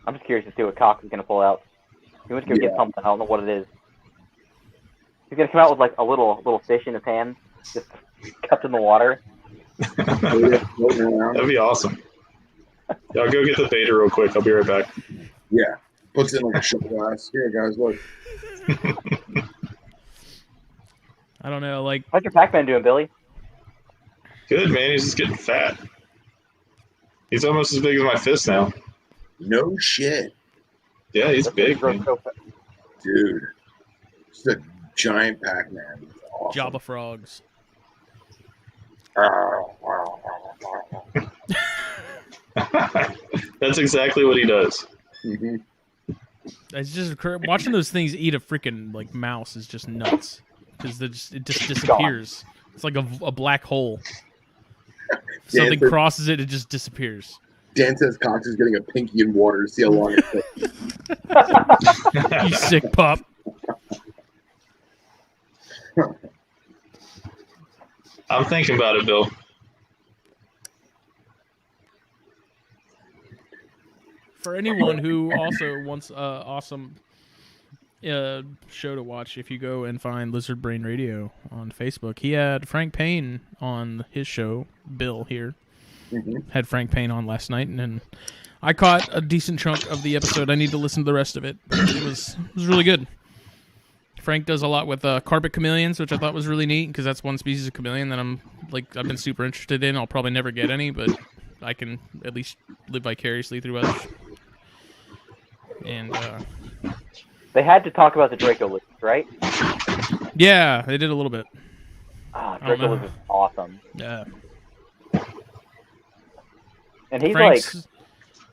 I'm just curious to see what Cox is going to pull out. He wants to go get something. I don't know what it is. He's going to come out with like a little fish in his hand, just kept in the water. That'd be awesome. Yeah, I'll go get the beta real quick. I'll be right back. Yeah. Puts it in like a shot glass. Here, guys, look. I don't know, like... How's your Pac-Man doing, Billy? Good, man. He's just getting fat. He's almost as big as my fist now. No shit. Yeah, he's big, man. Dude. It's a giant Pac-Man. Awesome. Java frogs. That's exactly what he does. Mm-hmm. It's just watching those things eat a freaking like mouse is just nuts because it just disappears. It's like a black hole. If something crosses it, it just disappears. Dan says Cox is getting a pinky in water to see how long it takes. You sick pup. I'm thinking about it, Bill. For anyone who also wants awesome show to watch if you go and find Lizard Brain Radio on Facebook. He had Frank Payne on his show. Bill here had Frank Payne on last night, and I caught a decent chunk of the episode. I need to listen to the rest of it. It was really good. Frank does a lot with carpet chameleons, which I thought was really neat because that's one species of chameleon that I've been super interested in. I'll probably never get any, but I can at least live vicariously through others. And they had to talk about the Draco lizards, right? Yeah, they did a little bit. Draco lizards is awesome. Yeah. And he's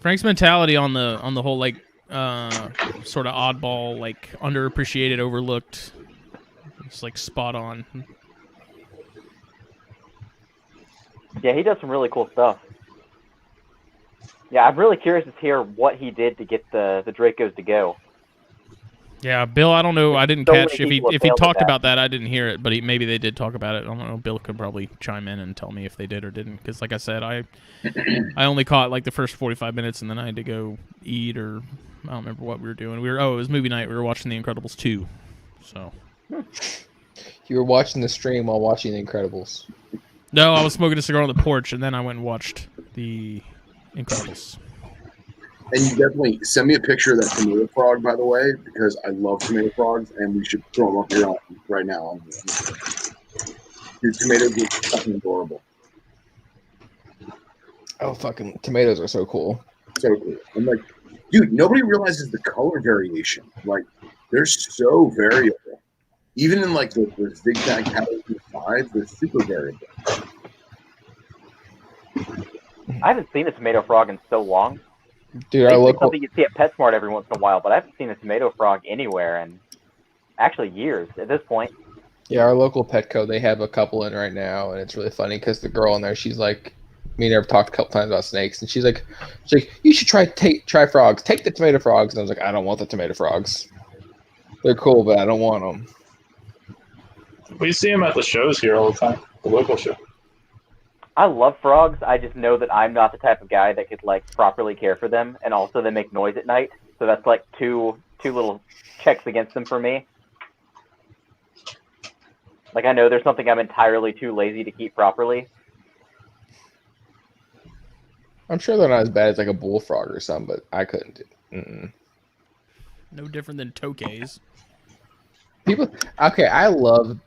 Frank's mentality on the whole like sort of oddball, like underappreciated, overlooked. It's like spot on. Yeah, he does some really cool stuff. Yeah, I'm really curious to hear what he did to get the Dracos to go. Yeah, Bill, I don't know. I didn't catch if he talked about that. I didn't hear it, but maybe they did talk about it. I don't know. Bill could probably chime in and tell me if they did or didn't. Because, like I said, I only caught like the first 45 minutes, and then I had to go eat, or I don't remember what we were doing. It was movie night. We were watching The Incredibles 2. So you were watching the stream while watching The Incredibles. No, I was smoking a cigar on the porch, and then I went and watched The Incredibles. And you definitely send me a picture of that tomato frog, by the way, because I love tomato frogs, and we should throw them up here right now. Dude, tomatoes are fucking adorable. Oh, fucking tomatoes are so cool. So cool. I'm like, dude, nobody realizes the color variation. Like, they're so variable. Even in like the zigzag patterns and sides, they're super variable. I haven't seen a tomato frog in so long. Dude, something you see at PetSmart every once in a while, but I haven't seen a tomato frog anywhere in actually years at this point. Yeah, our local Petco, they have a couple in right now, and it's really funny because the girl in there, she's like, me and her have talked a couple times about snakes, and she's like, you should try frogs. Take the tomato frogs. And I was like, I don't want the tomato frogs. They're cool, but I don't want them. We see them at the shows here all the time, the local show. I love frogs. I just know that I'm not the type of guy that could like properly care for them, and also they make noise at night. So that's like two little checks against them for me. Like I know there's something I'm entirely too lazy to keep properly. I'm sure they're not as bad as like a bullfrog or something, but I couldn't do it. No different than tokays. I love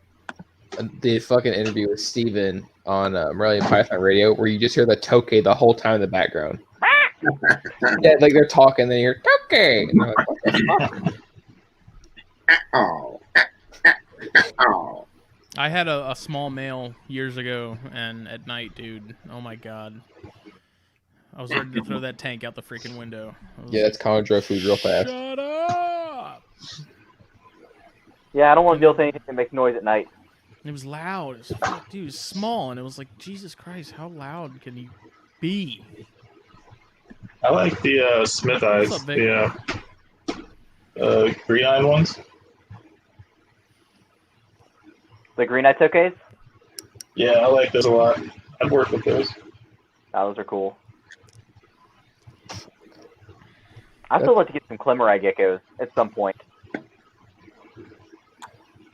the fucking interview with Steven on Morelia Python Radio, where you just hear the tokay the whole time in the background. Yeah, like they're talking, then you hear tokay. And like, what the fuck? Oh. I had a small male years ago, and at night, dude, oh my god. I was ready to throw that tank out the freaking window. Yeah, that's common drug food real fast. Shut up! Yeah, I don't want to deal with anything that makes noise at night. It was loud. It was, dude, it was small, and it was like, Jesus Christ, how loud can you be? I like the Smith eyes, What's up, the green-eyed ones. The green-eyed tokays? Yeah, I like those a lot. I'd work with those. Oh, those are cool. I still like to get some Clemmer-eye geckos at some point.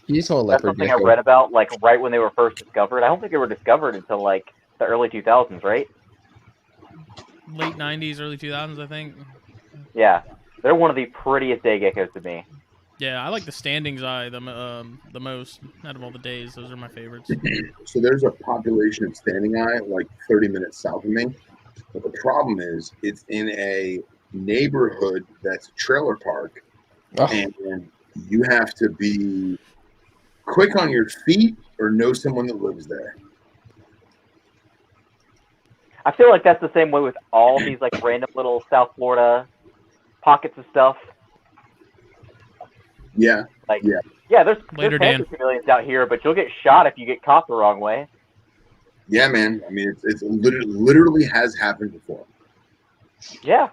You just want a That's leopard something gecko. I read about, like, right when they were first discovered. I don't think they were discovered until, like, the early 2000s, right? Late 90s, early 2000s, I think. Yeah. They're one of the prettiest day geckos to me. Yeah, I like the standings eye the most out of all the days. Those are my favorites. So there's a population of standing eye like 30 minutes south of me. But the problem is it's in a neighborhood that's a trailer park. Oh. And you have to be quick on your feet or know someone that lives there. I feel like that's the same way with all these, like, random little South Florida pockets of stuff. Yeah. Like, Yeah. yeah, there's Later, panther chameleons out here, but you'll get shot if you get caught the wrong way. Yeah, man. I mean, it's literally has happened before. Yeah.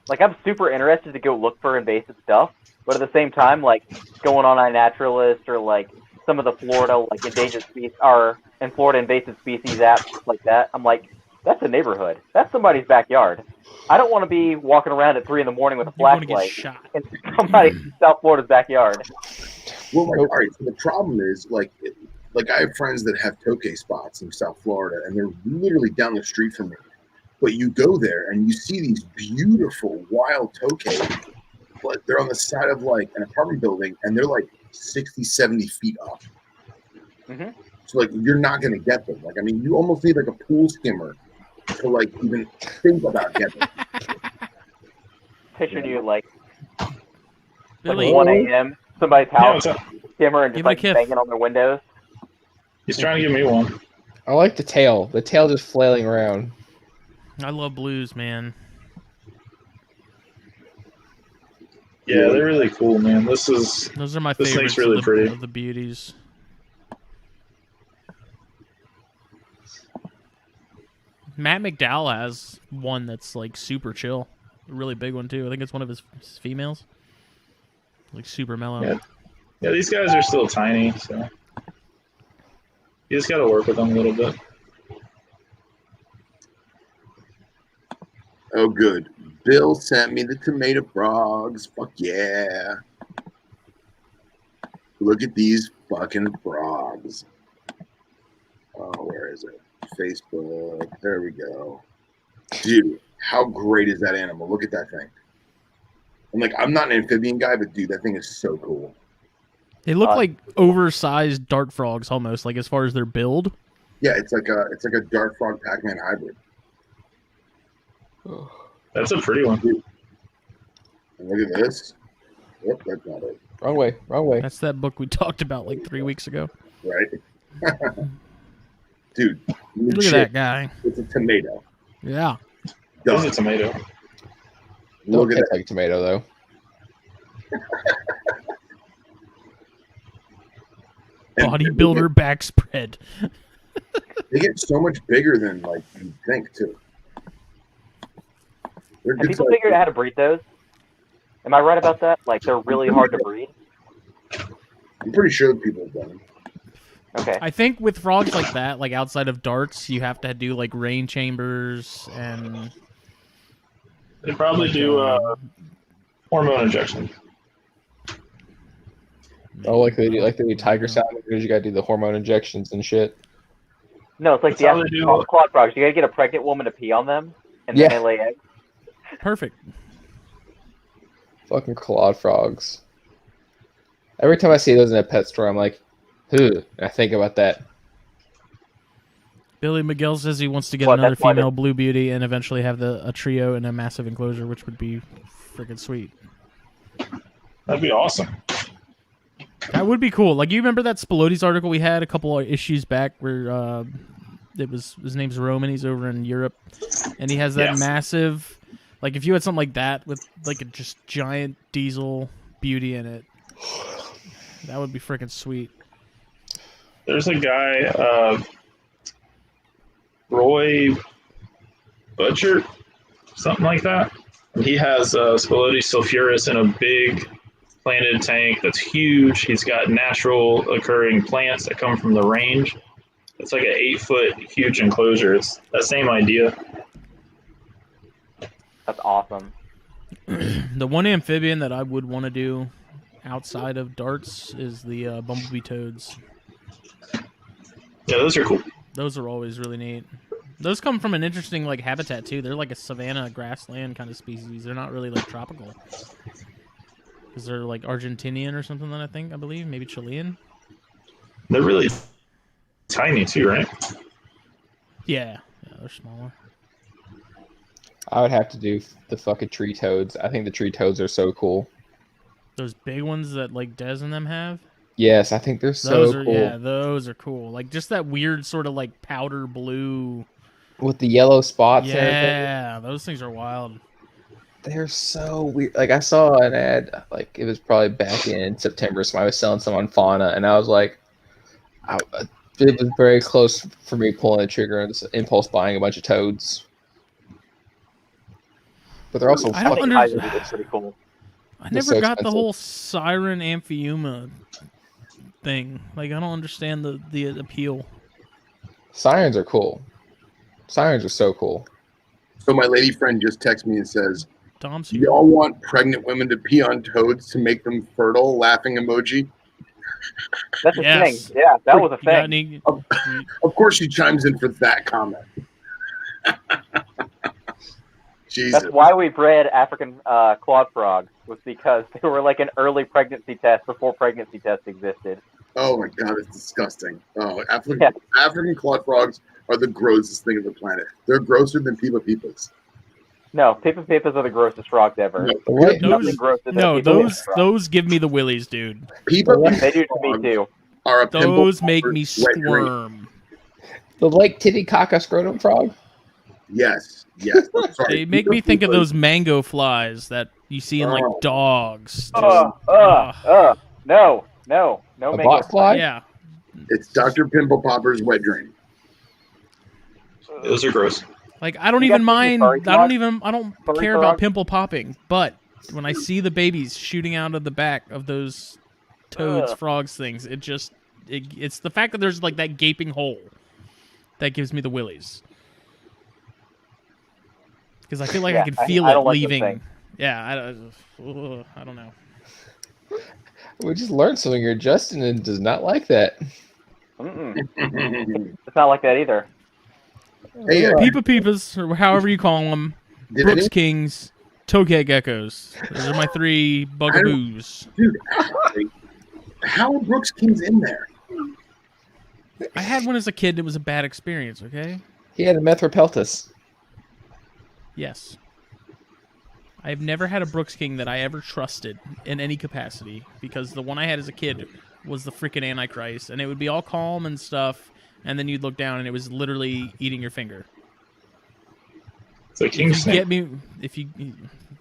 Like, I'm super interested to go look for invasive stuff, but at the same time, like, going on iNaturalist or, like, some of the Florida, like, endangered species, or in Florida invasive species apps like that, I'm like, That's a neighborhood. That's somebody's backyard. I don't want to be walking around at 3 in the morning with a You want to get flashlight shot. in somebody's South Florida's backyard. Well, like, all right. So the problem is, like I have friends that have tokay spots in South Florida, and they're literally down the street from me. But you go there and you see these beautiful wild tokay, but they're on the side of like an apartment building, and they're like 60, 70 feet up. Mm-hmm. So like you're not gonna get them. Like I mean, you almost need like a pool skimmer to like even think about getting them. Picturing you like Billy, 1 a.m. somebody's house, what's up? skimmer, and Give just it a like kiss. banging on their windows. He's trying to give me one. I like the tail. The tail just flailing around. I love blues, man. Yeah, they're really cool, man. This Those are my This favorites thing's really pretty. of the beauties. Matt McDowell has one that's like super chill. A really big one too. I think it's one of his females. Like super mellow. Yeah, these guys are still tiny, so you just got to work with them a little bit. Oh, good. Bill sent me the tomato frogs. Fuck yeah. Look at these fucking frogs. Oh, where is it? Facebook. There we go. Dude, how great is that animal? Look at that thing. I'm like, I'm not an amphibian guy, but dude, that thing is so cool. They look like oversized dart frogs almost, like as far as their build. Yeah, it's like a dart frog Pac-Man hybrid. That's a pretty one. And look at this. Yep, that's not it. Wrong way. Wrong way. That's that book we talked about like 3 weeks ago. Right? Dude, Look at that guy. It's a tomato. Yeah. This is a tomato. Don't Look at taste that. like a tomato though. Bodybuilder back spread. They get so much bigger than like you think too. They're Have good people size. figured out how to breed those? Am I right about that? Like they're really hard to breed. I'm pretty sure people have done them. Okay. I think with frogs like that, like outside of darts, you have to do like rain chambers and They probably do hormone injection. Oh, like they do tiger salmon because you gotta do the hormone injections and shit. No, it's like That's how they do it. quad frogs. You gotta get a pregnant woman to pee on them, and then Yeah. they lay eggs. perfect. Fucking clawed frogs. Every time I see those in a pet store, I'm like, and I think about that. Billy Miguel says he wants to get Well, another that's why female blue beauty and eventually have a trio in a massive enclosure, which would be freaking sweet. That'd be awesome. That would be cool. Like, you remember that Spilotes article we had a couple of issues back where it was his name's Roman. He's over in Europe, and he has that Yes. massive. Like, if you had something like that with like a just giant diesel beauty in it, that would be freaking sweet. There's a guy, Roy Butcher, something like that. He has Spilotes sulphureus in a big planted tank that's huge. He's got natural occurring plants that come from the range. It's like an 8-foot huge enclosure. It's that same idea. That's awesome. The one amphibian that I would want to do outside of darts is the bumblebee toads. Yeah, those are cool. Those are always really neat. Those come from an interesting like habitat too. They're like a savanna grassland kind of species. They're not really like tropical. Because they're like Argentinian or something that I believe, maybe Chilean. They're really tiny too, right? Yeah, they're smaller. I would have to do the fucking tree toads. I think the tree toads are so cool. Those big ones that like Des and them have. Yes, I think they're Those are cool. yeah, those are cool. Like just that weird sort of like powder blue. With the yellow spots and everything. Yeah, those things are wild. They're so weird. Like I saw an ad, like it was probably back in September, somebody was selling some on Fauna, and I was like, it was very close for me pulling the trigger and just impulse buying a bunch of toads. But they're also I don't fucking I think Kaiser looks pretty cool. I They're never so got the expensive. whole siren amphiuma thing. Like I don't understand the appeal. Sirens are cool. Sirens are so cool. So my lady friend just texted me and says, Dom's "Do here. y'all want pregnant women to pee on toads to make them fertile?" Laughing emoji. That's a Yes. thing. Yeah, that was a You got thing. any? Of course, she chimes in for that comment. Jesus. That's why we bred African clawed frogs, was because they were like an early pregnancy test before pregnancy tests existed. Oh my god, it's disgusting. Oh, African, Yeah. African clawed frogs are the grossest thing on the planet. They're grosser than Pipa Pipas. No, Pipa Pipas are the grossest frogs ever. No, What? Nothing grosser than No, Pipa Pipa frogs. those give me the willies, dude. Pipa They do to me frogs too. are a pimple Those make me popper's wet dream. squirm. The Lake Titicaca scrotum frog? Yes, yes. I'm sorry. They make me think of those mango flies that you see in like Oh. dogs. No A mango. bot fly? Yeah. It's Dr. Pimple Popper's wet dream. Those are gross. Like I don't You even guys see mind. furry I don't Furry care about frog? pimple popping. But when I see the babies shooting out of the back of those toads, Ugh. frogs things, it's the fact that there's like that gaping hole that gives me the willies. Because I feel like I Yeah, can I feel don't it like those leaving. things. Yeah, I don't know. We just learned something here. Justin does not like that. Mm-mm. Hey, It's not like that either. Peepa Peepas, or however you call them, did Brooks any, Kings, Tokay Geckos. Those are my three bugaboos. dude, how are Brooks Kings in there? I had one as a kid. It was a bad experience, okay? He had a Methropeltis. Yes. I've never had a Brooks King that I ever trusted in any capacity because the one I had as a kid was the freaking Antichrist, and it would be all calm and stuff, and then you'd look down and it was literally eating your finger. It's a king If you snake. get me,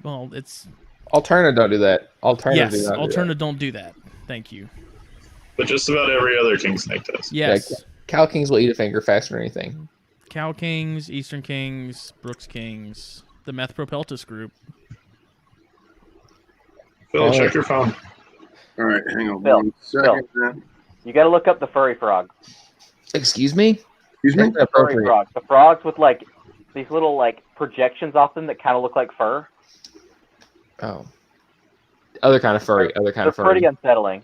well, it's Alterna don't do that. Alterna do yes. not do Alterna don't do that. Thank you. But just about every other king snake does. Yes. Yeah, Cow Kings will eat a finger faster than anything. Cow Kings, Eastern Kings, Brooks Kings, the Methropeltis group. Phil, check your phone. All right, hang on Phil, one second. man. You got to look up the furry frogs. Excuse me? Excuse me? That's Furry inappropriate. frogs. The frogs with like these little like projections off them that kind of look like fur. Oh. Other kind of furry. Other kind They're of furry. pretty unsettling.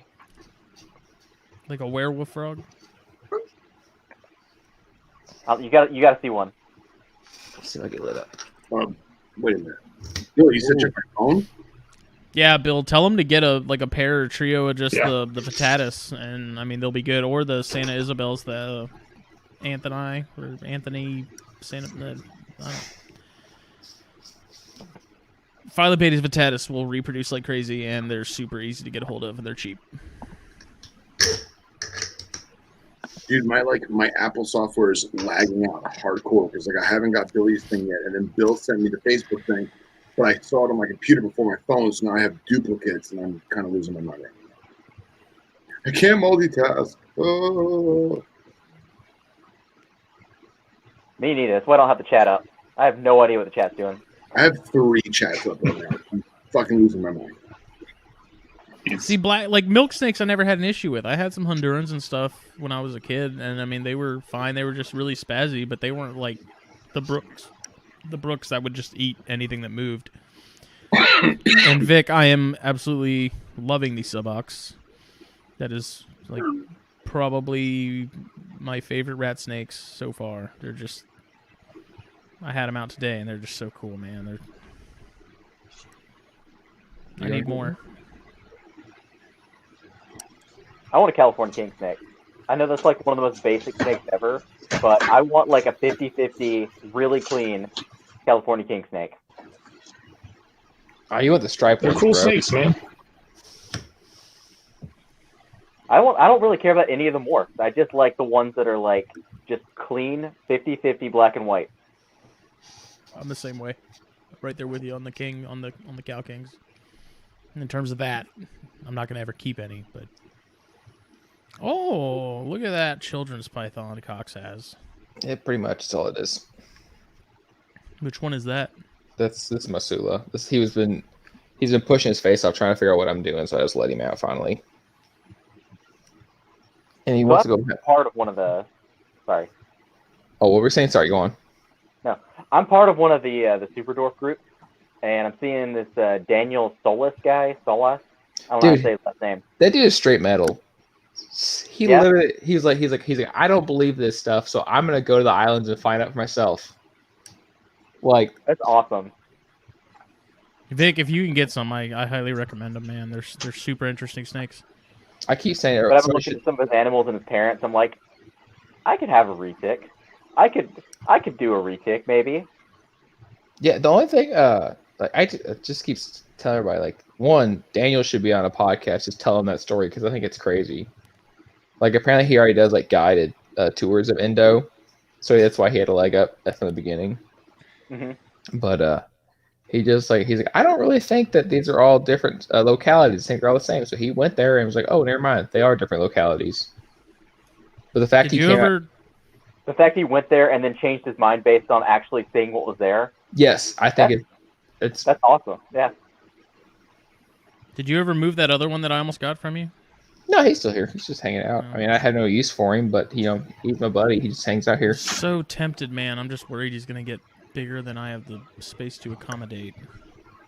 Like a werewolf frog? You got to see one. Let's see if I get lit up. Wait a minute. Bill, you said check my phone? Yeah, Bill, tell them to get a pair or trio of just Yeah. the Vitatis, and I mean they'll be good. Or the Santa Isabels, the Anthony or Anthony Santa. I don't know. Phyllobates Vitatis will reproduce like crazy, and they're super easy to get a hold of, and they're cheap. Dude, my Apple software is lagging out hardcore because I haven't got Billy's thing yet, and then Bill sent me the Facebook thing, but I saw it on my computer before my phone, so now I have duplicates, and I'm kind of losing my mind right now. I can't multitask. Oh. Me neither. That's why I don't have the chat up. I have no idea what the chat's doing. I have 3 chats up right now. I'm fucking losing my mind. See, like milk snakes, I never had an issue with. I had some Hondurans and stuff when I was a kid, and I mean they were fine. They were just really spazzy, but they weren't like the Brooks. The Brooks that would just eat anything that moved. And Vic, I am absolutely loving these subocs. That is like probably my favorite rat snakes so far. They're just, I had them out today, and they're just so cool, man. I need more. I want a California king snake. I know that's like one of the most basic snakes ever, but I want like a 50-50, really clean California king snake. Oh, you want the striped They're ones, cool bro. snakes, man. I don't really care about any of them more. I just like the ones that are like just clean 50-50 black and white. I'm the same way. Right there with you on the king, on the cow kings. And in terms of that, I'm not gonna ever keep any, but oh, look at that children's python Cox has. Yeah, pretty much that's all it is. Which one is that? This is Masula. He's been pushing his face off trying to figure out what I'm doing, so I just let him out finally. And he wants to go. Part of one of the. Sorry. Oh, what were we saying? Sorry, go on. No, I'm part of one of the Super Dwarf groups, and I'm seeing this Daniel Solis guy. Solas. I don't know how to say his last name. That dude is straight metal. He Yeah. literally, he's like, I don't believe this stuff, so I'm gonna go to the islands and find out for myself. Like, That's awesome. Vic, if you can get some, I highly recommend them, man. They're super interesting snakes. I keep saying, But I've been looking at some of his animals and his parents. I'm like, I could have a retic. I could do a retic maybe. Yeah, the only thing, like I just keep telling everybody, like, one, Daniel should be on a podcast just telling that story because I think it's crazy. Like, apparently he already does like guided tours of Indo, so that's why he had a leg up from the beginning. Mm-hmm. But he's like, I don't really think that these are all different localities. I think they're all the same. So he went there and was like, oh, never mind, they are different localities. But the fact the fact he went there and then changed his mind based on actually seeing what was there. Yes, I think that's awesome. Yeah. Did you ever move that other one that I almost got from you? No, he's still here. He's just hanging out. I mean, I had no use for him, but he's my buddy. He just hangs out here. So tempted, man. I'm just worried he's gonna get bigger than I have the space to accommodate.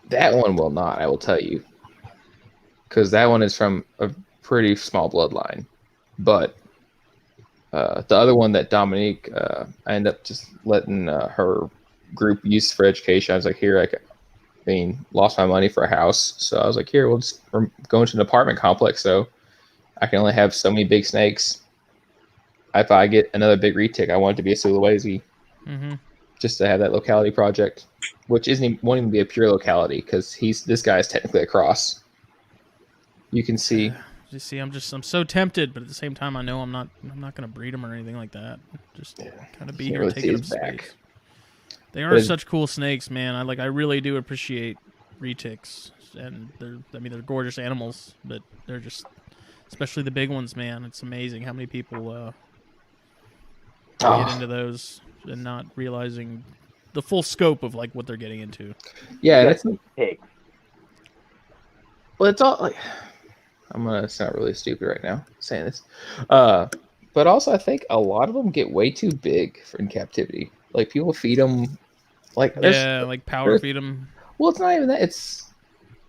That one will not, I will tell you, because that one is from a pretty small bloodline. But the other one that Dominique, I ended up just letting her group use for education. I was like, here, lost my money for a house, so I was like, here, we're going to an apartment complex, so I can only have so many big snakes. If I get another big retic, I want it to be a Sulawesi, just to have that locality project, which won't even be a pure locality because this guy is technically a cross. You can see. You see, I'm so tempted, but at the same time, I know I'm not going to breed them or anything like that. Just kind of be here and take up space. They are such cool snakes, man. I really do appreciate retics, and they're gorgeous animals, but they're just, especially the big ones, man. It's amazing how many people get into those and not realizing the full scope of like what they're getting into. Yeah, that's big. Well, it's all like, I'm gonna sound really stupid right now saying this, but also I think a lot of them get way too big in captivity. Like people feed them, like power feed them. Well, it's not even that. It's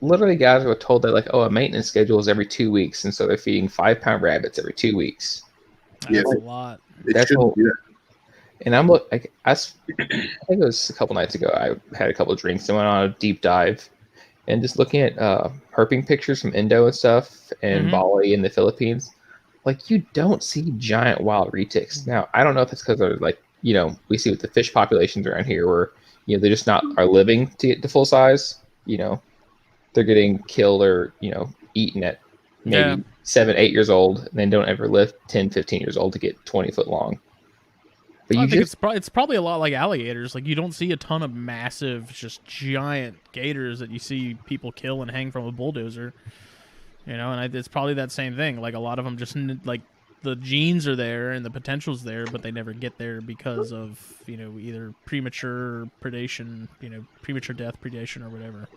literally guys who are told that like, oh, a maintenance schedule is every 2 weeks, and so they're feeding 5-pound rabbits every 2 weeks. That's a lot. That's what, and I think it was a couple nights ago. I had a couple of drinks and went on a deep dive, and just looking at herping pictures from Indo and stuff, and Bali and the Philippines. Like you don't see giant wild retics. Now I don't know if it's because they're like, we see with the fish populations around here where they just are living to get to full size. They're getting killed or eaten at maybe 7-8 years old, and then don't ever live 10-15 years old to get 20 foot long. But I think it's probably a lot like alligators. Like you don't see a ton of massive, just giant gators that you see people kill and hang from a bulldozer. And it's probably that same thing. Like a lot of them just like the genes are there and the potential's there, but they never get there because of either premature predation, premature death, predation, or whatever.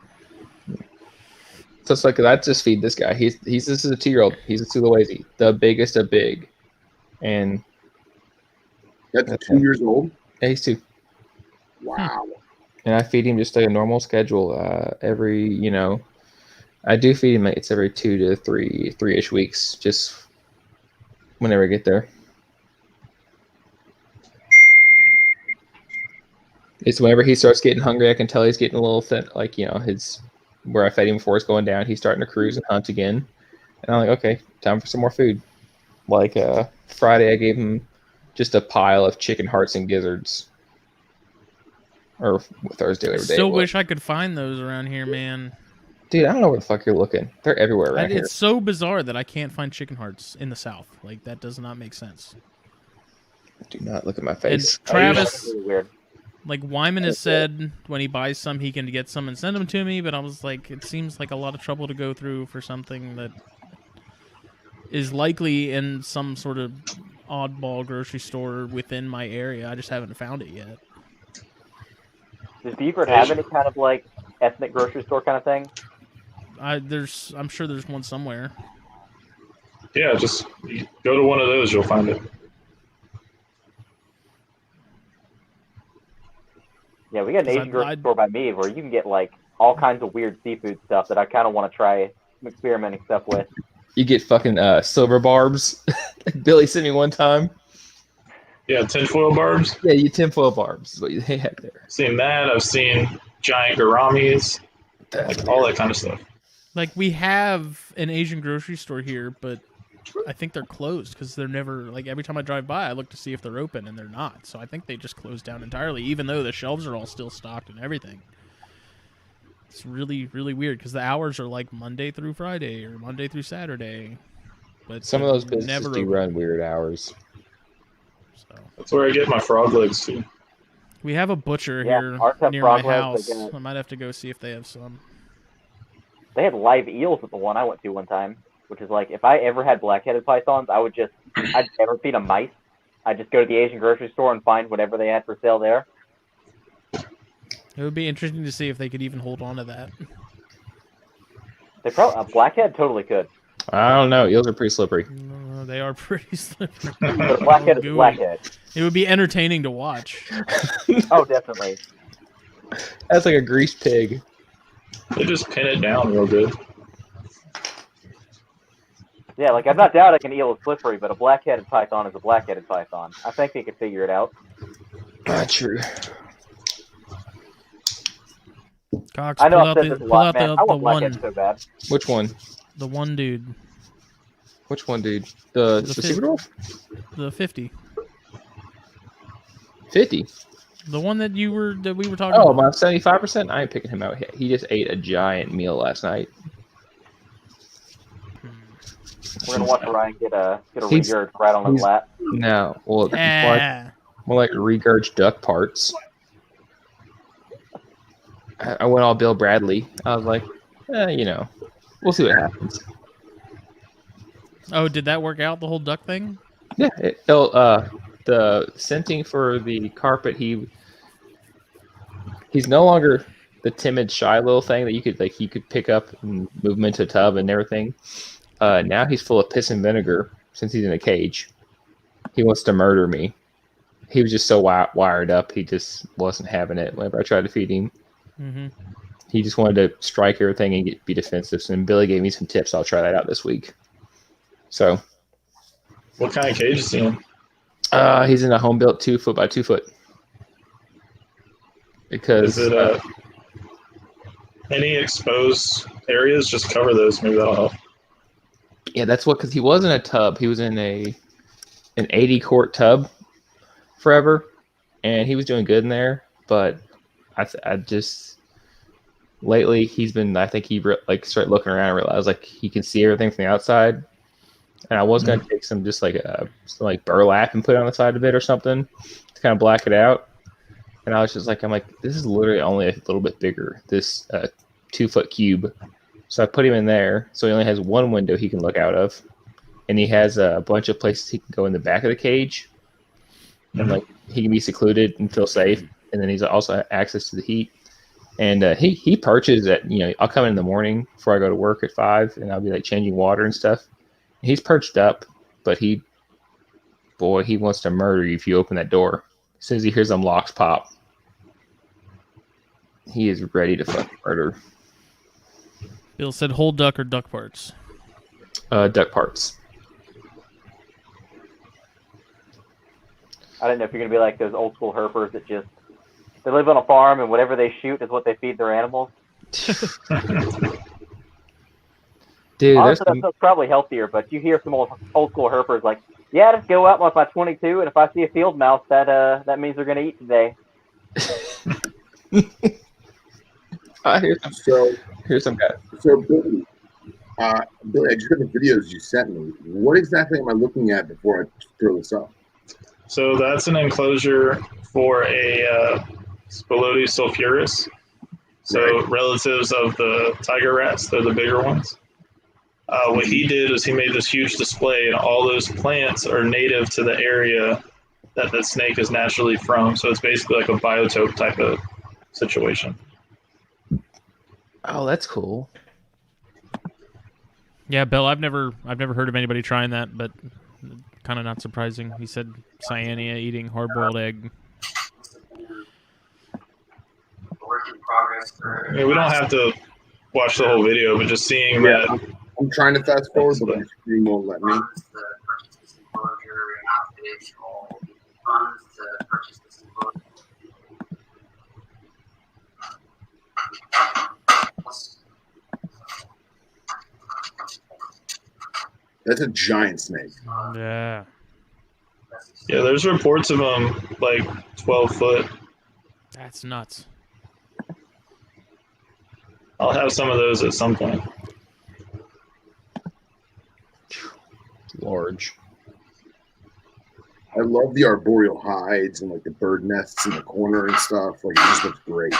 So it's like I just feed this guy. This is a 2-year-old. He's a Sulawesi, the biggest of big, and that's 2 years old. Yeah, he's 2. Wow. And I feed him just like a normal schedule. Every I do feed him. It's every 2 to 3-ish weeks, just whenever I get there. It's whenever he starts getting hungry, I can tell he's getting a little thin. Like his where I fed him before is going down. He's starting to cruise and hunt again, and I'm like, okay, time for some more food. Like Friday, I gave him just a pile of chicken hearts and gizzards. Or Thursday, whatever day. Still wish I could find those around here, man. Dude, I don't know where the fuck you're looking. They're everywhere around here. It's so bizarre that I can't find chicken hearts in the South. Like that does not make sense. Do not look at my face. And Travis, like Wyman has said, when he buys some, he can get some and send them to me. But I was like, it seems like a lot of trouble to go through for something that is likely in some sort of oddball grocery store within my area. I just haven't found it yet. Does Beaufort have any kind of like ethnic grocery store kind of thing? I'm sure there's one somewhere. Yeah, just go to one of those, you'll find it. Yeah, we got an 'Cause Asian grocery store by me where you can get like all kinds of weird seafood stuff that I kind of want to try some experimenting stuff with. You get fucking silver barbs. Billy sent me one time. Yeah, tinfoil barbs. Yeah, you tinfoil barbs is what they had there. Seen that. I've seen giant gouramis, like all that kind of stuff. Like, we have an Asian grocery store here, but I think they're closed because they're never, like, every time I drive by, I look to see if they're open, and they're not. So I think they just closed down entirely, even though the shelves are all still stocked and everything. It's really, really weird because the hours are like Monday through Friday or Monday through Saturday. But Some of those businesses never do open. run weird hours. So That's where I get my frog legs too. we have a butcher Yeah, here ours have near my frog legs, house. they got- I might have to go see if they have some. They had live eels at the one I went to one time, which is like, if I ever had black-headed pythons, I'd never feed them mice. I'd just go to the Asian grocery store and find whatever they had for sale there. It would be interesting to see if they could even hold on to that. They probably blackhead totally could, I don't know. Eels are pretty slippery. No, they are pretty slippery. but a blackhead is Gooey. a blackhead. It would be entertaining to watch. Oh, definitely. That's like a greased pig. They just pin it down real good. Yeah, like I'm not doubting an eel is slippery, but a black-headed python is a black-headed python. I think they could figure it out. True. Cox, I know pull I've out said the, this a pull lot, out man. the, I the want blackhead one, so bad. Which one? the one dude, Which one, dude? The The super dwarf? the 50, 50. the one that we were talking Oh, about. my 75%? I ain't picking him out. He just ate a giant meal last night. We're gonna watch Ryan get a He's- regurg right on his he's- lap. No. Well, Ah, more like regurg duck parts. I went all Bill Bradley. I was like, we'll see what happens. oh, did that work out? The whole duck thing? Yeah. The scenting for the carpet, he's no longer the timid, shy little thing that you could pick up and move him into a tub and everything. Now he's full of piss and vinegar since he's in a cage. He wants to murder me. He was just so wired up. He just wasn't having it whenever I tried to feed him. Mm-hmm. He just wanted to strike everything and be defensive. So then Billy gave me some tips. I'll try that out this week. So What kind of cage is he in? he's in a home built 2 foot by 2 foot. Because Is it any exposed areas? Just cover those. Maybe that'll help. yeah, that's what, because he was in a tub. He was in an 80 quart tub forever, and he was doing good in there. But I just lately he's been. I think he started looking around and realized like he can see everything from the outside. And I was gonna take some just some burlap and put it on the side of it or something to kind of black it out. And I was just like, this is literally only a little bit bigger. This 2 foot cube. So I put him in there. So he only has one window he can look out of, and he has a bunch of places he can go in the back of the cage, and he can be secluded and feel safe. And then he's also access to the heat. And he perches at I'll come in the morning before I go to work at 5, and I'll be changing water and stuff. And he's perched up, but he wants to murder you if you open that door. As soon as he hears them locks pop, he is ready to fucking murder. Bill said whole duck or duck parts. Duck parts. I don't know if you're gonna be like those old school herpers that just they live on a farm and whatever they shoot is what they feed their animals. Dude, Honestly, that's probably healthier, but you hear some old school herpers like, yeah, just go out with my 22, and if I see a field mouse, that means they're gonna eat today. Here's some guy. So, Billy, I just got the videos you sent me. What exactly am I looking at before I throw this up? So that's an enclosure for a Spilotes sulphureus. So Right. relatives of the tiger rats, they're the bigger ones. What he did is he made this huge display, and all those plants are native to the area that the snake is naturally from. So it's basically like a biotope type of situation. Oh, that's cool. Yeah, Bill, I've never heard of anybody trying that, but kind of not surprising. He said cyanea eating hard-boiled egg. I mean, we don't have to watch the whole video, but just seeing that. I'm trying to fast forward, but my screen won't let me. That's a giant snake. Yeah. Yeah, there's reports of them like 12 foot. That's nuts. I'll have some of those at some point. Large. I love the arboreal hides and like the bird nests in the corner and stuff. Like it just looks great.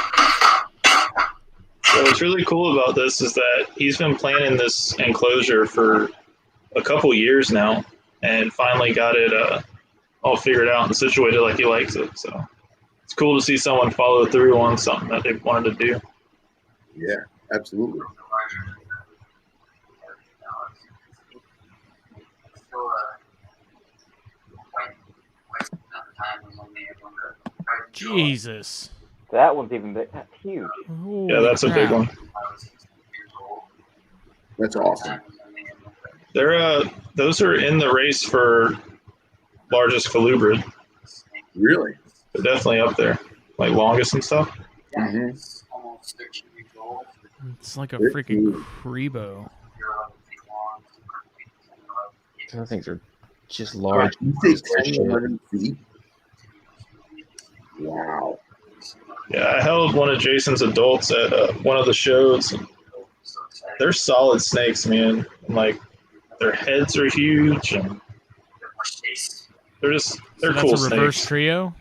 So what's really cool about this is that he's been planning this enclosure for a couple years now, and finally got it all figured out and situated like he likes it. So it's cool to see someone follow through on something that they've wanted to do. Yeah, absolutely. Jesus. That one's even big. That's huge. Holy Yeah, that's a big crap. one. That's awesome. They're those are in the race for largest colubrid. Really? They're definitely up there, like longest and stuff. Mm-hmm. It's like a freaking Crebo. Those things are just large. You say 10, 11 feet? Wow. Yeah, I held one of Jason's adults at one of the shows. They're solid snakes, man. Like their heads are huge, and they're So cool that's a reverse snakes. trio?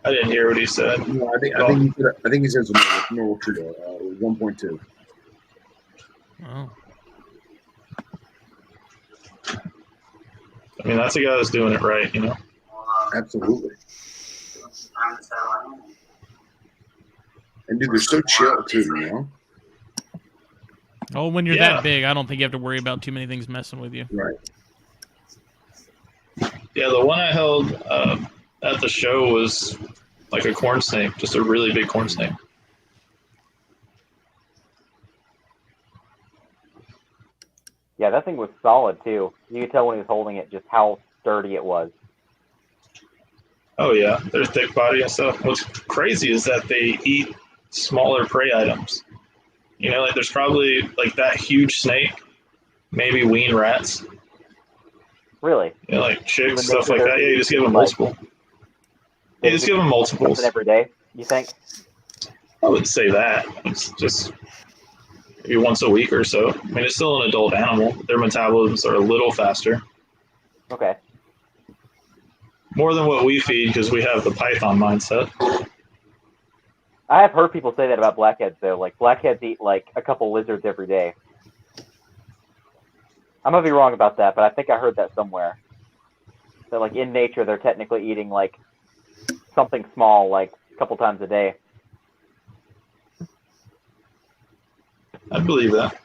I didn't hear what he said. No, I think he says a normal trio, 1.2. Oh. I mean, that's a guy that's doing it right, you know. Absolutely. And dude, they're so chill too, you know? Oh, when you're Yeah. that big, I don't think you have to worry about too many things messing with you. Right. Yeah, the one I held at the show was like a corn snake, just a really big corn snake. Yeah, that thing was solid too. You could tell when he was holding it just how sturdy it was. Oh yeah, they're thick body and stuff. What's crazy is that they eat smaller prey items. You know, like there's probably like that huge snake, maybe wean rats. Really? You know, like chicks, But stuff like they're- that. Yeah, you just give them like- multiple. Yeah, just give them multiples. Something every day, you think? I wouldn't say that. It's just maybe once a week or so. I mean, it's still an adult animal. Their metabolisms are a little faster. Okay. More than what we feed because we have the python mindset. I have heard people say that about blackheads though. Like blackheads eat like a couple lizards every day. I might be wrong about that, but I think I heard that somewhere. So like in nature, they're technically eating like something small, like a couple times a day. I believe that.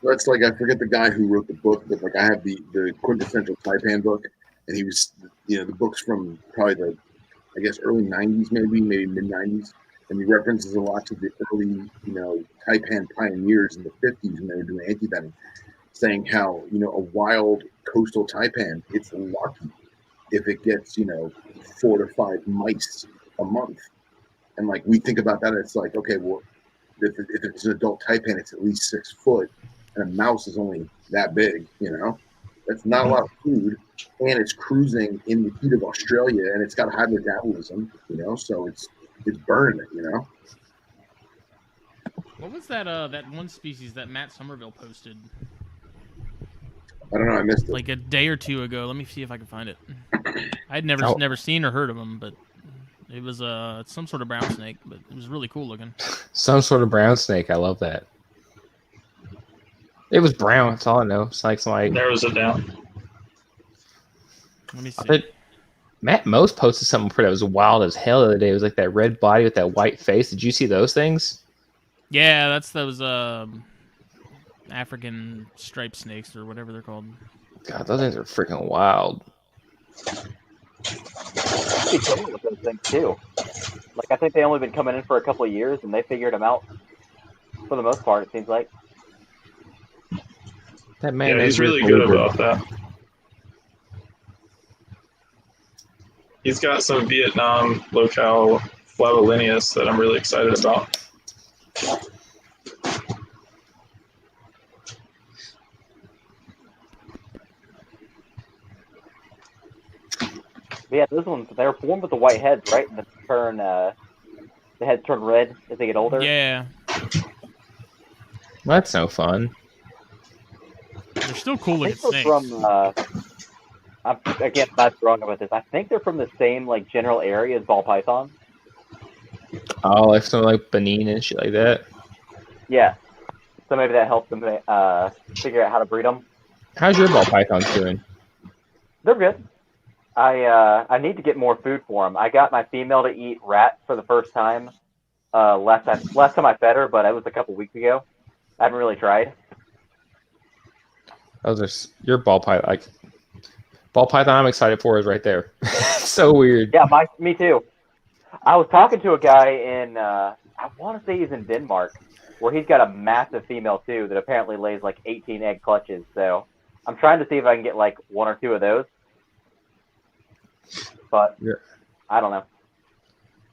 That's like, I forget the guy who wrote the book, but like I have the quintessential taipan book, and he was, you know, the book's from probably the, I guess, early 90s, maybe mid 90s. And he references a lot to the early, you know, taipan pioneers in the 50s when they were doing anti-venom, saying how, you know, a wild coastal taipan, it's lucky if it gets, you know, 4 to 5 mice a month. And like we think about that, it's like, okay, well, if it's an adult taipan, it's at least 6 foot, and a mouse is only that big, you know? That's not a lot of food, and it's cruising in the heat of Australia, and it's got high metabolism, you know, so it's burning it, you know? What was that that one species that Matt Somerville posted I don't know, I missed it. like a day or two ago? Let me see if I can find it. I'd Oh. never seen or heard of him, but it was some sort of brown snake, but it was really cool looking. Some sort of brown snake. I love that. It was brown. That's all I know. It's like somebody. Narrows it down. Let me see. But Matt Mose posted something that was wild as hell the other day. It was like that red body with that white face. Did you see those things? Yeah, that's those African striped snakes or whatever they're called. God, those things are freaking wild. Be careful with those things too. Like I think they only been coming in for a couple of years, and they figured them out for the most part. It seems like. That man Yeah, is he's really really good about that. He's got some Vietnam locale Flavolineus that I'm really excited about. But yeah, those ones they're born with the white heads, right? And the heads turn red as they get older. Yeah, Well, that's no fun. they're still cool I looking think they're snakes. from. Again, not wrong about this. I think they're from the same like general area as ball pythons. Oh, like something like Benin and shit like that. Yeah. So maybe that helps them figure out how to breed them. How's your ball pythons doing? They're good. I need to get more food for them. I got my female to eat rat for the first time. Last time I fed her, but it was a couple weeks ago. I haven't really tried. Those are your ball python. Like ball python, I'm excited for is right there. So weird. Yeah, me too. I was talking to a guy in I want to say he's in Denmark, where he's got a massive female too that apparently lays like 18 egg clutches. So I'm trying to see if I can get like one or two of those. But Yeah. I don't know.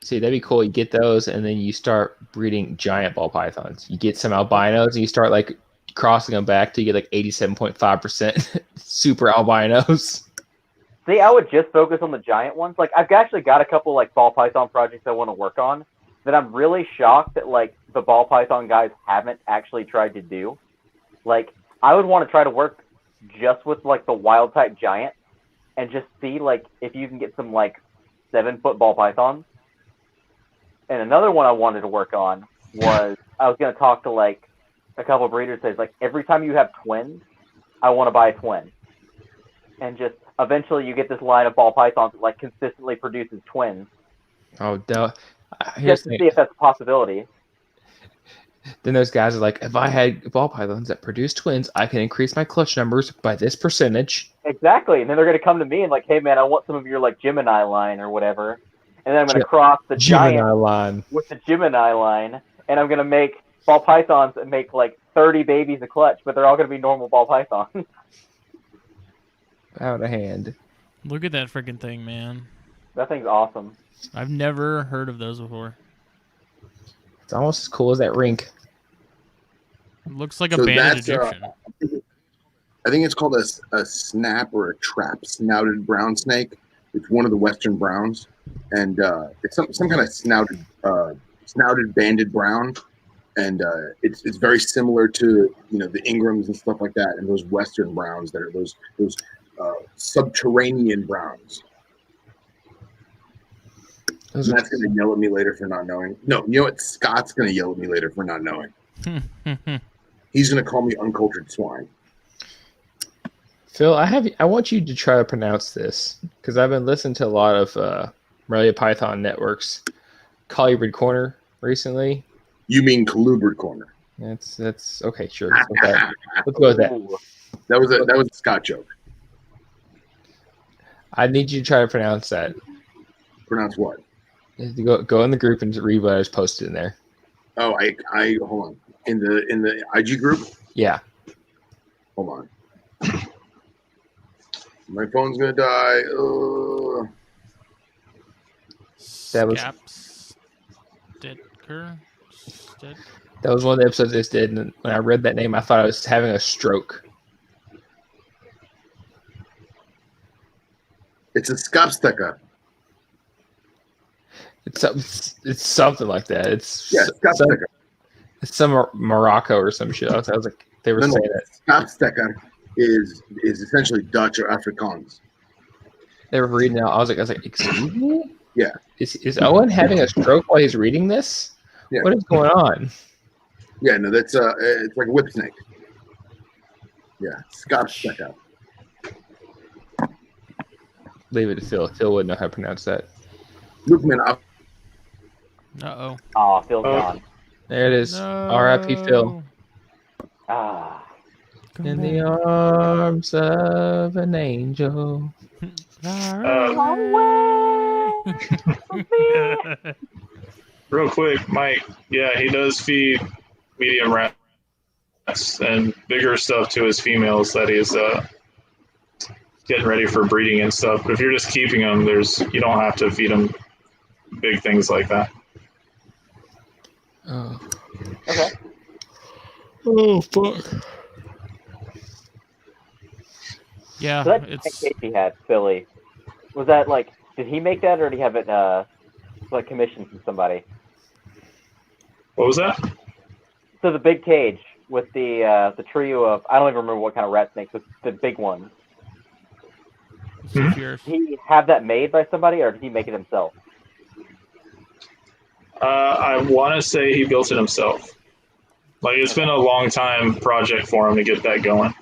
See, that'd be cool. You get those, and then you start breeding giant ball pythons. You get some albinos, and you start like crossing them back till you get like 87.5% super albinos. See, I would just focus on the giant ones. Like I've actually got a couple like ball python projects I want to work on that I'm really shocked that like the ball python guys haven't actually tried to do. Like I would want to try to work just with like the wild type giant and just see like if you can get some like 7-foot ball pythons. And another one I wanted to work on was I was going to talk to like a couple of breeders that says like every time you have twins, I want to buy a twin. And just eventually you get this line of ball pythons that like consistently produces twins. Oh, duh. Just to see if that's a possibility. Then those guys are like, if I had ball pythons that produce twins, I can increase my clutch numbers by this percentage. Exactly. And then they're going to come to me and like, hey man, I want some of your like Gemini line or whatever. And then I'm going to cross the Gemini giant line with the Gemini line, and I'm going to make ball pythons that make like 30 babies a clutch, but they're all going to be normal ball pythons. out of hand. Look at that freaking thing, man. That thing's awesome. I've never heard of those before. It's almost as cool as that rink. It looks like a So banded that's, Egyptian. I think it's called a snap or a trap snouted brown snake. It's one of the western browns, and it's some kind of snouted banded brown, and it's very similar to the Ingrams and stuff like that, and those western browns that are those subterranean browns. And that's going to yell at me later for not knowing. No, you know what? Scott's going to yell at me later for not knowing. He's going to call me uncultured swine. Phil, I want you to try to pronounce this because I've been listening to a lot of Morelia Python Network's Colubrid Corner recently. You mean Colubrid Corner? That's okay. Sure, okay. Let's go with that. That was a Scott joke. I need you to try to pronounce that. Pronounce what? Go in the group and read what I was posted in there. Oh, I hold on. In the IG group? Yeah. Hold on. My phone's gonna die. That was that was one of the episodes I just did, and when I read that name, I thought I was having a stroke. It's a Skopsteka. It's something like that. It's Skopsteka. It's some Morocco or some shit. I was like, they were saying that. Skopsteka is essentially Dutch or Afrikaans. They were reading it. I was like, excuse me? Yeah. Is Owen having a stroke while he's reading this? Yeah. What is going on? Yeah, no, that's it's like a whip snake. Yeah, Skopsteka. Leave it to Phil. Phil wouldn't know how to pronounce that. Look, man, Uh-oh. Oh, Phil's gone. There it is. No. R.I.P. Phil. Ah. In the arms of an angel. real quick, Mike. Yeah, he does feed medium rats and bigger stuff to his females that he's getting ready for breeding and stuff. But if you're just keeping them, you don't have to feed them big things like that. Oh. Okay. Oh fuck. Yeah, So that it's cage he had, Philly, was that like, did he make that or did he have it like commissioned from somebody? What was that? So the big cage with the trio of, I don't even remember what kind of rat snakes, but the big one. it's yours. Did he have that made by somebody or did he make it himself? I want to say he built it himself. Like, it's been a long time project for him to get that going.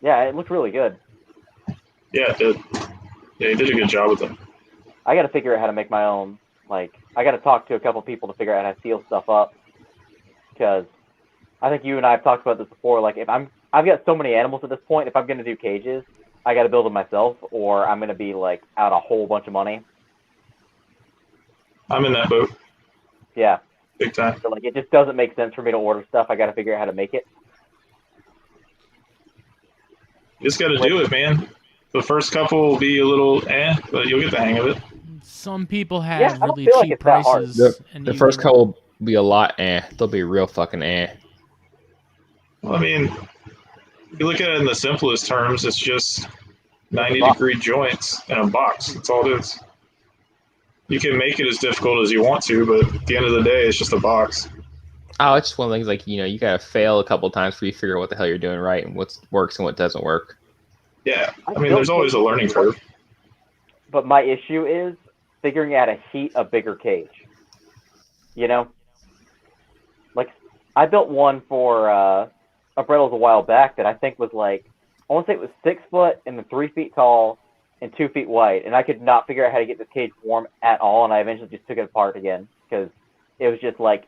Yeah, it looked really good. Yeah, it did. Yeah, he did a good job with it. I got to figure out how to make my own. Like, I got to talk to a couple people to figure out how to seal stuff up. Because I think you and I have talked about this before. Like, I've got so many animals at this point. If I'm going to do cages, I got to build them myself, or I'm going to be like out a whole bunch of money. I'm in that boat. Yeah. Big time. So, like, it just doesn't make sense for me to order stuff. I got to figure out how to make it. You just got to do it, man. The first couple will be a little but you'll get the hang of it. Some people Yeah, have I don't really feel like cheap it's that hard. prices. and The you first can- couple will be a lot They'll be real fucking Well, I mean, if you look at it in the simplest terms, it's just 90-degree joints in a box. That's all it is. You can make it as difficult as you want to, but at the end of the day, it's just a box. Oh, it's just one of the things like, you gotta fail a couple times before you figure out what the hell you're doing right and what works and what doesn't work. Yeah, I mean, there's always a learning curve. But my issue is figuring out how to heat a bigger cage. You know? Like, I built one for Brettles a while back that I think was like, I want to say it was 6 foot and then 3 feet tall and 2 feet wide. And I could not figure out how to get this cage warm at all. And I eventually just took it apart again because it was just like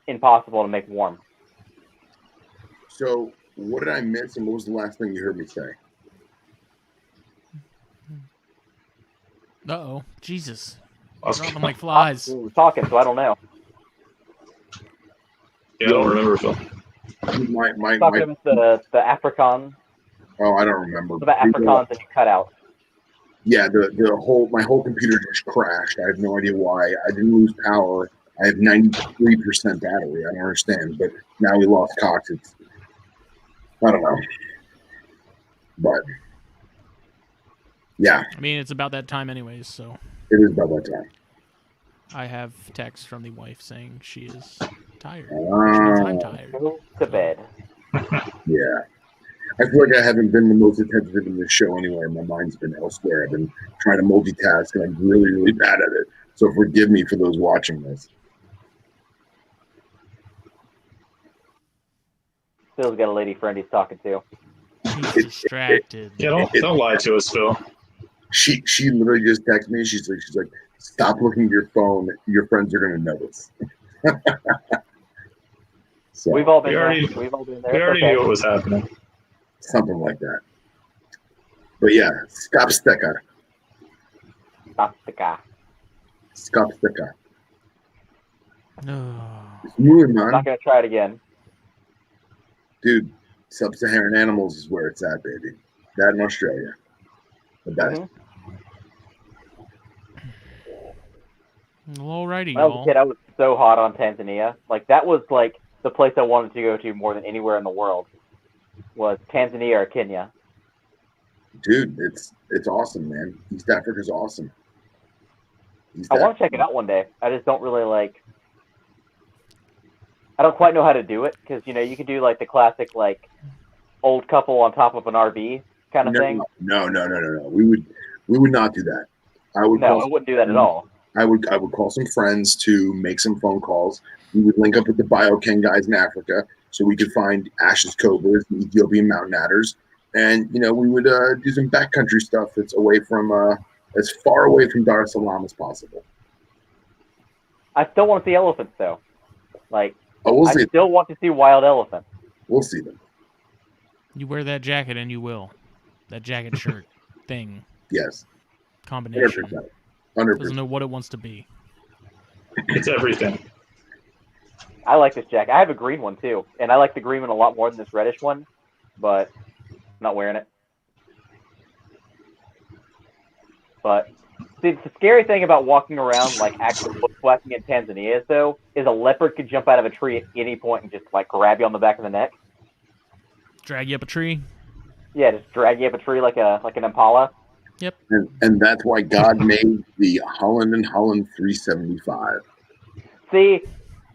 impossible to make warm. So, what did I miss, and what was the last thing you heard me say? Uh-oh. Jesus. Let's Dropping go. like flies. We were talking, so I don't know. Yeah, I don't remember, Phil. My Talking about the Africans, oh, I don't remember. the Africans that you cut out. Yeah, my whole computer just crashed. I have no idea why. I didn't lose power. I have 93% battery. I don't understand, but now we lost Cox. I don't know, but yeah, I mean, it's about that time anyways, so it is about that time. I have text from the wife saying she is tired. Which means I'm tired. Go to bed. Yeah. I feel like I haven't been the most attentive in this show anyway. My mind's been elsewhere. I've been trying to multitask, and I'm really, really bad at it. So forgive me for those watching this. Phil's got a lady friend he's talking to. He's distracted. Yeah, don't lie to us, Phil. She literally just texted me. She's like, stop looking at your phone. Your friends are gonna notice. So, We've all been We there. already- We've all been there. We It's already okay. knew what was happening. something like that. But yeah, skapstika. Stop the guy. Skapstika. Oh. It's new, I'm man. not gonna try it again. Dude, sub-Saharan animals is where it's at, baby. That in Australia. The best. Mhm. Well, alrighty, When I was a y'all. kid, I was so hot on Tanzania. Like, that was like the place I wanted to go to more than anywhere in the world. Was Tanzania or Kenya? Dude, it's awesome, man. East Africa's awesome. I want to check it out one day. I just don't really like. I don't quite know how to do it because you can do like the classic like old couple on top of an RV kind of thing. No. We would not do that. I would No, call I wouldn't do that at all. I would call some friends to make some phone calls. We would link up with the Bioken guys in Africa so we could find Ashes cobras and Ethiopian mountain adders. And we would do some backcountry stuff that's away from as far away from Dar es Salaam as possible. I still want to see elephants though. Like Oh, we'll I see. still want to see wild elephants. We'll see them. You wear that jacket and you will. That jacket shirt thing Yes. combination. 100%. Doesn't know what it wants to be. It's everything. I like this jacket. I have a green one too, and I like the green one a lot more than this reddish one, but I'm not wearing it. But the scary thing about walking around like actually bushwhacking in Tanzania is a leopard could jump out of a tree at any point and just like grab you on the back of the neck. Drag you up a tree. Yeah, just drag you up a tree like an impala. Yep. And that's why God made the Holland and Holland 375. See,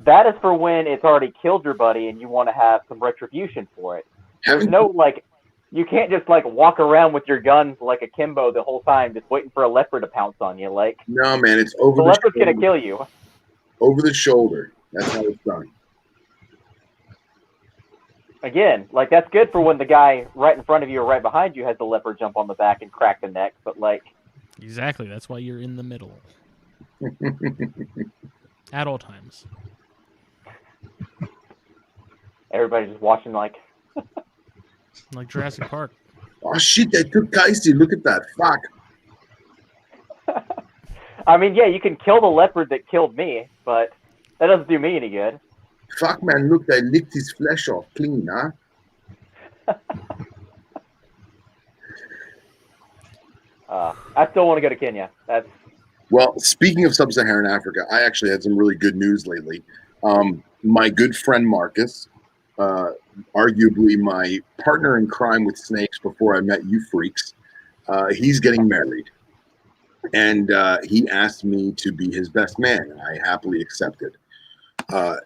that is for when it's already killed your buddy and you want to have some retribution for it. There's no like, you can't just like walk around with your gun like a Kimbo the whole time, just waiting for a leopard to pounce on you. Like, no, man, it's over the the leopard's shoulder. gonna kill you. Over the shoulder. That's how it's done. Again, like that's good for when the guy right in front of you or right behind you has the leopard jump on the back and crack the neck. But like, Exactly. That's why you're in the middle. At all times. everybody's just watching like. Like Jurassic Park. Oh shit, they took Casey. Look at that. Fuck. I mean, yeah, you can kill the leopard that killed me, but that doesn't do me any good. Fuck, man. Look, they licked his flesh off clean, huh? I still want to go to Kenya. That's Well, speaking of sub-Saharan Africa, I actually had some really good news lately. My good friend Marcus, arguably my partner in crime with snakes before I met you freaks, he's getting married. And he asked me to be his best man, and I happily accepted.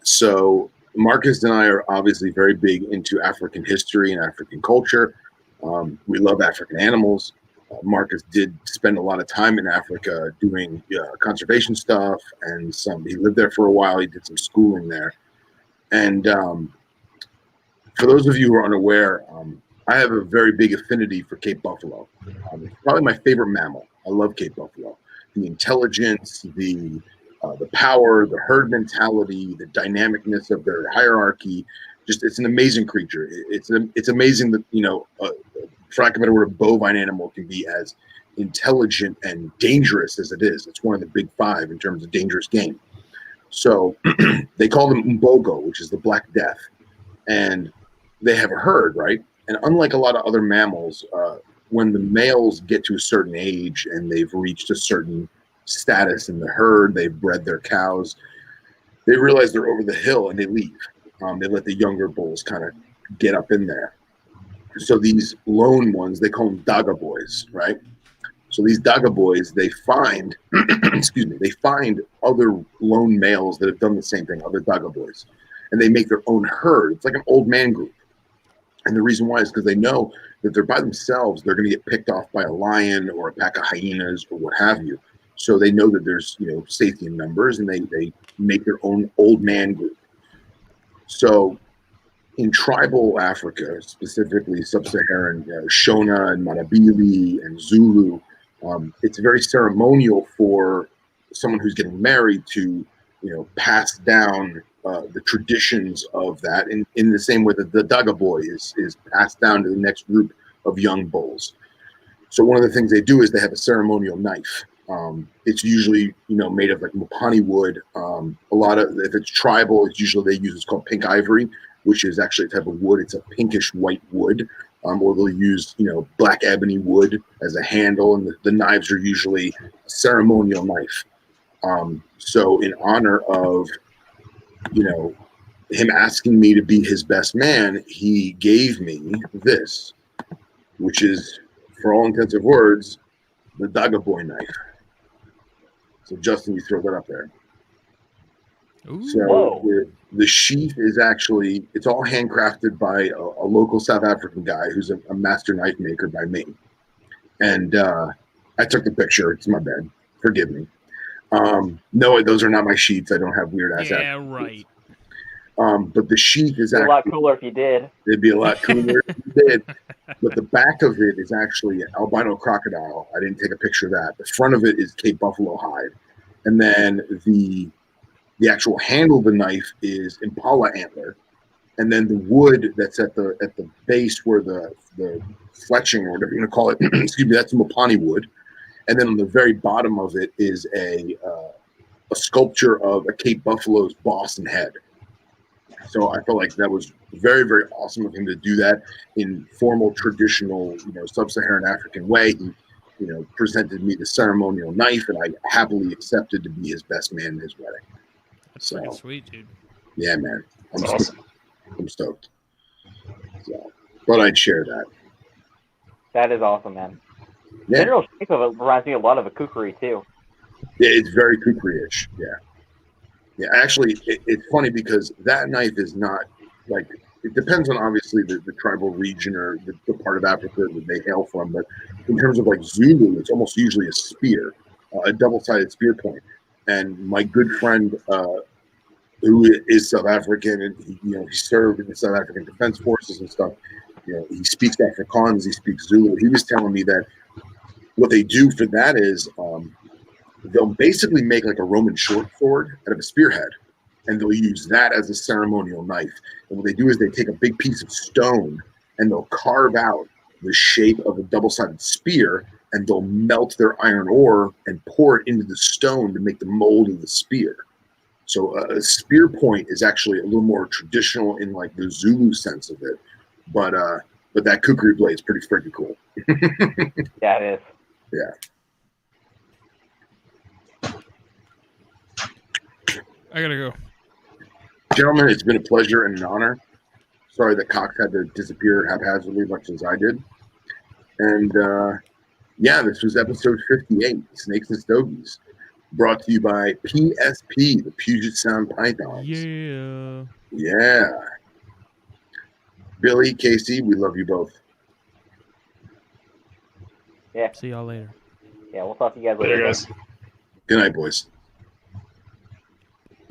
So Marcus and I are obviously very big into African history and African culture. We love African animals. Marcus did spend a lot of time in Africa doing conservation stuff, and he lived there for a while. He did some schooling there. And for those of you who are unaware, I have a very big affinity for Cape buffalo. It's probably my favorite mammal. I love Cape buffalo. The intelligence, the power, the herd mentality, the dynamicness of their hierarchy. Just, it's an amazing creature. It's amazing that, for lack of a better word, a bovine animal can be as intelligent and dangerous as it is. It's one of the big five in terms of dangerous game. So they call them Mbogo, which is the Black Death. And they have a herd, right? And unlike a lot of other mammals, when the males get to a certain age and they've reached a certain status in the herd, they've bred their cows, they realize they're over the hill and they leave. They let the younger bulls kind of get up in there. So these lone ones, they call them Daga boys, right? So these Daga boys, they find, they find other lone males that have done the same thing, other Daga boys, and they make their own herd. It's like an old man group. And the reason why is because they know that they're by themselves, they're going to get picked off by a lion or a pack of hyenas or what have you. So they know that there's, safety in numbers, and they make their own old man group. So in tribal Africa, specifically sub-Saharan Shona and Manabili and Zulu, it's very ceremonial for someone who's getting married to, pass down the traditions of that in the same way that the Daga boy is passed down to the next group of young bulls. So one of the things they do is they have a ceremonial knife. It's usually, made of like mopani wood. If it's tribal, it's usually they use, it's called pink ivory, which is actually a type of wood. It's a pinkish white wood. Or they'll use, black ebony wood as a handle, and the knives are usually a ceremonial knife. So in honor of, him asking me to be his best man, he gave me this, which is, for all intensive words, the Daga boy knife. So Justin, you throw that up there. Ooh. So the sheath is actually, it's all handcrafted by a local South African guy who's a master knife maker by me. And I took the picture. It's my bad. Forgive me. No, those are not my sheets. I don't have weird ass. Yeah, right. But the sheath is it'd be actually a lot cooler if you did. It'd be a lot cooler if you did. But the back of it is actually an albino crocodile. I didn't take a picture of that. The front of it is Cape buffalo hide. And then the actual handle of the knife is impala antler. And then the wood that's at the base where the fletching or whatever you're gonna call it, excuse me, that's mopani wood. And then on the very bottom of it is a sculpture of a Cape Buffalo's Boston head. So I felt like that was very, very awesome of him to do that in formal, traditional, sub-Saharan African way. He, presented me the ceremonial knife, and I happily accepted to be his best man in his wedding. That's freaking sweet, dude. Yeah, man. Awesome. I'm stoked. So, but I'd share that. That is awesome, man. Yeah. General shape of it reminds me a lot of a kukri, too. Yeah, it's very kukri-ish. Yeah. Yeah, actually, it's funny because that knife is not like, it depends on obviously the tribal region or the part of Africa that they hail from. But in terms of like Zulu, it's almost usually a spear, a double-sided spear point. And my good friend, who is South African, and he served in the South African Defense Forces and stuff. He speaks Afrikaans, he speaks Zulu. He was telling me that what they do for that is they'll basically make like a Roman short sword out of a spearhead, and they'll use that as a ceremonial knife. And what they do is they take a big piece of stone and they'll carve out the shape of a double-sided spear, and they'll melt their iron ore and pour it into the stone to make the mold of the spear. So a spear point is actually a little more traditional in like the Zulu sense of it, but that kukri blade is pretty freaking cool. Yeah, it is. Yeah. I gotta go. Gentlemen, it's been a pleasure and an honor. Sorry that Cox had to disappear haphazardly, much as I did. And this was episode 58, Snakes and Stogies, brought to you by PSP, the Puget Sound Pythons. Yeah. Yeah. Billy, Casey, we love you both. Yeah. See y'all later. Yeah, we'll talk to you guys Later, later. guys. Good night, boys.